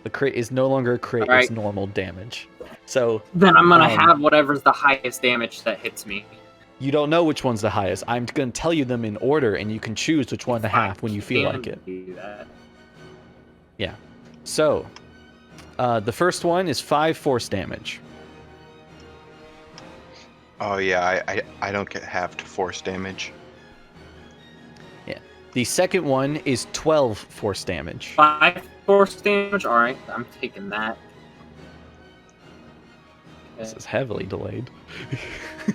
The crit is no longer a crit. Alright. It's normal damage. So Then I'm gonna Um, have whatever's the highest damage that hits me. you don't know which one's the highest. I'm going to tell you them in order, and you can choose which one to have when you feel Can like it. do that. So, the first one is 5 force damage. Oh yeah, I don't get half to force damage. The second one is 12 force damage. 5 force damage? Alright, I'm taking that. This is heavily delayed.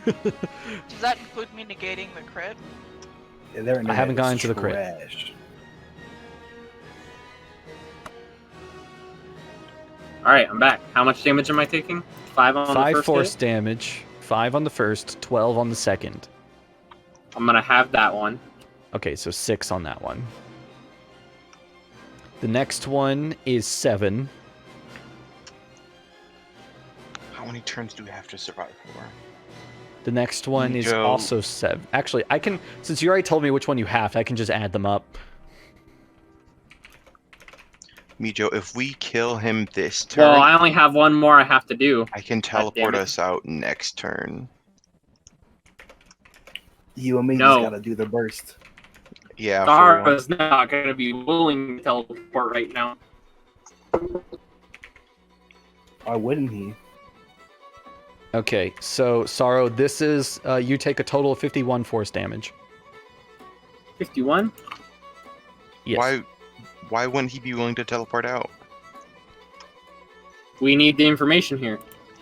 Does that include me negating the crit? Yeah, their I haven't internet gotten is to the crit. trash. Alright, I'm back. How much damage am I taking? 5 on the 5 first force hit? damage, 5 on the first, 12 on the second. I'm gonna have that one. Okay, so 6 on that one. The next one is 7. How many turns do we have to survive for? The next one is Joe. also 7. Actually, I can, since you already told me which one you have, I can just add them up. Mijo, if we kill him this turn, Well, I only have one more I have to do. I can damn teleport it. us out next turn. You and me No. just gotta do the burst. Yeah, for one. Dara's not gonna be willing to teleport right now. Why wouldn't he? Okay, so Sorrow, this is, you take a total of 51 force damage. 51? Yes. Why wouldn't he be willing to teleport out? We need the information here.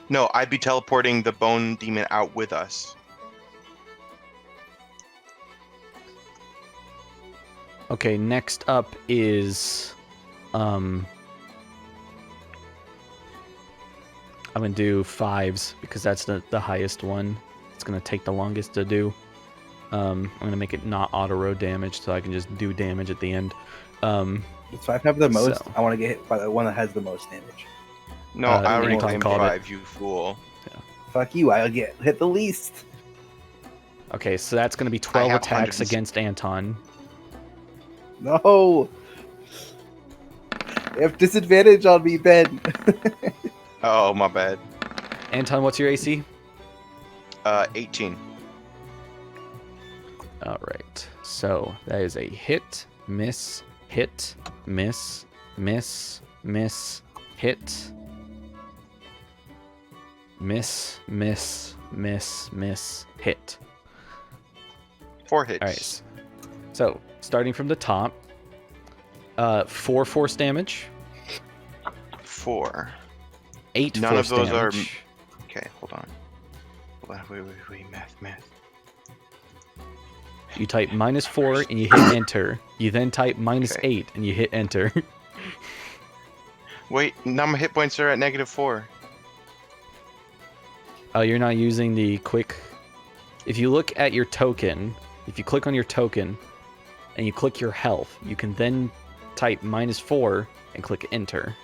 No, I'd be teleporting the bone demon out with us. Okay, next up is, I'm gonna do 5s because that's the highest one. It's gonna take the longest to do. I'm gonna make it not auto-row damage so I can just do damage at the end. Does 5 have the most? So- I want to get hit by the one that has the most damage. No, Uh, I already Anton claimed called it. 5, you fool. Fuck you! I'll get hit the least. Okay, so that's gonna be 12 have attacks 100 against Anton. No. You have disadvantage on me, Ben. Oh, my bad. Anton, what's your AC? 18. Alright, so that is a hit, miss, hit, miss, miss, miss, hit, miss, miss, miss, miss, hit. 4 hits. Alright, so starting from the top, 4 force damage, 4. 8 None of force those are- damage, Okay, hold on. Wait, math. you type -4 and you hit enter. You then type -8 and you hit enter. Wait, now my hit points are at -4. Oh, you're not using the quick. If you look at your token, if you click on your token and you click your health, you can then type -4 and click enter.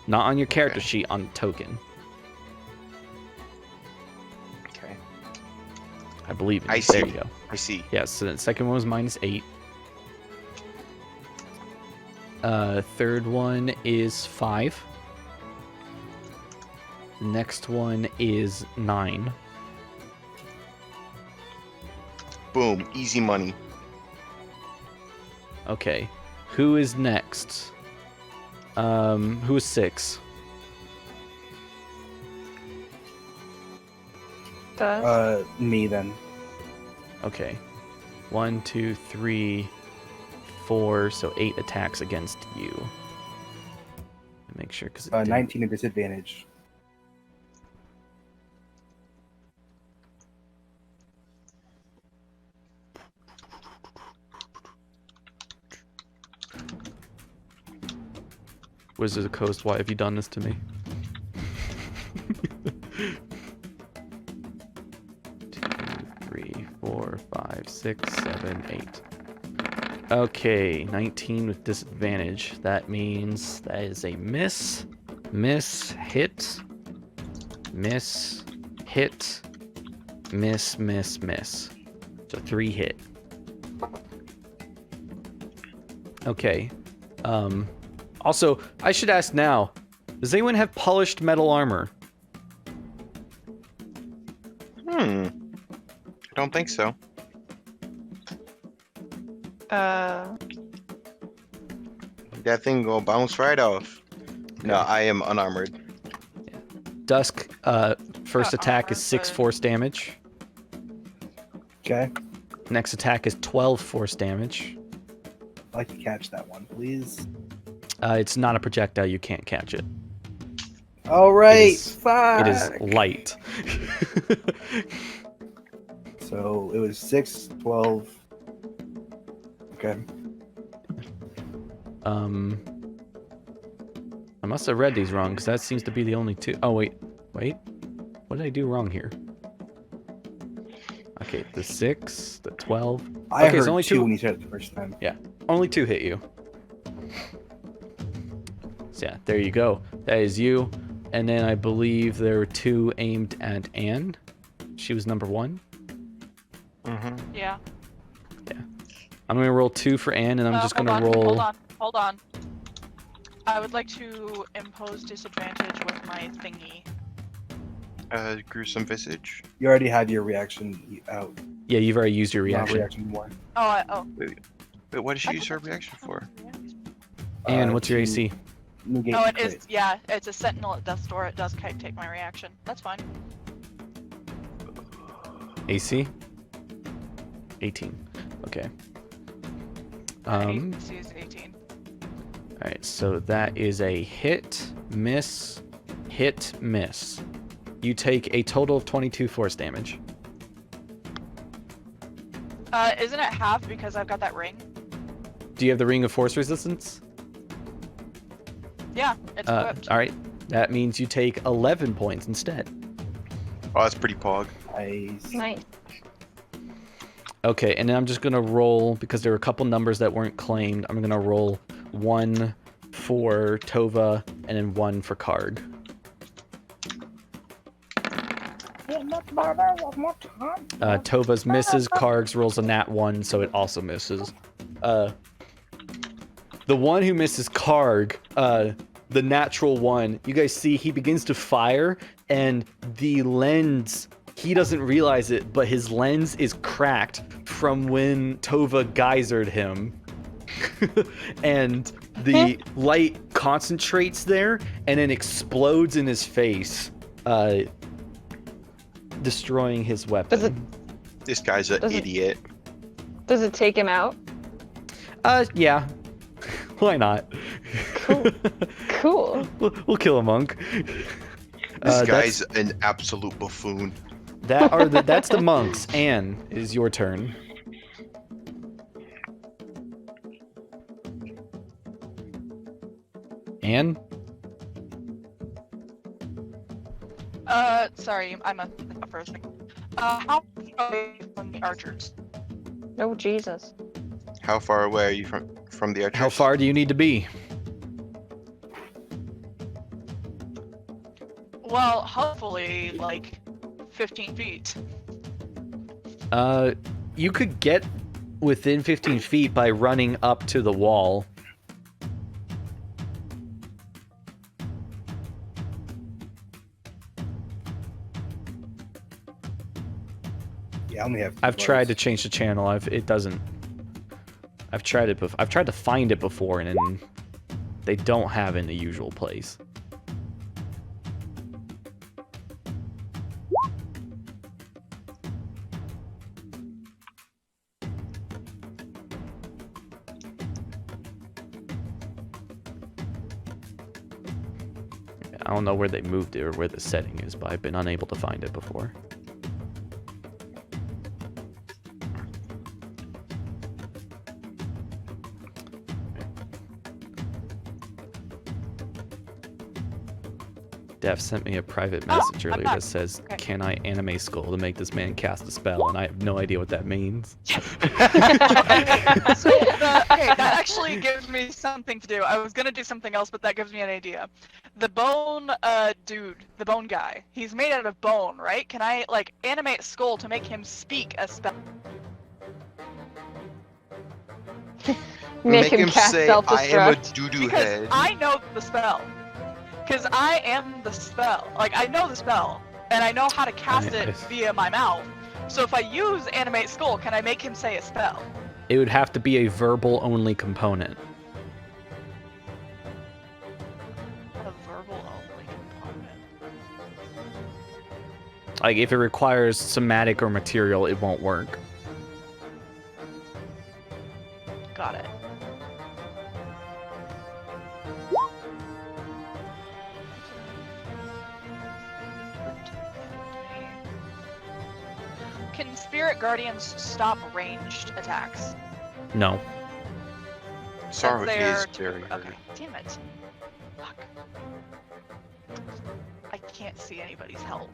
Not on your character Okay. sheet, on token. Okay, I believe in I you. see. There you go. I see. Yes, so the second one was -8. Third one is 5. The next one is 9. Boom, easy money. Okay. Who is next? Who is 6? Me then. Okay. 1, 2, 3, 4, so 8 attacks against you. Make sure, because 19 at disadvantage. Wizard of the Coast, why have you done this to me? 2, 3, 4, 5, 6, 7, 8. Okay, 19 with disadvantage. That means that is a miss, miss, hit, miss, hit, miss, miss, miss. So 3 hit. Okay. Also, I should ask now, does anyone have polished metal armor? I don't think so. That thing will bounce right off. No, I am unarmored. Dusk, first attack is armor, 6 but- force damage. Okay. Next attack is 12 force damage. I'd like to catch that one, please. It's not a projectile, you can't catch it. All right. is- Fuck. It is light. So it was 6, 12. Okay. I must have read these wrong, because that seems to be the only two. Oh, wait. What did I do wrong here? Okay, the 6, the 12. I Okay, heard so only 2 two- when you said it the first time. Only 2 hit you. So yeah, there you go. That is you. And then I believe there were 2 aimed at Anne. She was number 1. Yeah. I'm going to roll 2 for Anne, and I'm just going to roll... Hold on. I would like to impose disadvantage with my thingy. Gruesome visage. You already had your reaction out. Yeah, you've already used your Not reaction. reaction one. Oh. Wait, what did she use her reaction for? Anne, what's your to AC? negate Oh, the it is. crit. Yeah, it's a sentinel at death's door. It does take my reaction. That's fine. AC? 18. Okay. AC is 18. Alright, so that is a hit, miss, hit, miss. You take a total of 22 force damage. Isn't it half because I've got that ring? Do you have the Ring of Force Resistance? Yeah, it's equipped. Alright, that means you take 11 points instead. Oh, that's pretty pog. Nice. Nice. Okay, and then I'm just gonna roll, because there were a couple numbers that weren't claimed, I'm gonna roll 1 for Tova, and then 1 for Karg. Tova's misses, Karg's rolls a nat 1, so it also misses. The one who misses Karg, the natural one, you guys see he begins to fire, and the lens, he doesn't realize it, but his lens is cracked from when Tova geysered him. And the light concentrates there and then explodes in his face, destroying his weapon. Does it This guy's an Does it- idiot. does it take him out? Yeah. Why not? Cool. Cool. We'll kill a monk. This guy's an absolute buffoon. That's the monks. Anne, it is your turn. Anne? Sorry, I'm a for a second. How far away from the archers? Oh Jesus. How far away are you from the archers? How far do you need to be? Well, hopefully, like 15 feet. You could get within 15 feet by running up to the wall. Yeah, I only have. I've tried to change the channel. It doesn't. I've tried it. I've tried to find it before, and then they don't have it in the usual place. I don't know where they moved it or where the setting is, but I've been unable to find it before. Def sent me a private message I'm earlier back. that says, Okay. "Can I anime skull to make this man cast a spell?" And I have no idea what that means. So okay, that actually gives me something to do. I was gonna do something else, but that gives me an idea. The bone dude, the bone guy, he's made out of bone, right? Can I like animate skull to make him speak a spell? Make him cast say, "I am a self-destruct. doo-doo Because head." I know the spell. Because I am the spell. Like I know the spell, and I know how to cast it via my mouth. So if I use animate skull, can I make him say a spell? It would have to be a verbal only component. A verbal only component. Like if it requires somatic or material, it won't work. Got it. Can spirit guardians stop ranged attacks? No. Sorrow Since is they're very hurt. Okay, damn it. Fuck. I can't see anybody's health.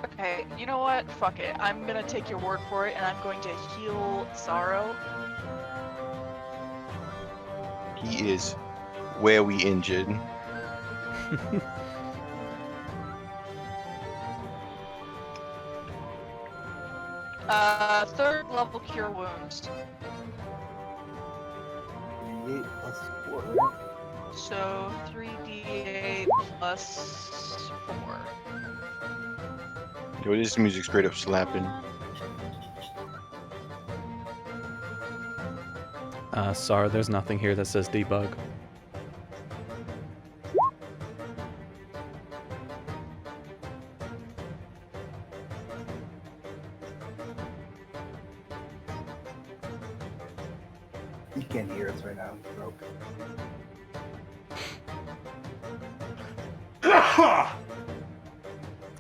Okay, you know what? Fuck it. I'm gonna take your word for it, and I'm going to heal Sorrow. He is where we injured. Third level cure wounds. 3d8 plus 4, right? So 3d8 plus 4. Yo, this music straight up slapping. Sorry, there's nothing here that says debug. He can't hear us right now. He's broke.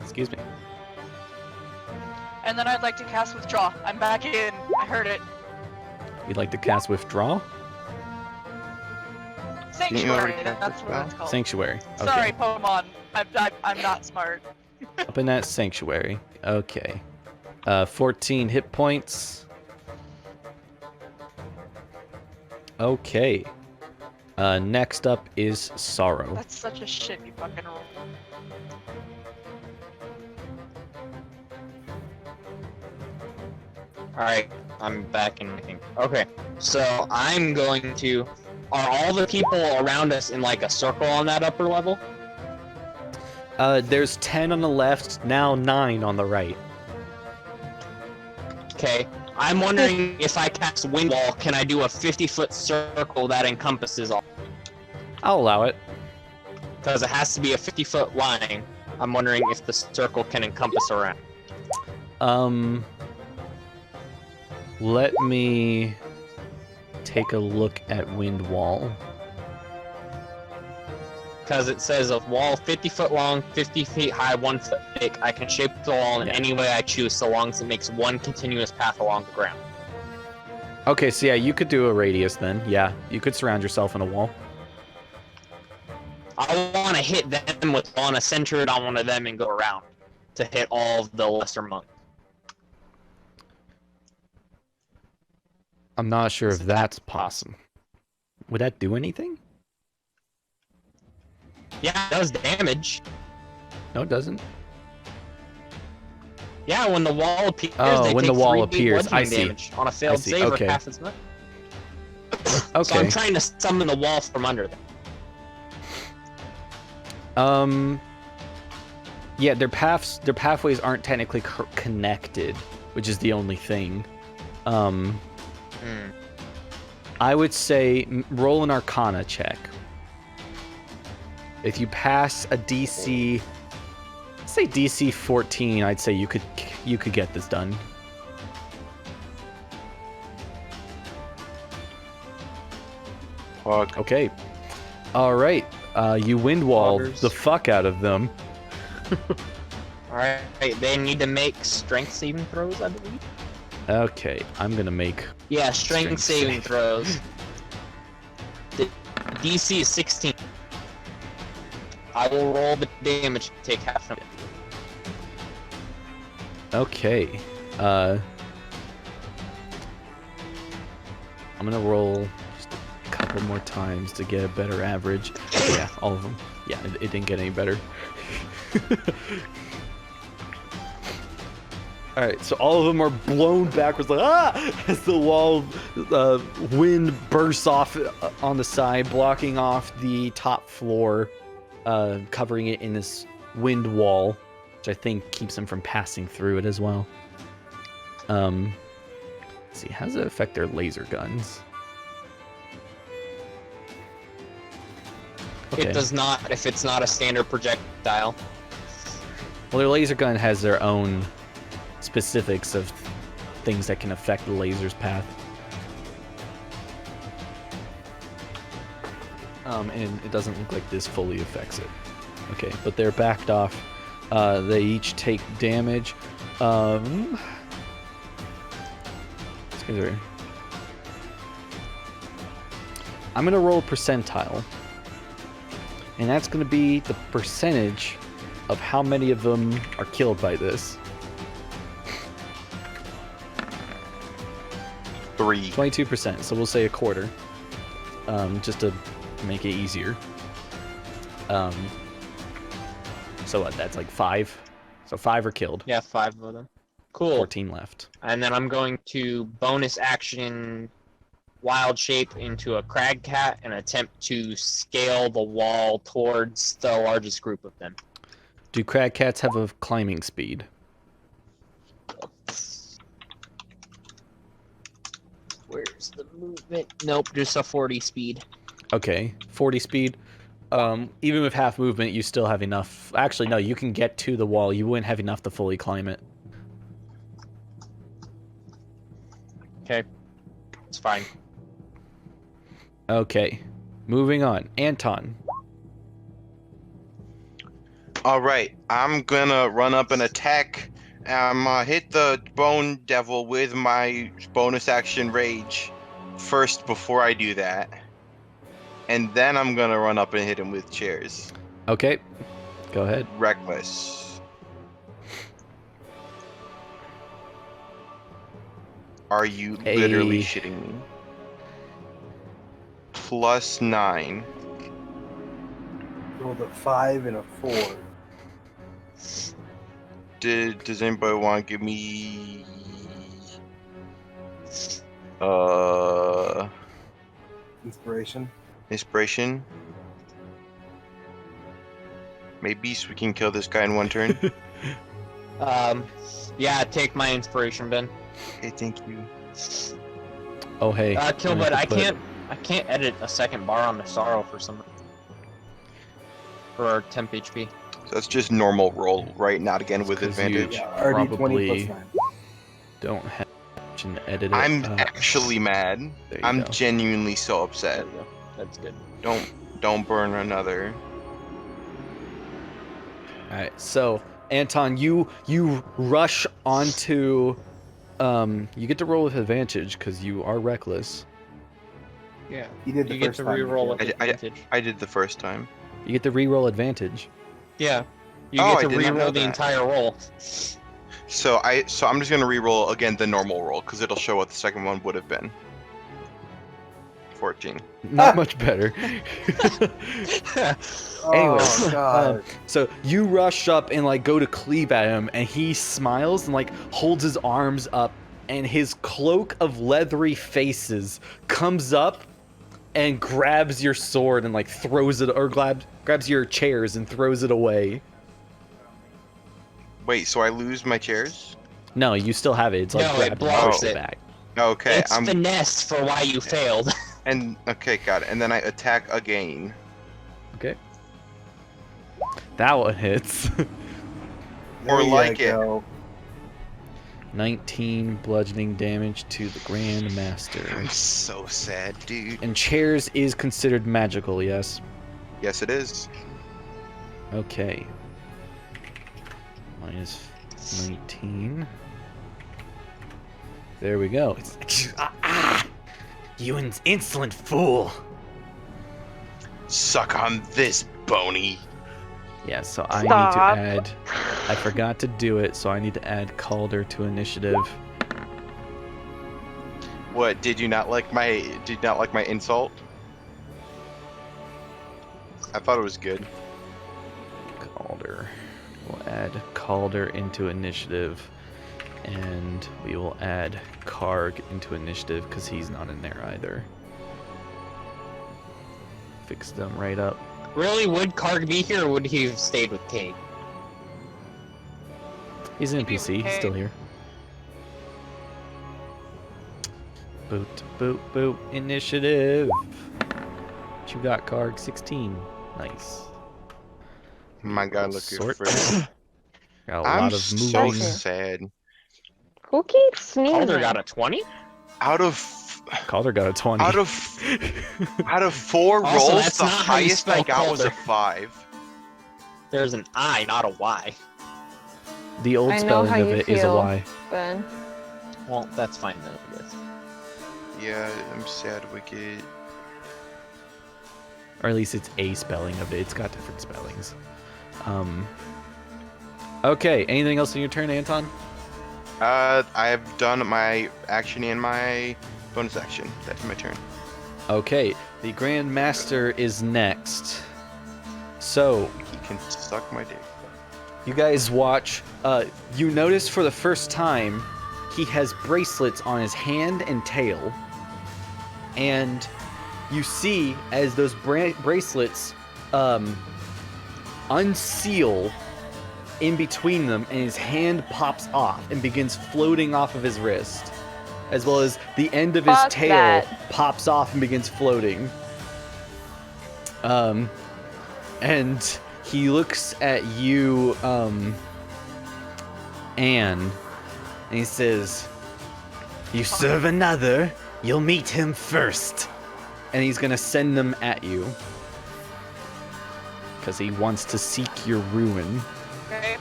Excuse me. And then I'd like to cast withdraw. I'm back in. I heard it. You'd like to cast withdraw? Sanctuary. already cast That's what it's called. Sanctuary. Okay. Sorry, Pokemon. I'm not smart. Up in that sanctuary. Okay. 14 hit points. Okay. Next up is Sorrow. That's such a shitty fucking roll. Alright, I'm back in my thing. Okay, so I'm going to... Are all the people around us in like a circle on that upper level? There's 10 on the left, now 9 on the right. Okay. I'm wondering if I cast Wind Wall, can I do a 50-foot circle that encompasses all? I'll allow it. Because it has to be a 50-foot line. I'm wondering if the circle can encompass around. Let me take a look at Wind Wall. Because it says a wall 50 foot long, 50 feet high, 1 foot thick. I can shape the wall in Yeah. any way I choose so long as it makes one continuous path along the ground. Okay, so yeah, you could do a radius then. Yeah, you could surround yourself in a wall. I want to hit them with on a center it on one of them and go around to hit all of the lesser monks. I'm not sure if So that's that's possible. Would that do anything? Yeah, it does damage. No, it doesn't. Yeah, when the wall appears, Oh, they when take the wall 3d appears, I bludgeoning see. damage on a failed see, save okay. or half its money. So Okay. I'm trying to summon the wall from under them. Yeah, their pathways aren't technically connected, which is the only thing. I would say roll an Arcana check. If you pass a DC, say DC 14, I'd say you could get this done. Fuck. Okay. All right. You wind wall Loggers. the fuck out of them. Alright, they need to make strength saving throws, I believe. Okay, I'm gonna make. Yeah, Strength strength saving save. throws. The DC is 16. I will roll the damage to take half of it. Okay. I'm gonna roll just a couple more times to get a better average. Yeah, all of them. Yeah, it didn't get any better. All right, so all of them are blown backwards, like as the wall wind bursts off on the side, blocking off the top floor, covering it in this wind wall, which I think keeps them from passing through it as well. Let's see, how does it affect their laser guns? It does not if it's not a standard projectile. Well, their laser gun has their own specifics of things that can affect the laser's path. And it doesn't look like this fully affects it. Okay, but they're backed off. They each take damage. These guys are... I'm gonna roll a percentile. And that's gonna be the percentage of how many of them are killed by this. 3. 22%, so we'll say a quarter. Just to make it easier. So what, that's like 5? So 5 are killed. Yeah, 5 of them. Cool. 14 left. And then I'm going to bonus action wild shape into a crag cat and attempt to scale the wall towards the largest group of them. Do crag cats have a climbing speed? Where's the movement? Nope, just a 40 speed. Okay, 40 speed. Even with half movement, you still have enough. Actually, no, you can get to the wall. You wouldn't have enough to fully climb it. Okay, it's fine. Okay, moving on. Anton. Alright, I'm gonna run up and attack. Hit the Bone Devil with my bonus action Rage first before I do that. And then I'm gonna run up and hit him with chairs. Okay, go ahead. Reckless. Are you literally shitting me? +9. Rolled a 5 and a 4. Does anybody want to give me Inspiration. inspiration? Maybe so we can kill this guy in one turn. Yeah, take my inspiration, Ben. Okay, thank you. Oh, hey. Killbud, I can't edit a second bar on the sorrow for some. For temp HP. So that's just normal roll, right? Not again with 'cause you- advantage. Yeah, RD20 Probably- plus 9. Don't have to edit it. I'm actually mad. There you I'm go. genuinely so upset. There we go. That's good. Don't burn another. Alright, so Anton, you rush onto. You get to roll with advantage because you are reckless. Yeah. You did the You get first to time. reroll you with advantage. I did the first time. You get to re-roll advantage. Yeah. You Oh, get I to did not know reroll the that. entire roll. So I'm just gonna re-roll again the normal roll because it'll show what the second one would have been. 14. Not much better. Oh, Anyways, God. so you rush up and like go to cleave at him, and he smiles and like holds his arms up, and his cloak of leathery faces comes up and grabs your sword and like throws it, or grabs your chairs and throws it away. Wait, so I lose my chairs? No, you still have it. It's like No, it grabbed and blocks pushed it it. back. Okay, It's finesse for why you failed. okay, got it. And then I attack again. Okay. That one hits. Or There you like it. go. 19 bludgeoning damage to the Grand Master. I'm so sad, dude. And chairs is considered magical, yes? Yes, it is. Okay. Minus 19. There we go. You insolent fool! Suck on this, Boney. Yeah, so I Stop. need to add... I forgot to do it, so I need to add Calder to initiative. What? Did you not like my insult? I thought it was good. Calder. We'll add Calder into initiative. And we will add Karg into initiative because he's not in there either. Fix them right up. Really, would Karg be here, or would he have stayed with Kate? He's an He'd be NPC, he's okay. still here. Boot, boot, boot, initiative. What you got, Karg? 16. Nice. My God, look Sort. at Fred. Got a I'm lot of so moving. sad. Who keeps sneezing? Calder got a 20? Out of Calder got a 20. out of 4 Also, rolls, that's the not how you highest I spell got was a Calder. 5. There's an I, not a Y. The old I know spelling how of you it is a feel. Y. Ben. Well, that's fine then, I guess. Yeah, I'm sad, Wicked. Or at least it's a spelling of it. It's got different spellings. Okay, anything else in your turn, Anton? I've done my action and my bonus action. That's my turn. Okay, the Grand Master is next. So, He can suck my dick. you guys watch. You notice for the first time, he has bracelets on his hand and tail. And you see as those bracelets unseal in between them, and his hand pops off and begins floating off of his wrist, as well as the end of his Fuck tail that. pops off and begins floating. And he looks at you, Anne, and he says, "You serve another, you'll meet him first." And he's gonna send them at you. Because he wants to seek your ruin. Okay.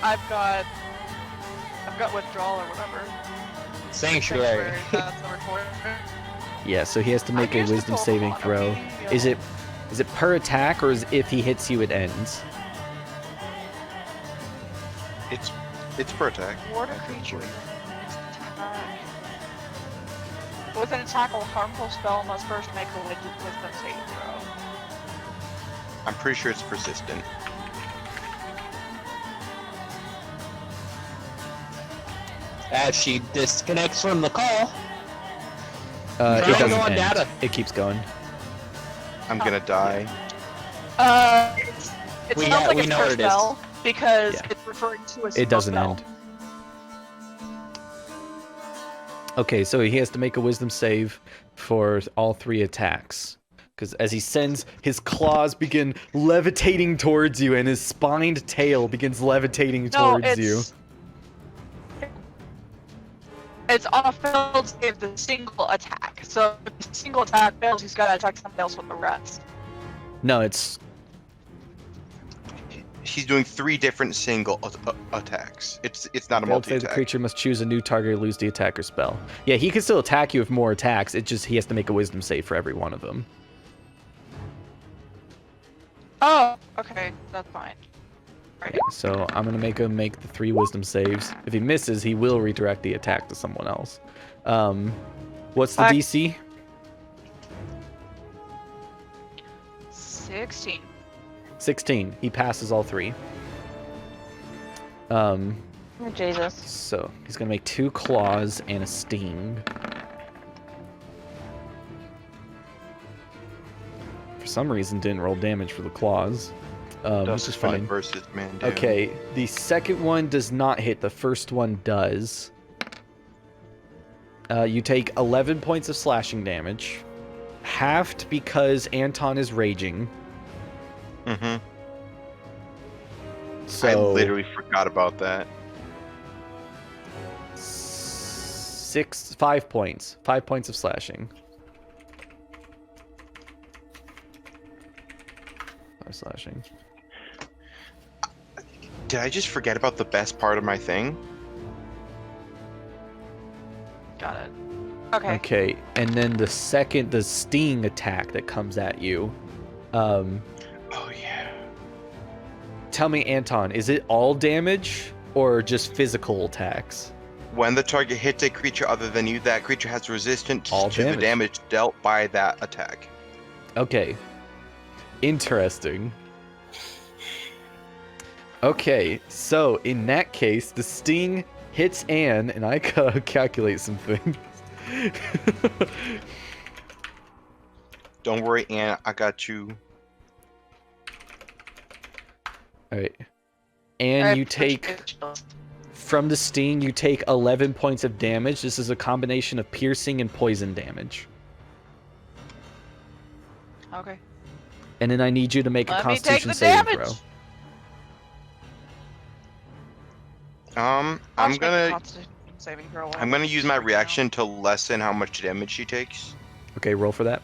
I've got withdrawal or whatever. Sanctuary. That's the recording. Yeah, so he has to make a Here's the wisdom total saving amount of throw. healing Is it per attack, or is if he hits you it ends? It's per attack. Ward a creature. With an attack or harmful spell must first make a wisdom saving throw. I'm pretty sure it's persistent. As she disconnects from the call, It Trying to doesn't go on end. data. It keeps going. I'm gonna die. It We sounds know- like we it's know per what it is. spell because Yeah. it's referring to a It doesn't spell. end. Okay, so he has to make a wisdom save for all 3 attacks. Because as he sends, his claws begin levitating towards you, and his spined tail begins levitating No, towards you. It's on a failed save, the single attack. So if the single attack fails, he's got to attack somebody else with the rest. No, it's He's doing 3 different single attacks. It's not a failed save. The multi-attack. creature must choose a new target or lose the attacker spell. Yeah, he can still attack you with more attacks. It just he has to make a wisdom save for every one of them. Oh, okay, that's fine. Right. Yeah, so I'm gonna make him make the 3 wisdom saves. If he misses, he will redirect the attack to someone else. What's the Fuck. DC? 16. 16. He passes all 3. Oh, Jesus. So he's gonna make 2 claws and a sting. For some reason, didn't roll damage for the claws, which Dust is Finite fine. versus man down. Okay, the second one does not hit. The first one does. You take 11 points of slashing damage, halved because Anton is raging. Mm-hmm. So I literally forgot about that. 5 points. 5 points of slashing. 5 slashing. Did I just forget about the best part of my thing? Got it. Okay. Okay, and then the sting attack that comes at you. Oh yeah. Tell me, Anton, is it all damage or just physical attacks? When the target hits a creature other than you, that creature has resistance All to the damage. damage dealt by that attack. Okay. Interesting. Okay, so in that case, the sting hits Anne, and I gotta calculate some things. Don't worry, Anne, I got you. Alright. And Alright, you push take, it. from the sting, you take 11 points of damage. This is a combination of piercing and poison damage. Okay. And then I need you to make a Let me take Constitution the saving damage. throw. I'm I'll just make a gonna Constitution saving throw. I'm gonna use my reaction to lessen how much damage she takes. Okay, roll for that.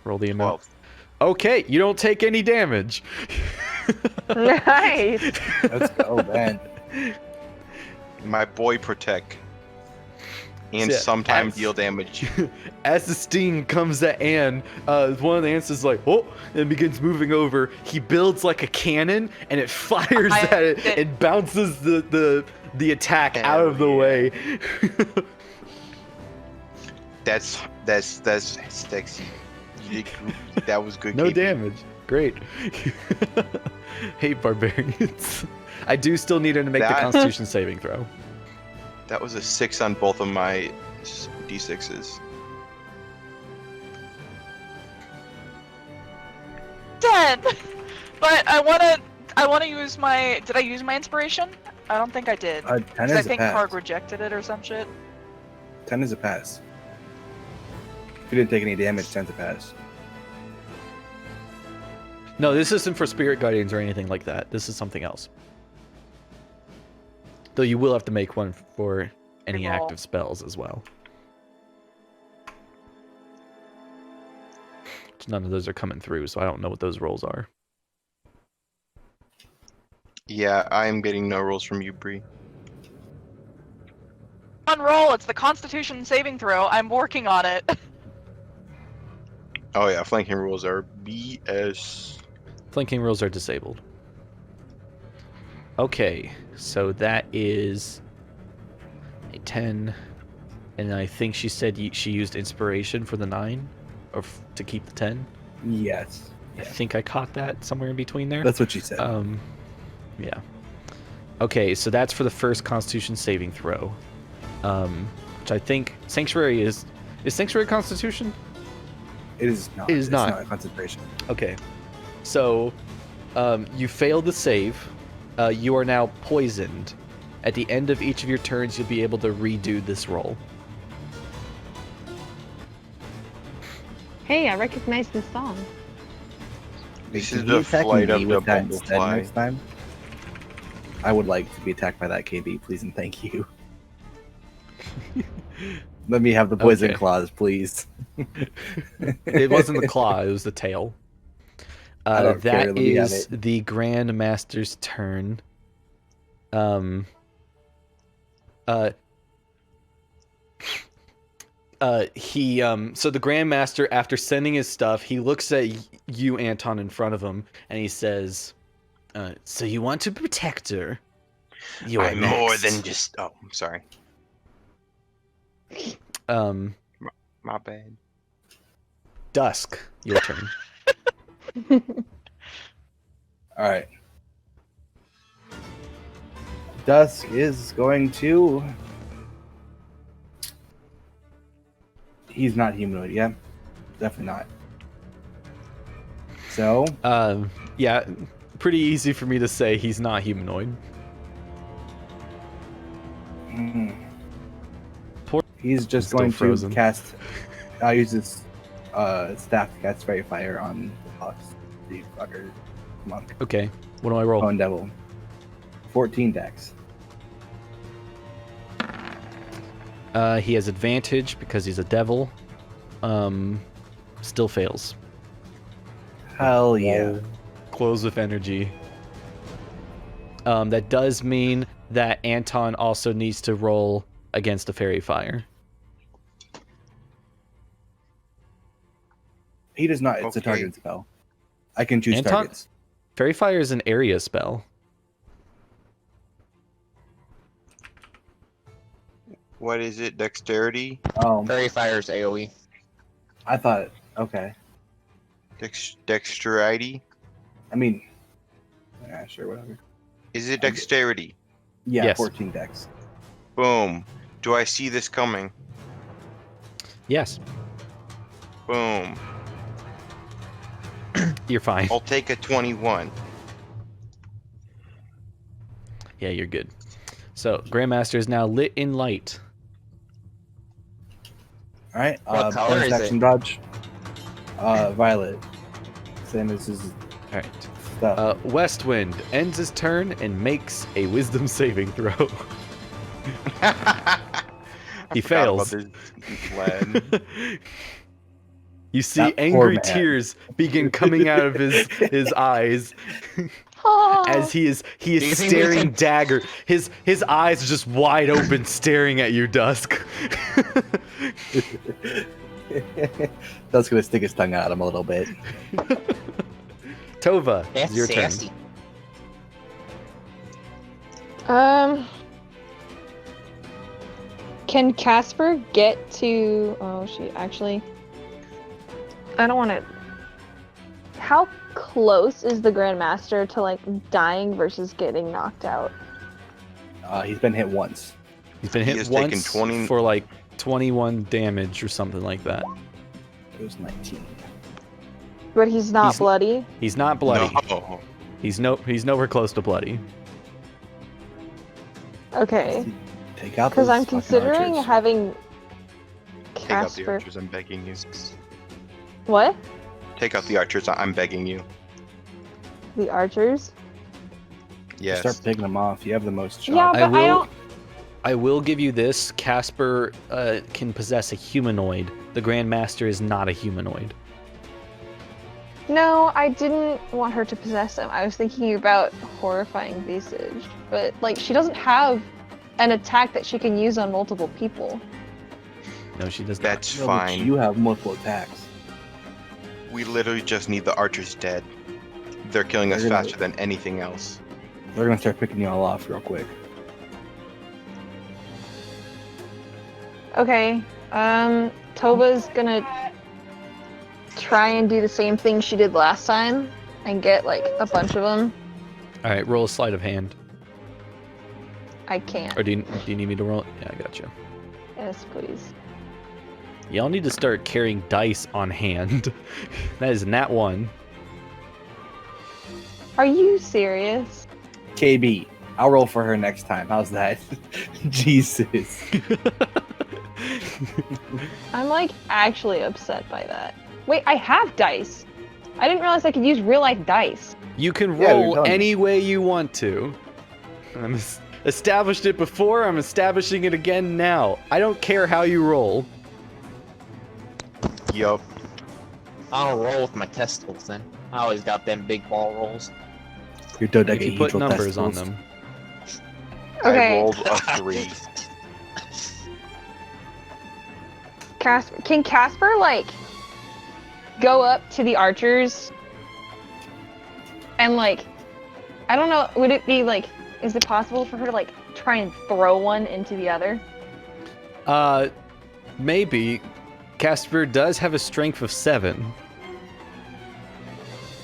Roll the amount. 12. Okay, you don't take any damage. Nice. Let's go, man. My boy protect. And Yeah, sometimes as- deal damage. As the sting comes at Anne, one of the ants is like, oh, and begins moving over. He builds like a cannon, and it fires at it and bounces the attack out Hell of the yeah. way. That's sexy. That was good. No KP. damage. Great. Hate barbarians. I do still need her to make the That- Constitution saving throw. That was a 6 on both of my d6s. 10. But I wanna use my. Did I use my inspiration? I don't think I did. 10 'Cause I is a think pass. Karg rejected it or some shit. 10 is a pass. If you didn't take any damage, 10's a pass. No, this isn't for Spirit Guardians or anything like that. This is something else. Though you will have to make one for any Reroll. active spells as well. None of those are coming through, so I don't know what those rolls are. Yeah, I am getting no rolls from you, Bree. On roll, it's the Constitution saving throw. I'm working on it. Oh yeah, flanking rules are BS. Flanking rules are disabled. Okay, so that is a 10, and I think she said she used inspiration for the 9, or to keep the 10. Yes. I think I caught that somewhere in between there. That's what she said. Yeah. Okay, so that's for the first Constitution saving throw, which I think Sanctuary is Sanctuary Constitution? It is not. It is it's not. not a concentration. Okay, so you failed the save. You are now poisoned. At the end of each of your turns, you'll be able to redo this roll. Hey, I recognize this song. This Can is you the attack flight me of the with that instead bumblefly. next time? I would like to be attacked by that KB, please and thank you. Let me have the poison Okay. claws, please. It wasn't the claw; it was the tail. I don't care, That let me have is it. the Grand Master's turn. So the Grand Master, after sending his stuff, he looks at you, Anton, in front of him, and he says, "So you want to protect her? You're I'm more next." than just. Oh, I'm sorry. My bad. Dusk, your turn. All right. Dusk is going to. He's not humanoid, yeah? Definitely not. So, Yeah, pretty easy for me to say he's not humanoid. he's just Still going frozen. to cast. I'll use his staff to cast Fairy Fire on the boss. The fucker monk. Okay, what do I roll? Bone Devil. 14 dex. He has advantage because he's a devil. Still fails. Hell yeah. Close with energy. That does mean that Anton also needs to roll against a fairy fire. He does not. It's a Okay. target spell. I can choose Anton? targets. Fairy fire is an area spell. What is it? Dexterity? Fairy Fire's AoE. I thought. Okay. Dexterity? I mean, yeah, sure, whatever. Is it dexterity? Yeah, Yes. 14 dex. Boom. Do I see this coming? Yes, Boom. you're fine. I'll take a 21. Yeah, you're good. So, Grandmaster is now lit in light. All right. What color bonus is action it? dodge. Violet. Same as his All right. stuff. Westwind ends his turn and makes a wisdom saving throw. I He forgot about fails. this lad. You see That poor angry man. tears begin coming out of his eyes as he is Do you think we staring can- dagger. His eyes are just wide open, staring at you, Dusk. That's gonna stick his tongue out him a little bit. Tova, That's it's your sassy. Um, can Casper get to? Oh, she actually. I don't want to. How close is the Grandmaster to like dying versus getting knocked out? He's been hit once. He's been He hit has taken once 20 for like 21 damage or something like that. It was 19. But he's not He's- bloody. He's not bloody. No. He's nowhere close to bloody. Okay, Take out because those I'm fucking considering archers. having Take out the Casper. archers, I'm begging you. What? Take out the archers, I'm begging you. The archers? Yes. Start picking them off. You have the most shot. Yeah, but I don't. I will give you this. Casper can possess a humanoid. The Grandmaster is not a humanoid. No, I didn't want her to possess him. I was thinking about horrifying visage, but like she doesn't have an attack that she can use on multiple people. No, she does not. That's No, but fine. You have multiple attacks. We literally just need the archers dead. They're killing us They're gonna- faster than anything else. They're gonna start picking you all off real quick. Okay, Tova's gonna try and do the same thing she did last time and get like a bunch of them. All right, roll a sleight of hand. I can't. Or do you need me to roll? Yeah, I got you. Yes, please. Y'all need to start carrying dice on hand. That is nat 1. Are you serious? KB, I'll roll for her next time. How's that? Jesus. I'm like actually upset by that. Wait, I have dice. I didn't realize I could use real life dice. You can Yeah, you're roll telling me. any way you want to. I'm established it before. I'm establishing it again now. I don't care how you roll. Yup. I'll roll with my testicles then. I always got them big ball rolls. Your If you put dodecahedral numbers on testicles. them. Okay. I rolled a 3. Casper, can Casper like go up to the archers and like I don't know, would it be like is it possible for her to like try and throw one into the other? Maybe. Casper does have a strength of 7.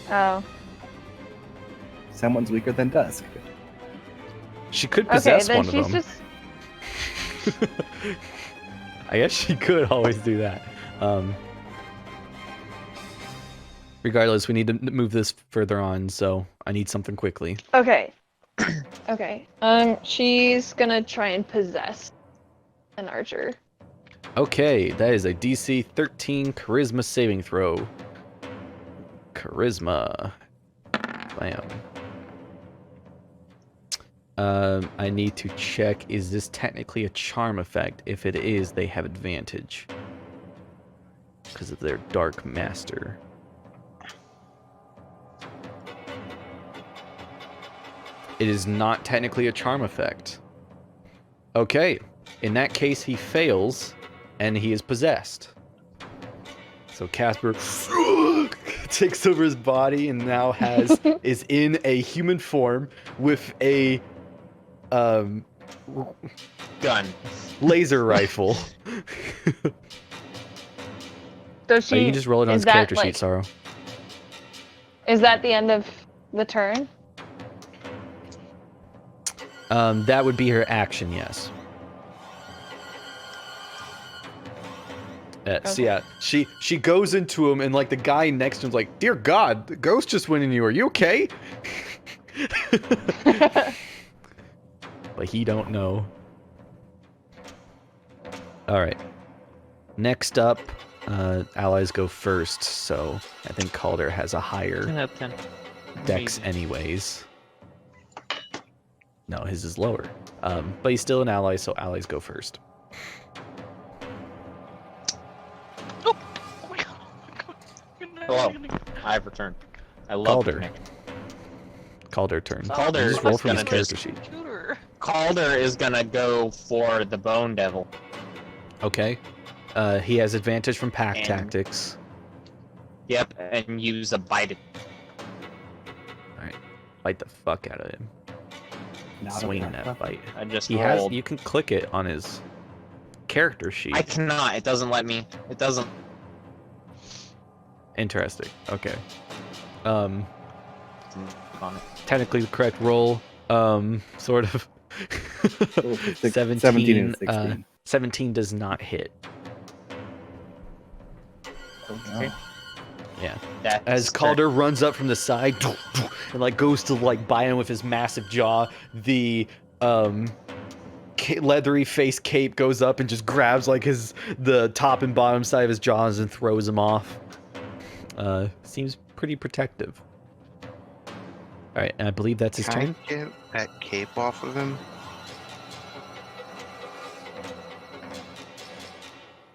Oh. Someone's weaker than Dusk. She could Okay, possess then one of she's them. just I guess she could always do that. Regardless, we need to move this further on, so I need something quickly. okay. Okay. She's gonna try and possess an archer. Okay, that is a DC 13 Charisma saving throw. Charisma. Bam. I need to check, is this technically a charm effect? If it is, they have advantage. Because of their Dark Master. It is not technically a charm effect. Okay, in that case he fails, and he is possessed. So Casper takes over his body and now is in a human form with a Gun. laser rifle. So Oh, she you can just roll it on is his that, character like, sheet, Sorrow. Is that the end of the turn? That would be her action, yes. So yeah, she goes into him, and like the guy next to him's like, "Dear God, the ghost just went in you. Are you okay?" But he don't know. All right. Next up, allies go first, so I think Calder has a higher 10 out of 10. dex Amazing. anyways. No, his is lower. But he's still an ally, so allies go first. Oh my god. Hello. I've returned. I love Calder. your name. Calder turn. Calder You just roll is from his gonna character just- sheet. Computer. Calder is gonna go for the Bone Devil. Okay. He has advantage from pack And- tactics. Yep, and use a bite. Bite the fuck out of him. Not Swing okay. that bite. I just He has. rolled. You can click it on his character sheet. I cannot. It doesn't let me. It doesn't. Interesting. Okay. On it. Technically the correct roll. Sort of. Oh, it's like 17, 17 and 16. 17 does not hit. Okay. Yeah. That's As Calder runs up from the side and like goes to like bite him with his massive jaw, the leathery face cape goes up and just grabs like the top and bottom side of his jaws and throws him off. Seems pretty protective. All right, and I believe that's his Can turn. I get that cape off of him?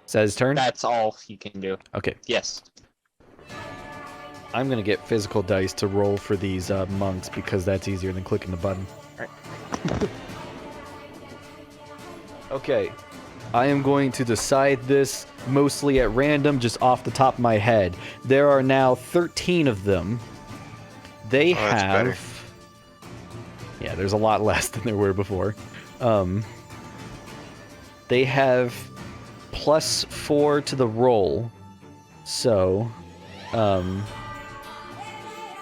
Is that his turn? That's all he can do. Okay, Yes. I'm gonna get physical dice to roll for these monks because that's easier than clicking the button. Alright. Okay, I am going to decide this mostly at random, just off the top of my head. There are now 13 of them. They Oh, that's have... better. Yeah, there's a lot less than there were before. They have +4 to the roll. So,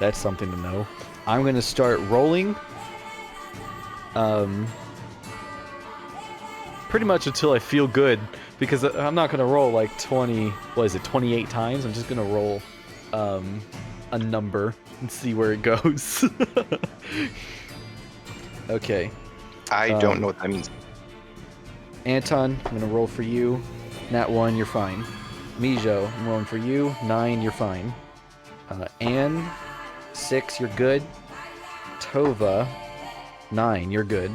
that's something to know. I'm going to start rolling. Pretty much until I feel good, because I'm not gonna roll like 28 times. I'm just gonna roll a number and see where it goes. Okay, I don't know what that means. Anton, I'm gonna roll for you. Nat 1, you're fine. Mijo, I'm rolling for you. 9, you're fine. Anne, 6, you're good. Tova, 9, you're good.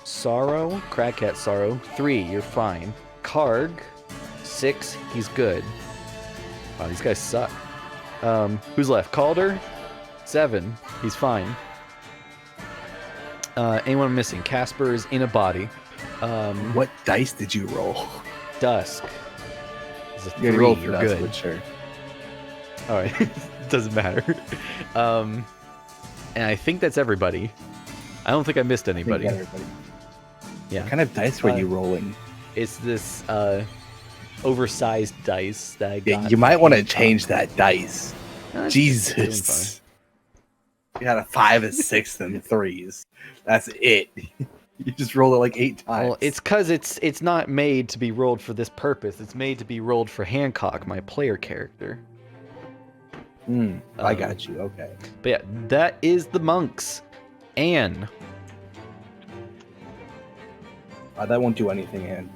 Sorrow, Crackcat Sorrow, 3, you're fine. Karg, 6, he's good. Wow, these guys suck. Who's left? Calder, 7, he's fine. Anyone I'm missing? Casper is in a body. What dice did you roll? Dusk. Is a 3, You rolled for you're that, good. but sure. Alright, doesn't matter. And I think that's everybody. I don't think I missed I think anybody. everybody. Yeah. What kind of dice were you rolling? It's this oversized dice that I got. Yeah, you might want to change that dice. No, it's doing Jesus. You had a 5, a 6, and 3s. That's it. You just rolled it like 8 fine. times. Well, it's because it's not made to be rolled for this purpose. It's made to be rolled for Hancock, my player character. I got you. Okay. But yeah, that is the monks. Anne. That won't do anything, Ann.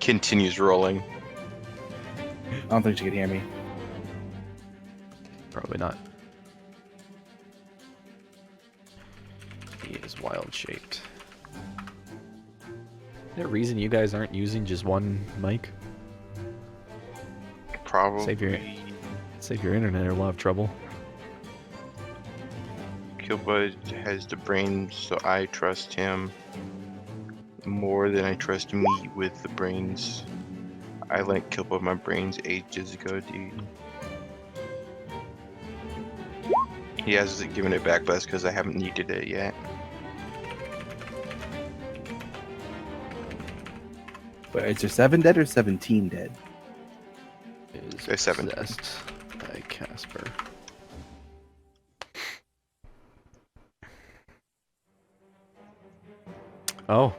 continues rolling. I don't think she can hear me. Probably not. He is wild shaped. Is there a reason you guys aren't using just one mic? Probably. Save your internet or we'll have trouble. Killbud has the brains, so I trust him more than I trust meat with the brains. I lent Killbud my brains ages ago, dude. He hasn't given it back, but that's because I haven't needed it yet. But is there 7 dead or 17 dead? Is There's 7. possessed by Casper. Oh.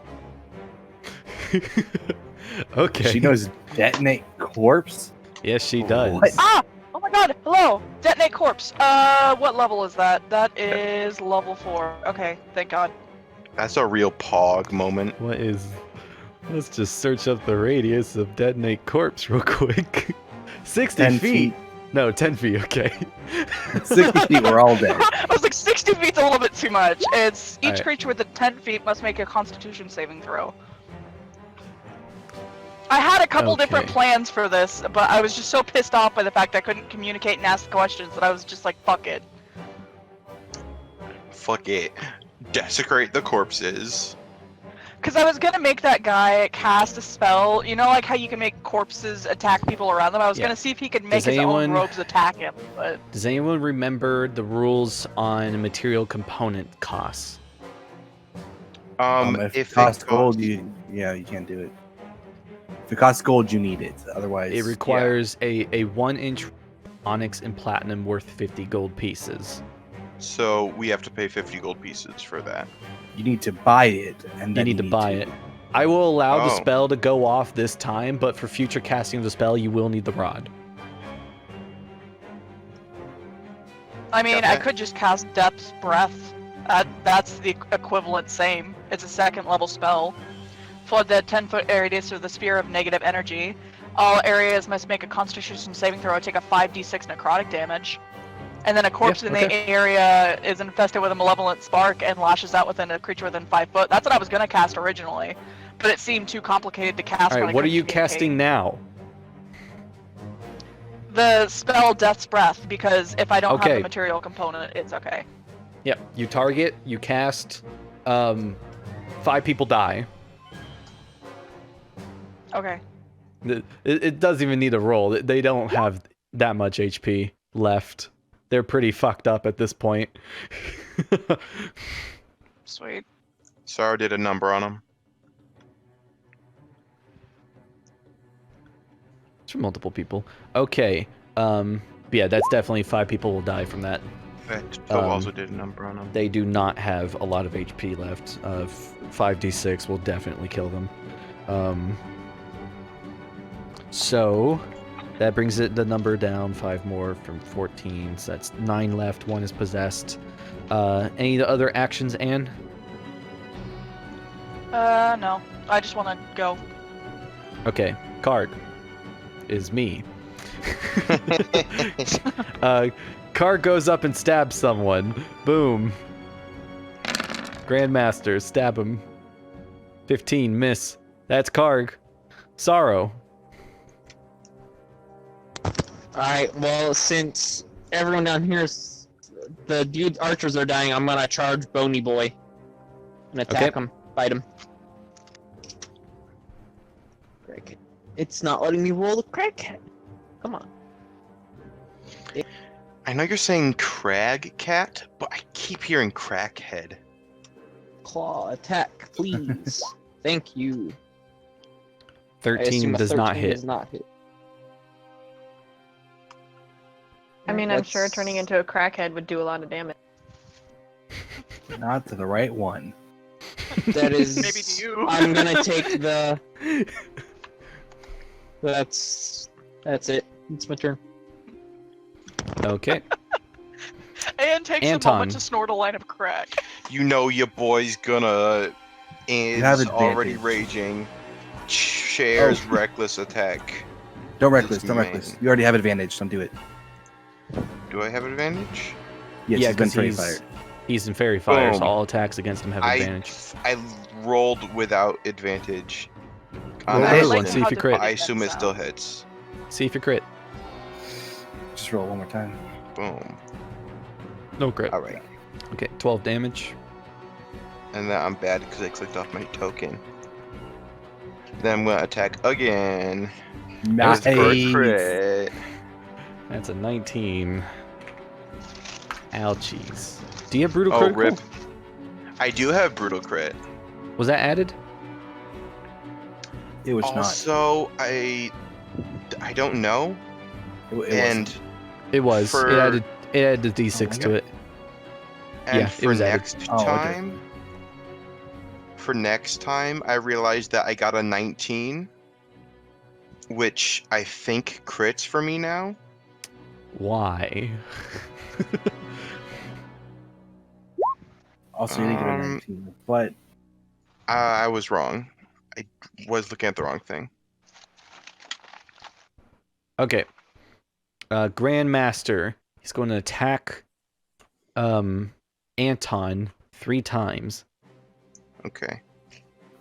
Okay. She knows detonate corpse? Yes, she does. What? Ah! Oh my god, hello! Detonate corpse. What level is that? That is level 4. Okay, thank god. That's a real pog moment. What is... Let's just search up the radius of detonate corpse real quick. 60 10 feet. No, 10 feet, okay. 60 feet, we're all dead. I was like, 60 feet's a little bit too much. It's each Alright. creature within 10 feet must make a Constitution saving throw. I had a couple different Okay. plans for this, but I was just so pissed off by the fact I couldn't communicate and ask questions that I was just like, fuck it. Fuck it. Desecrate the corpses. Because I was gonna make that guy cast a spell, you know, like how you can make corpses attack people around them. I was Yeah. gonna see if he could make Does his anyone- own robes attack him, but Does anyone remember the rules on material component costs? If it costs gold, you can't do it. If it costs gold, you need it. Otherwise, It requires a 1-inch onyx and platinum worth 50 gold pieces. So we have to pay 50 gold pieces for that. you need to buy it, and You then need to buy it. I will allow the Oh. spell to go off this time, but for future casting of the spell, you will need the rod. I mean, I Okay. could just cast Depth's Breath. That's the equivalent same. It's a 2nd level spell. Flood the 10-foot radius of the sphere of negative energy. All areas must make a Constitution saving throw. Take a 5d6 necrotic damage. And then a corpse Yeah, in the area is infested with a malevolent spark and lashes out within a creature within 5 foot. That's what I was gonna cast originally, but it seemed too complicated to cast. All when right, I what are couldn't you communicate. casting now? The spell Death's Breath, because if I don't have Okay. the material component, it's okay. Yep, you target, you cast, 5 people die. Okay. It doesn't even need a roll. They don't have that much HP left. They're pretty fucked up at this point. Sweet. Sarah did a number on him. It's for multiple people. Okay. Yeah, that's definitely 5 people will die from that. Phil also did a number on him. They do not have a lot of HP left. 5d6 will definitely kill them. So that brings the number down 5 more from 14. So that's 9 left. 1 is possessed. Any other actions, Anne? No. I just want to go. Okay, Karg is me. Karg goes up and stabs someone. Boom. Grandmaster, stab him. 15, miss. That's Karg. Sorrow. Alright, well, since everyone down here's the dude archers are dying, I'm gonna charge Bony Boy and attack him, bite him. Crackhead. It's not letting me roll the crackhead. Come on. I know you're saying crag cat, but I keep hearing crackhead. Claw attack, please. Thank you. I 13 assume a does not 13 hit. Does not hit. I mean, I'm sure turning into a crackhead would do a lot of damage. Not to the right one. That is. Maybe to you. I'm gonna take the. That's it. It's my turn. Okay. And takes Anton. a moment to snort a line of crack. You know your boy's gonna is have already advantage. raging. shares reckless attack. Don't reckless. This Don't man. reckless. You already have advantage. Don't do it. Do I have advantage? Yes, Yeah, he's been 'cause fairy he's- fired. He's in fairy fire, so Boom. all attacks against him have advantage. I rolled without advantage. Roll that another one, one, see if you crit. I assume it still hits. See if you crit. Just roll one more time. Boom. No crit. All right. Okay, 12 damage. And then I'm bad because I clicked off my token. Then I'm gonna attack again. Nice. With a crit. That's a 19. Ouchies. Do you have brutal Oh, critical? rip. I do have brutal crit. Was that added? It was Also, I don't know. not. It and wasn't. It was. For- It added the D6 my to it. and Yeah, it for was added. next Oh, okay. time, I realized that I got a 19, which I think crits for me now. Why? Also, you didn't get a 19, but I was wrong. I was looking at the wrong thing. Okay. Grandmaster. He's going to attack Anton 3 times. Okay.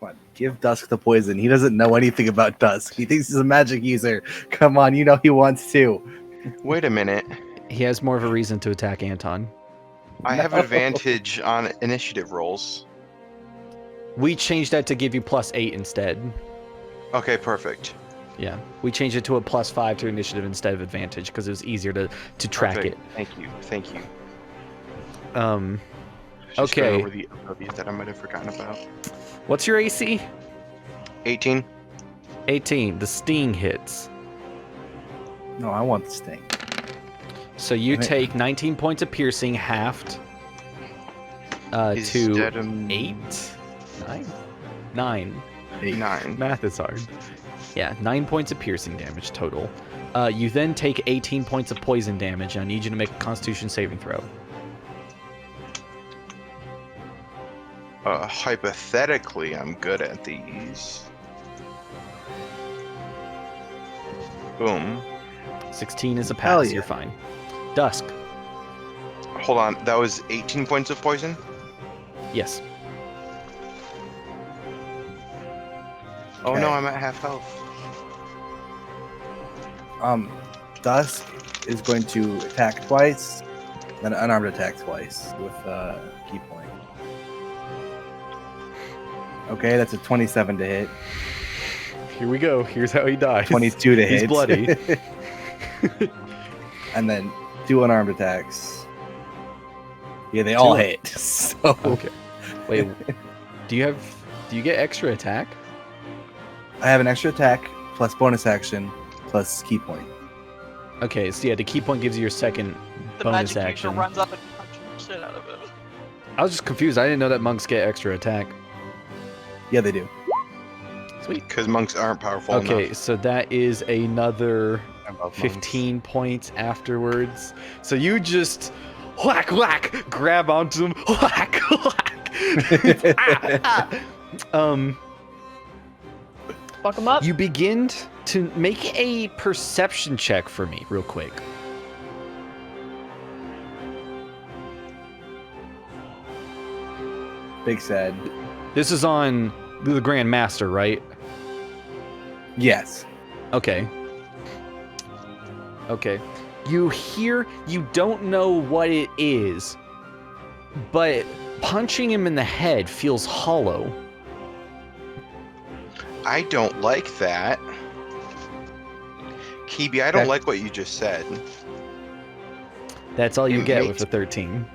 come on, give Dusk the poison. He doesn't know anything about Dusk. He thinks he's a magic user. Come on, you know he wants to. Wait a minute. He has more of a reason to attack Anton. I have No. advantage on initiative rolls. We changed that to give you +8 instead. Okay, perfect. Yeah, we changed it to a +5 to initiative instead of advantage because it was easier to track Perfect. it. Thank you. Thank you. Okay. Just going over the abilities that I might have forgotten about. What's your AC? 18. 18. The sting hits. No, I want the sting. So you Damn it. take 19 points of piercing, halved to Instead of 8? 9? 9. 9. Math is hard. Yeah, 9 points of piercing damage total. You then take 18 points of poison damage. I need you to make a Constitution saving throw. Hypothetically, I'm good at these. Boom. 16 is a Hell pass. yeah. You're fine. Dusk. Hold on, that was 18 points of poison? Yes. Oh Okay. no, I'm at half health. Dusk is going to attack twice, then unarmed attack twice with key point. Okay, that's a 27 to hit, Here we go. Here's how he dies. 22 to hit. He's bloody. And then 2 unarmed attacks. Yeah, they all 2 hit. So Okay. Wait. Do you get extra attack? I have an extra attack plus bonus action plus key point. Okay, so yeah, the key point gives you your second The bonus magic action. user runs up and punches the shit out of it. I was just confused. I didn't know that monks get extra attack. Yeah, they do. Sweet. Because monks aren't powerful Okay, enough. so that is another I love monks. 15 points afterwards. So you just whack, whack, grab onto him, whack, whack. Fuck him up. You begin to make a perception check for me, real quick. Big sad. This is on the Grand Master, right? Yes. Okay. Okay. You hear, you don't know what it is, but punching him in the head feels hollow. I don't like that. Kibi, I don't Okay. like what you just said. That's all you It get makes- with a 13.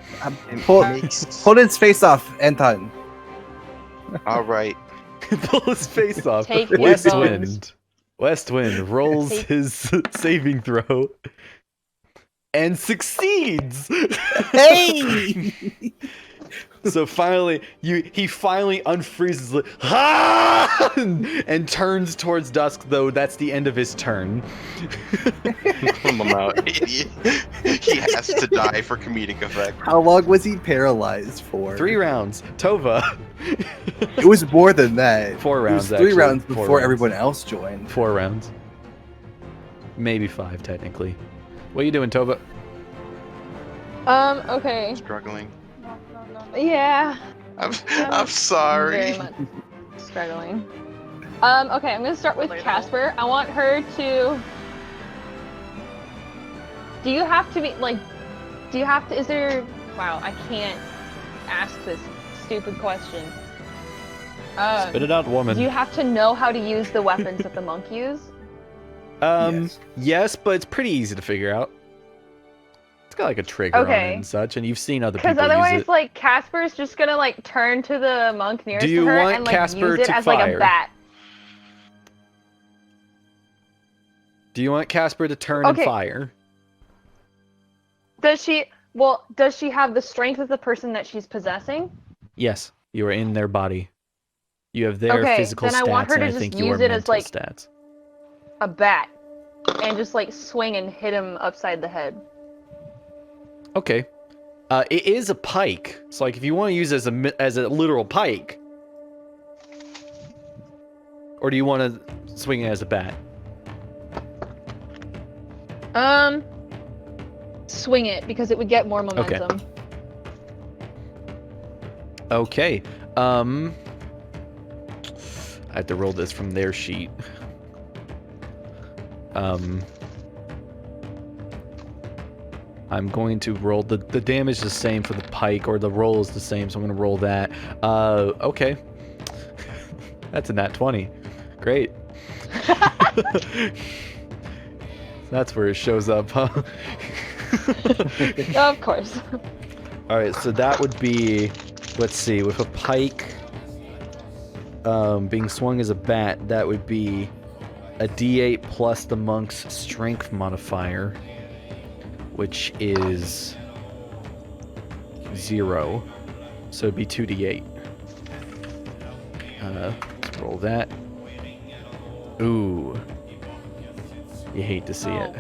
It Pull, makes- pull his face off, Anton. All right. Pull his face off. Take his Westwind. Westwind rolls Take- his saving throw and succeeds. Hey! So finally, he finally unfreezes it, "Ha!" and turns towards Dusk. Though that's the end of his turn. Pull him out. He has to die for comedic effect. How long was he paralyzed for? 3 rounds. Tova. It was more than that. 4 It rounds. was 3 actually. rounds 4 before rounds. everyone else joined. 4 rounds. Maybe 5 technically. What are you doing, Tova? Okay. Struggling. Yeah. I'm sorry. Very much struggling. Okay, I'm gonna start with Relatable. Casper. I want her to. Do you have to be like? Do you have to? Is there? Wow, I can't ask this stupid question. Spit it out, woman. Do you have to know how to use the weapons that the monk use? Yes. Yes, but it's pretty easy to figure out. It's got like a trigger on it Okay. and such, and you've seen other people Because use otherwise, it. like Casper's just gonna like turn to the monk nearest Do you to her want and like Casper use it to as like fire? a bat. Do you want Casper to turn and Okay. fire? Does she? Well, does she have the strength of the person that she's possessing? Yes, you are in their body. You have their Okay, physical then I stats, want her and to I just think you use are it as, mental like- stats. A bat, and just like swing and hit him upside the head. Okay. It is a pike, so like if you want to use it as a literal pike, or do you want to swing it as a bat? Swing it because it would get more momentum. Okay. I have to roll this from their sheet. I'm going to roll the damage is the same for the pike, or the roll is the same, so I'm going to roll that. Okay. That's a nat 20. Great. That's where it shows up, huh? Of course. All right, so that would be, let's see, with a pike being swung as a bat, that would be a d8 plus the monk's strength modifier, which is 0. So it'd be 2d8. Let's roll that. Ooh. You hate to see it.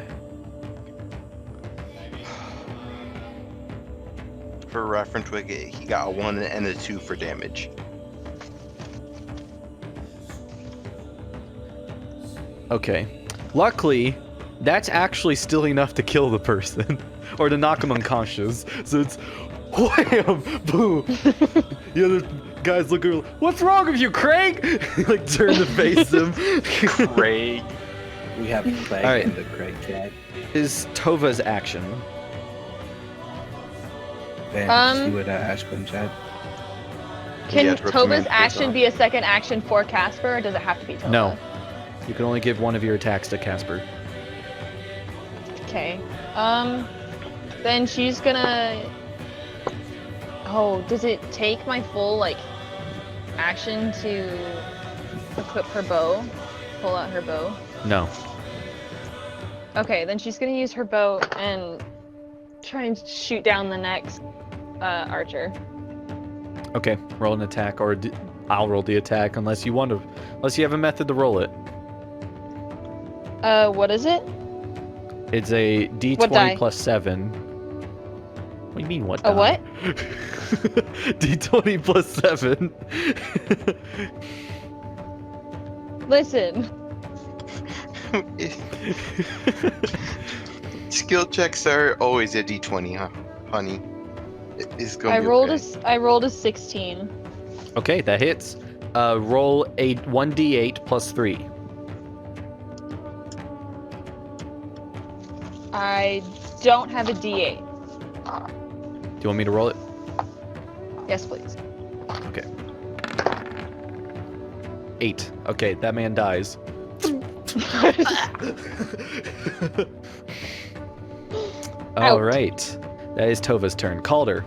For reference, he got a 1 and a 2 for damage. Okay. Luckily, that's actually still enough to kill the person. Or to knock him unconscious. So it's wham! Boom! The other guys look over, what's wrong with you, Craig? Like turn to face him. Craig. We have Craig Alright. and the Craig cat. Is Tova's action. And see what Ashbin chat. Can Yeah, it's Tova's recommended action on. be a second action for Casper, or does it have to be Tova? No. You can only give one of your attacks to Casper. Okay. Then she's gonna. Oh, does it take my full like action to equip her bow? Pull out her bow. No. Okay, then she's gonna use her bow and try and shoot down the next archer. Okay, roll an attack, or I'll roll the attack unless you want to. Unless you have a method to roll it. What is it? It's a What d20 die? plus 7. What do you mean, what A die? what? d20 plus 7. Listen. Skill checks are always a d20, huh, honey? It's gonna I be rolled okay. I rolled a 16. Okay, that hits. Roll a 1d8 plus 3. I don't have a D8. Do you want me to roll it? Yes, please. 8. Okay, that man dies. All Out. right. That is Tova's turn. Calder.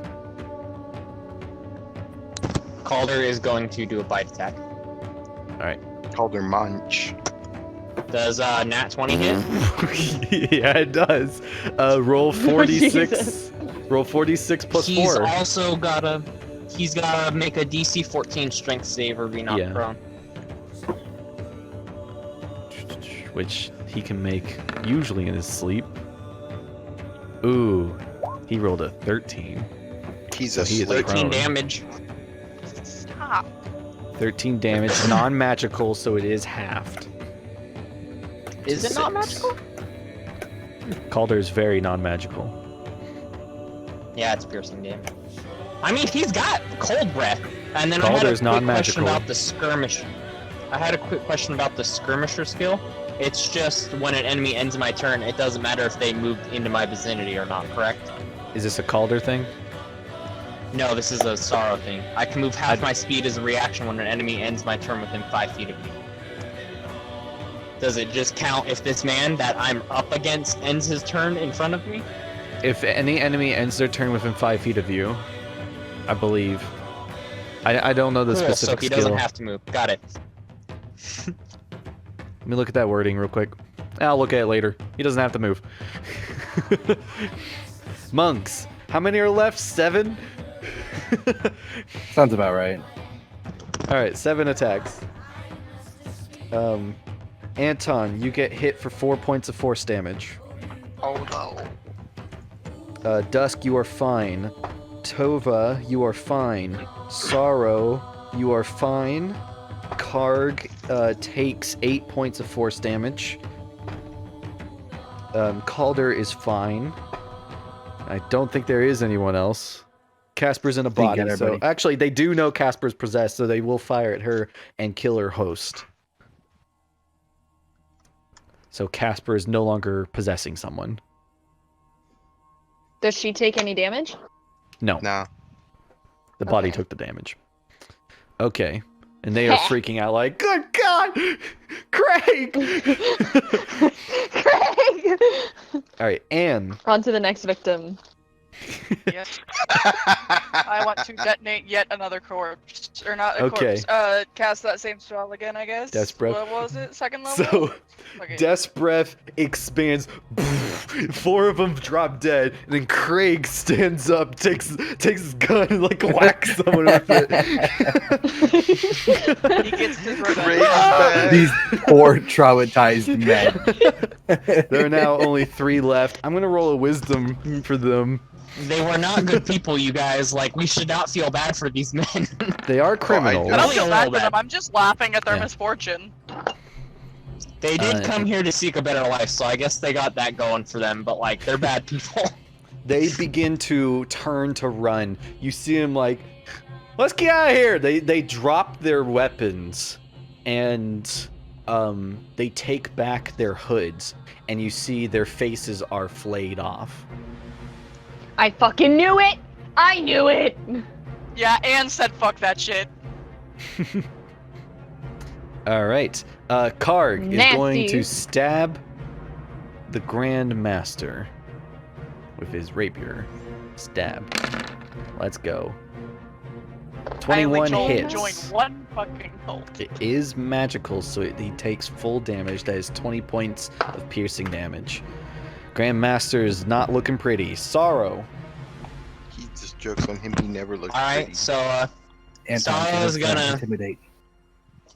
Calder is going to do a bite attack. Called her Munch. Does nat 20 hit? Yeah, it does. Roll 46. Jesus. Roll 46 plus He's 4. also got a He's gotta make a DC 14 strength save or be knocked Yeah. prone. Which he can make usually in his sleep. Ooh, he rolled a 13. He's So he is asleep. 13 prone. damage. Stop. 13 damage, non-magical, so it is halved. Is To it not 6. magical? Calder is very non-magical. Yeah, it's piercing damage. I mean, he's got cold breath. And then Calder's I had a quick question non-magical. about the skirmish. I had a quick question about the skirmisher skill. It's just when an enemy ends my turn, it doesn't matter if they moved into my vicinity or not, correct? Is this a Calder thing? No, this is a sorrow thing. I can move half my speed as a reaction when an enemy ends my turn within 5 feet of me. Does it just count if this man that I'm up against ends his turn in front of me? If any enemy ends their turn within 5 feet of you, I believe. I don't know the Cool, specific so he skill. doesn't have to move. Got it. Let me look at that wording real quick. I'll look at it later. He doesn't have to move. Monks. How many are left? 7? Sounds about right. Alright, 7 attacks. Anton, you get hit for 4 points of force damage. Oh no. Dusk, you are fine. Tova, you are fine. Sorrow, you are fine. Karg takes 8 points of force damage. Calder is fine. I don't think there is anyone else. Casper's in a Think body, it, so everybody. actually they do know Casper's possessed, so they will fire at her and kill her host. So Casper is no longer possessing someone. Does she take any damage? No, Nah. the body Okay. took the damage. Okay. And they are freaking out like, good God! Craig! Craig! Alright, Anne. On to the next victim. Yes. I want to detonate yet another corpse. Or not a Okay. corpse. Cast that same spell again, I guess. Death's Breath. What was it? Second level? So, Okay. Death's Breath expands. 4 of them drop dead. And then Craig stands up, takes his gun, and like whacks someone with it. He gets his revenge. Craig is back. These poor traumatized men. There are now only 3 left. I'm gonna roll a wisdom for them. They were not good people, you guys. Like, we should not feel bad for these men. They are criminals. I don't Only a feel bad little for them. bit. I'm just laughing at their Yeah. misfortune. They did Uh, come here to seek a better life, so I guess they got that going for them, but, like, they're bad people. They begin to turn to run. You see them like, let's get out of here. They drop their weapons and they take back their hoods, and you see their faces are flayed off. I fucking knew it! I knew it! Yeah, Anne said fuck that shit. All right. Karg is going Nasty. to stab the Grand Master with his rapier. Stab. Let's go. I only 21 hits. joined one fucking cult. It is magical, so he takes full damage. That is 20 points of piercing damage. Grandmaster is not looking pretty. Sorrow. He just jokes on him. He never looks Alright, pretty. so, Anton, Sorrow's can I gonna- intimidate.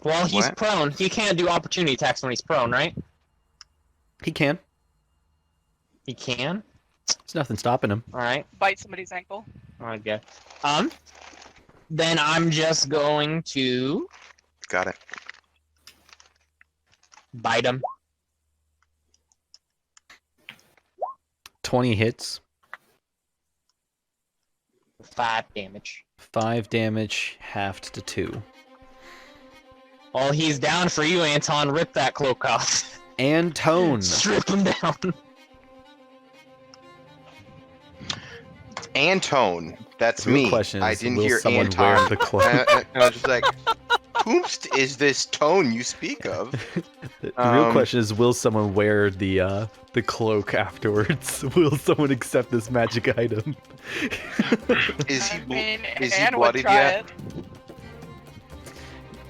well, he's What? prone. He can't do opportunity attacks when he's prone, right? He can. He can? There's nothing stopping him. Alright, Bite somebody's ankle. alright, good. Then I'm just going to Got it. bite him. 20 hits. 5 damage. 5 damage, halved to 2. Well, he's down for you, Anton. Rip that cloak off. And Tone. Strip him down. Antone. That's The real me. question I is, didn't will hear someone Anton. wear the cloak? I was just like, whomst is this tone you speak of? The real Um, question is, will someone wear the cloak afterwards? Will someone accept this magic item? Is he, I mean, is he Anne would bloodied try yet?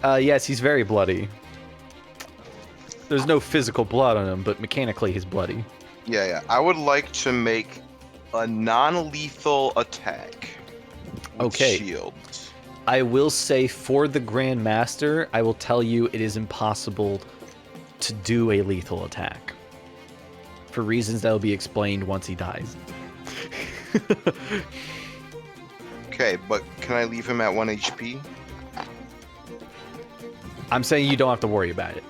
it. Yes, he's very bloody. There's no physical blood on him, but mechanically he's bloody. Yeah. I would like to make a non-lethal attack. With Okay. Shields. I will say for the Grand Master, I will tell you it is impossible to do a lethal attack. For reasons that will be explained once he dies. Okay, but can I leave him at 1 HP? I'm saying you don't have to worry about it.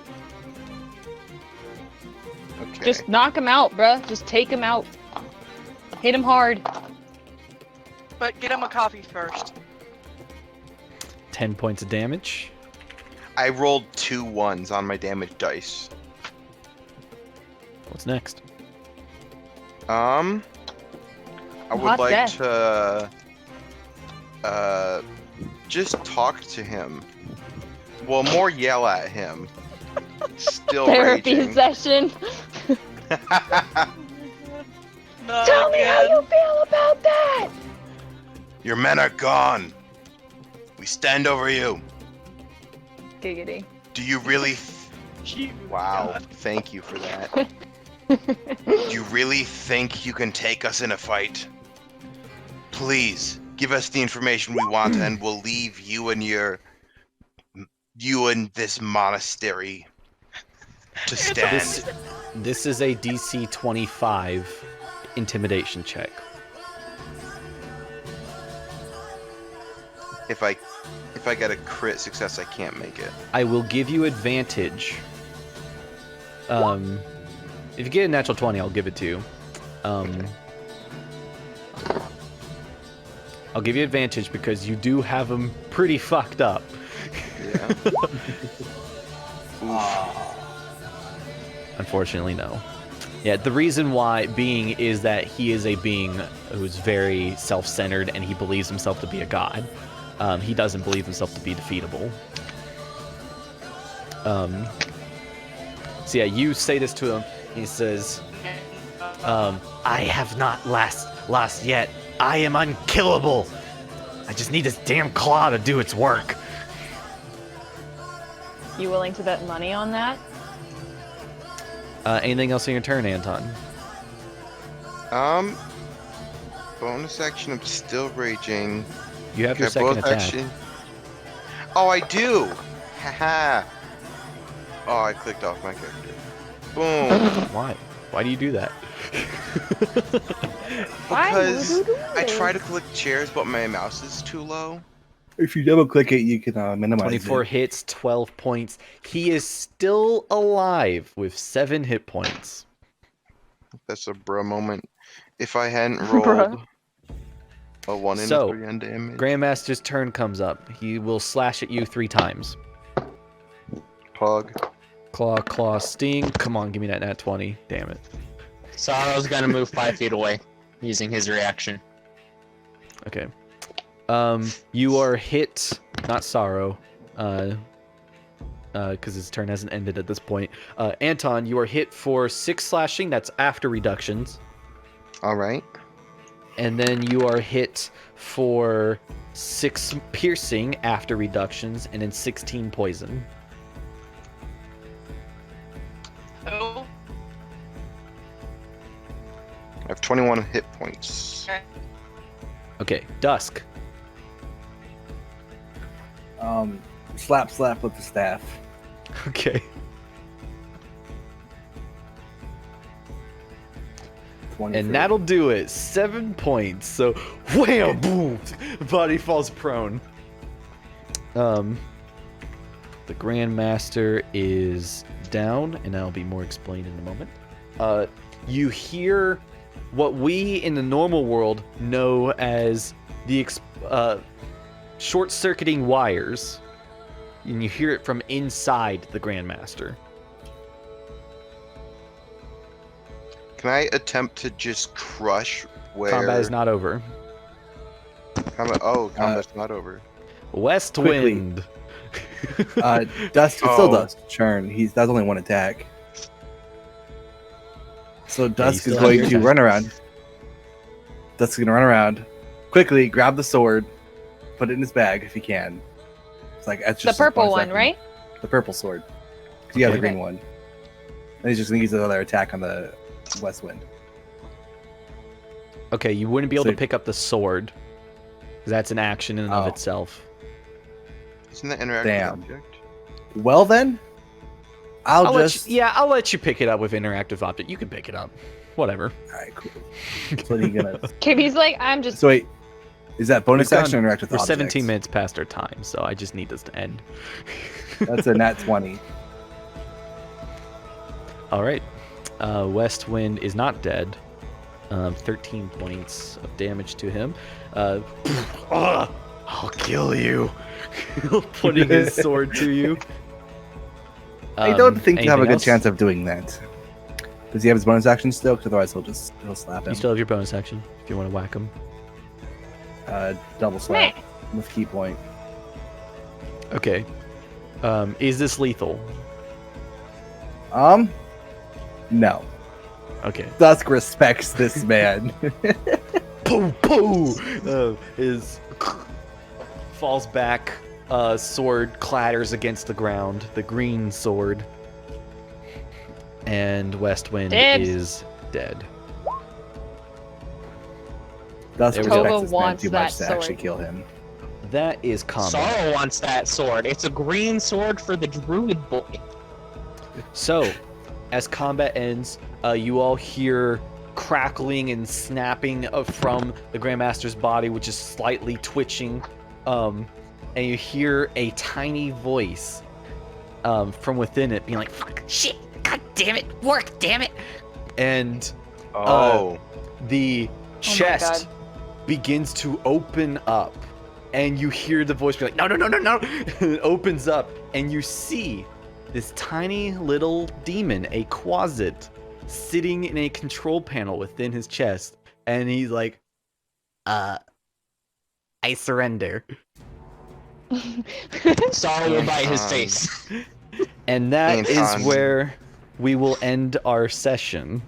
Okay. Just knock him out, bruh. Just take him out. Hit him hard. But get him a coffee first. 10 points of damage. I rolled 2 1s on my damage dice. What's next? I would Hot like death. to just talk to him. Well, more yell at him. Still Therapy raging. session. Not Tell me how again. you feel about that. Your men are gone. We stand over you. Giggity. Do you really? Gee, Wow. God. Thank you for that. Do you really think you can take us in a fight? Please give us the information we want, and we'll leave you and this monastery to stand. This is a DC 25 intimidation check. If I get a crit success, I can't make it. I will give you advantage. If you get a natural 20, I'll give it to you. I'll give you advantage because you do have him pretty fucked up. Yeah. Unfortunately, no. Yeah, the reason why being is that he is a being who's very self-centered and he believes himself to be a god. He doesn't believe himself to be defeatable. So yeah, you say this to him. He says, I have not lost yet. I am unkillable. I just need this damn claw to do its work. You willing to bet money on that? Anything else in your turn, Anton? Bonus action. I'm still raging. You have your Okay, second bonus attack. action. Oh, I do. Haha. Oh, I clicked off my character. Boom. Why? Why do you do that? Because I try to click chairs, but my mouse is too low. If you double click it, you can minimize 24 it. hits, 12 points. He is still alive with 7 hit points. That's a bruh moment. If I hadn't Bruh. rolled a 1 in So, 3 on damage. Grandmaster's turn comes up. He will slash at you 3 times. Pug. Claw, sting. Come on, give me that nat 20. Damn it. Sorrow's gonna move 5 feet away, using his reaction. Okay. You are hit, not Sorrow, because his turn hasn't ended at this point. Anton, you are hit for 6 slashing. That's after reductions. All right. And then you are hit for 6 piercing after reductions, and then 16 poison. Oh, I have 21 hit points. Okay, Dusk. Slap with the staff. Okay. 23. And that'll do it. 7 points. So, wham, boom, body falls prone. The Grandmaster is down, and that'll be more explained in a moment. You hear what we in the normal world know as the short-circuiting wires, and you hear it from inside the Grandmaster. Can I attempt to just crush where... Combat is not over. Combat's not over. West Quickly. Wind. Dust, it's still Oh. Dust. Churn. That's only 1 attack. So Dusk still is have going your to attack. run around. Dusk is going to run around. Quickly grab the sword, put it in his bag if he can. It's like that's The just a purple bonus one, action. right? The purple sword. You have the Okay. green one. And he's just going to use another attack on the West Wind. Okay, you wouldn't be able So- to pick up the sword. 'Cause that's an action in and of Oh. itself. Isn't that interactive Damn. object? Well then, I'll just. I'll let you pick it up with interactive object. You can pick it up. Whatever. All right, cool. So what are you gonna? Kimmy's like, I'm just. So wait, is that bonus We've action gone- or interact with We're objects? 17 minutes past our time, so I just need this to end. That's a nat 20. All right. West Wind is not dead. 13 points of damage to him. I'll kill you. Putting his sword to you. I don't think you have a anything good else? chance of doing that. Does he have his bonus action still? 'Cause otherwise he'll slap him. You still have your bonus action if you want to whack him. Double slap with key point. Okay. Is this lethal? No. Okay. Dusk respects this man. Pooh pooh. His falls back. Sword clatters against the ground. The green sword. And Westwind Dibs. is dead. Dusk There we respects go. this man wants too that much to actually sword. kill him. That is combat. Sorrow wants that sword. It's a green sword for the druid boy. So, as combat ends, you all hear crackling and snapping from the Grandmaster's body, which is slightly twitching. And you hear a tiny voice from within it being like, "Fuck, shit, god damn it, work, damn it." And the chest begins to open up. And you hear the voice be like, no, no, no, no, no. It opens up, and you see this tiny little demon, a Quasit, sitting in a control panel within his chest. And he's like, I surrender. Sorrow will bite his face. And that is Anton. where we will end our session.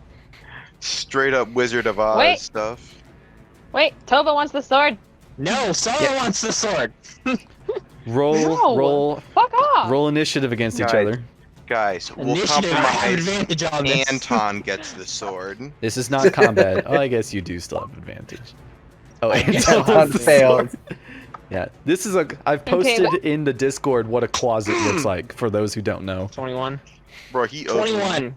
Straight up Wizard of Oz Wait. stuff. Wait, Tova wants the sword. No, Sorrow wants the sword. Roll Fuck off. roll initiative against each Guys. other. Guys, we'll Initiative, I have compromise. advantage on this. Anton gets the sword. This is not combat. Oh, I guess you do still have advantage. Oh, guess Anton Anton wants the failed. sword. Yeah, this is I've posted in the Discord what a closet looks like for those who don't know. 21. Bro, he owes me. 21.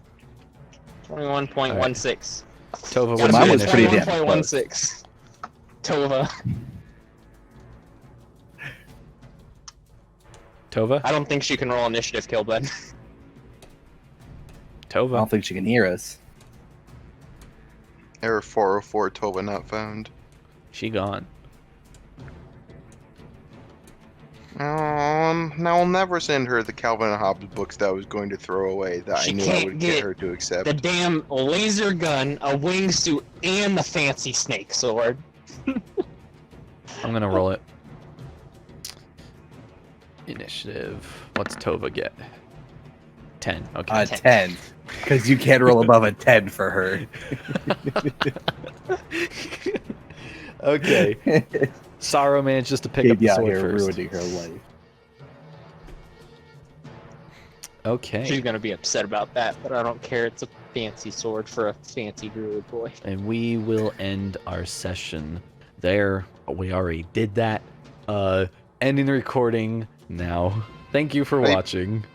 21.16. Tova, So what's mine your was pretty initiative? damn close. 21.16. Tova. Tova? I don't think she can roll initiative kill, bud. I Tova? don't think she can hear us. Error 404, Tova not found. She gone. Now I'll never send her the Calvin and Hobbes books that I was going to throw away that She I knew I can't would get get her to accept. The damn laser gun, a wingsuit, and the fancy snake sword. I'm gonna roll it. Initiative. What's Tova get? 10. Okay. 10. Because you can't roll above a 10 for her. Okay. Sorrow manages to pick up the Katie out sword here first. ruining her life. Okay. She's gonna be upset about that, but I don't care. It's a fancy sword for a fancy druid boy. And we will end our session there. We already did that. Ending the recording now. Thank you for Hey. watching.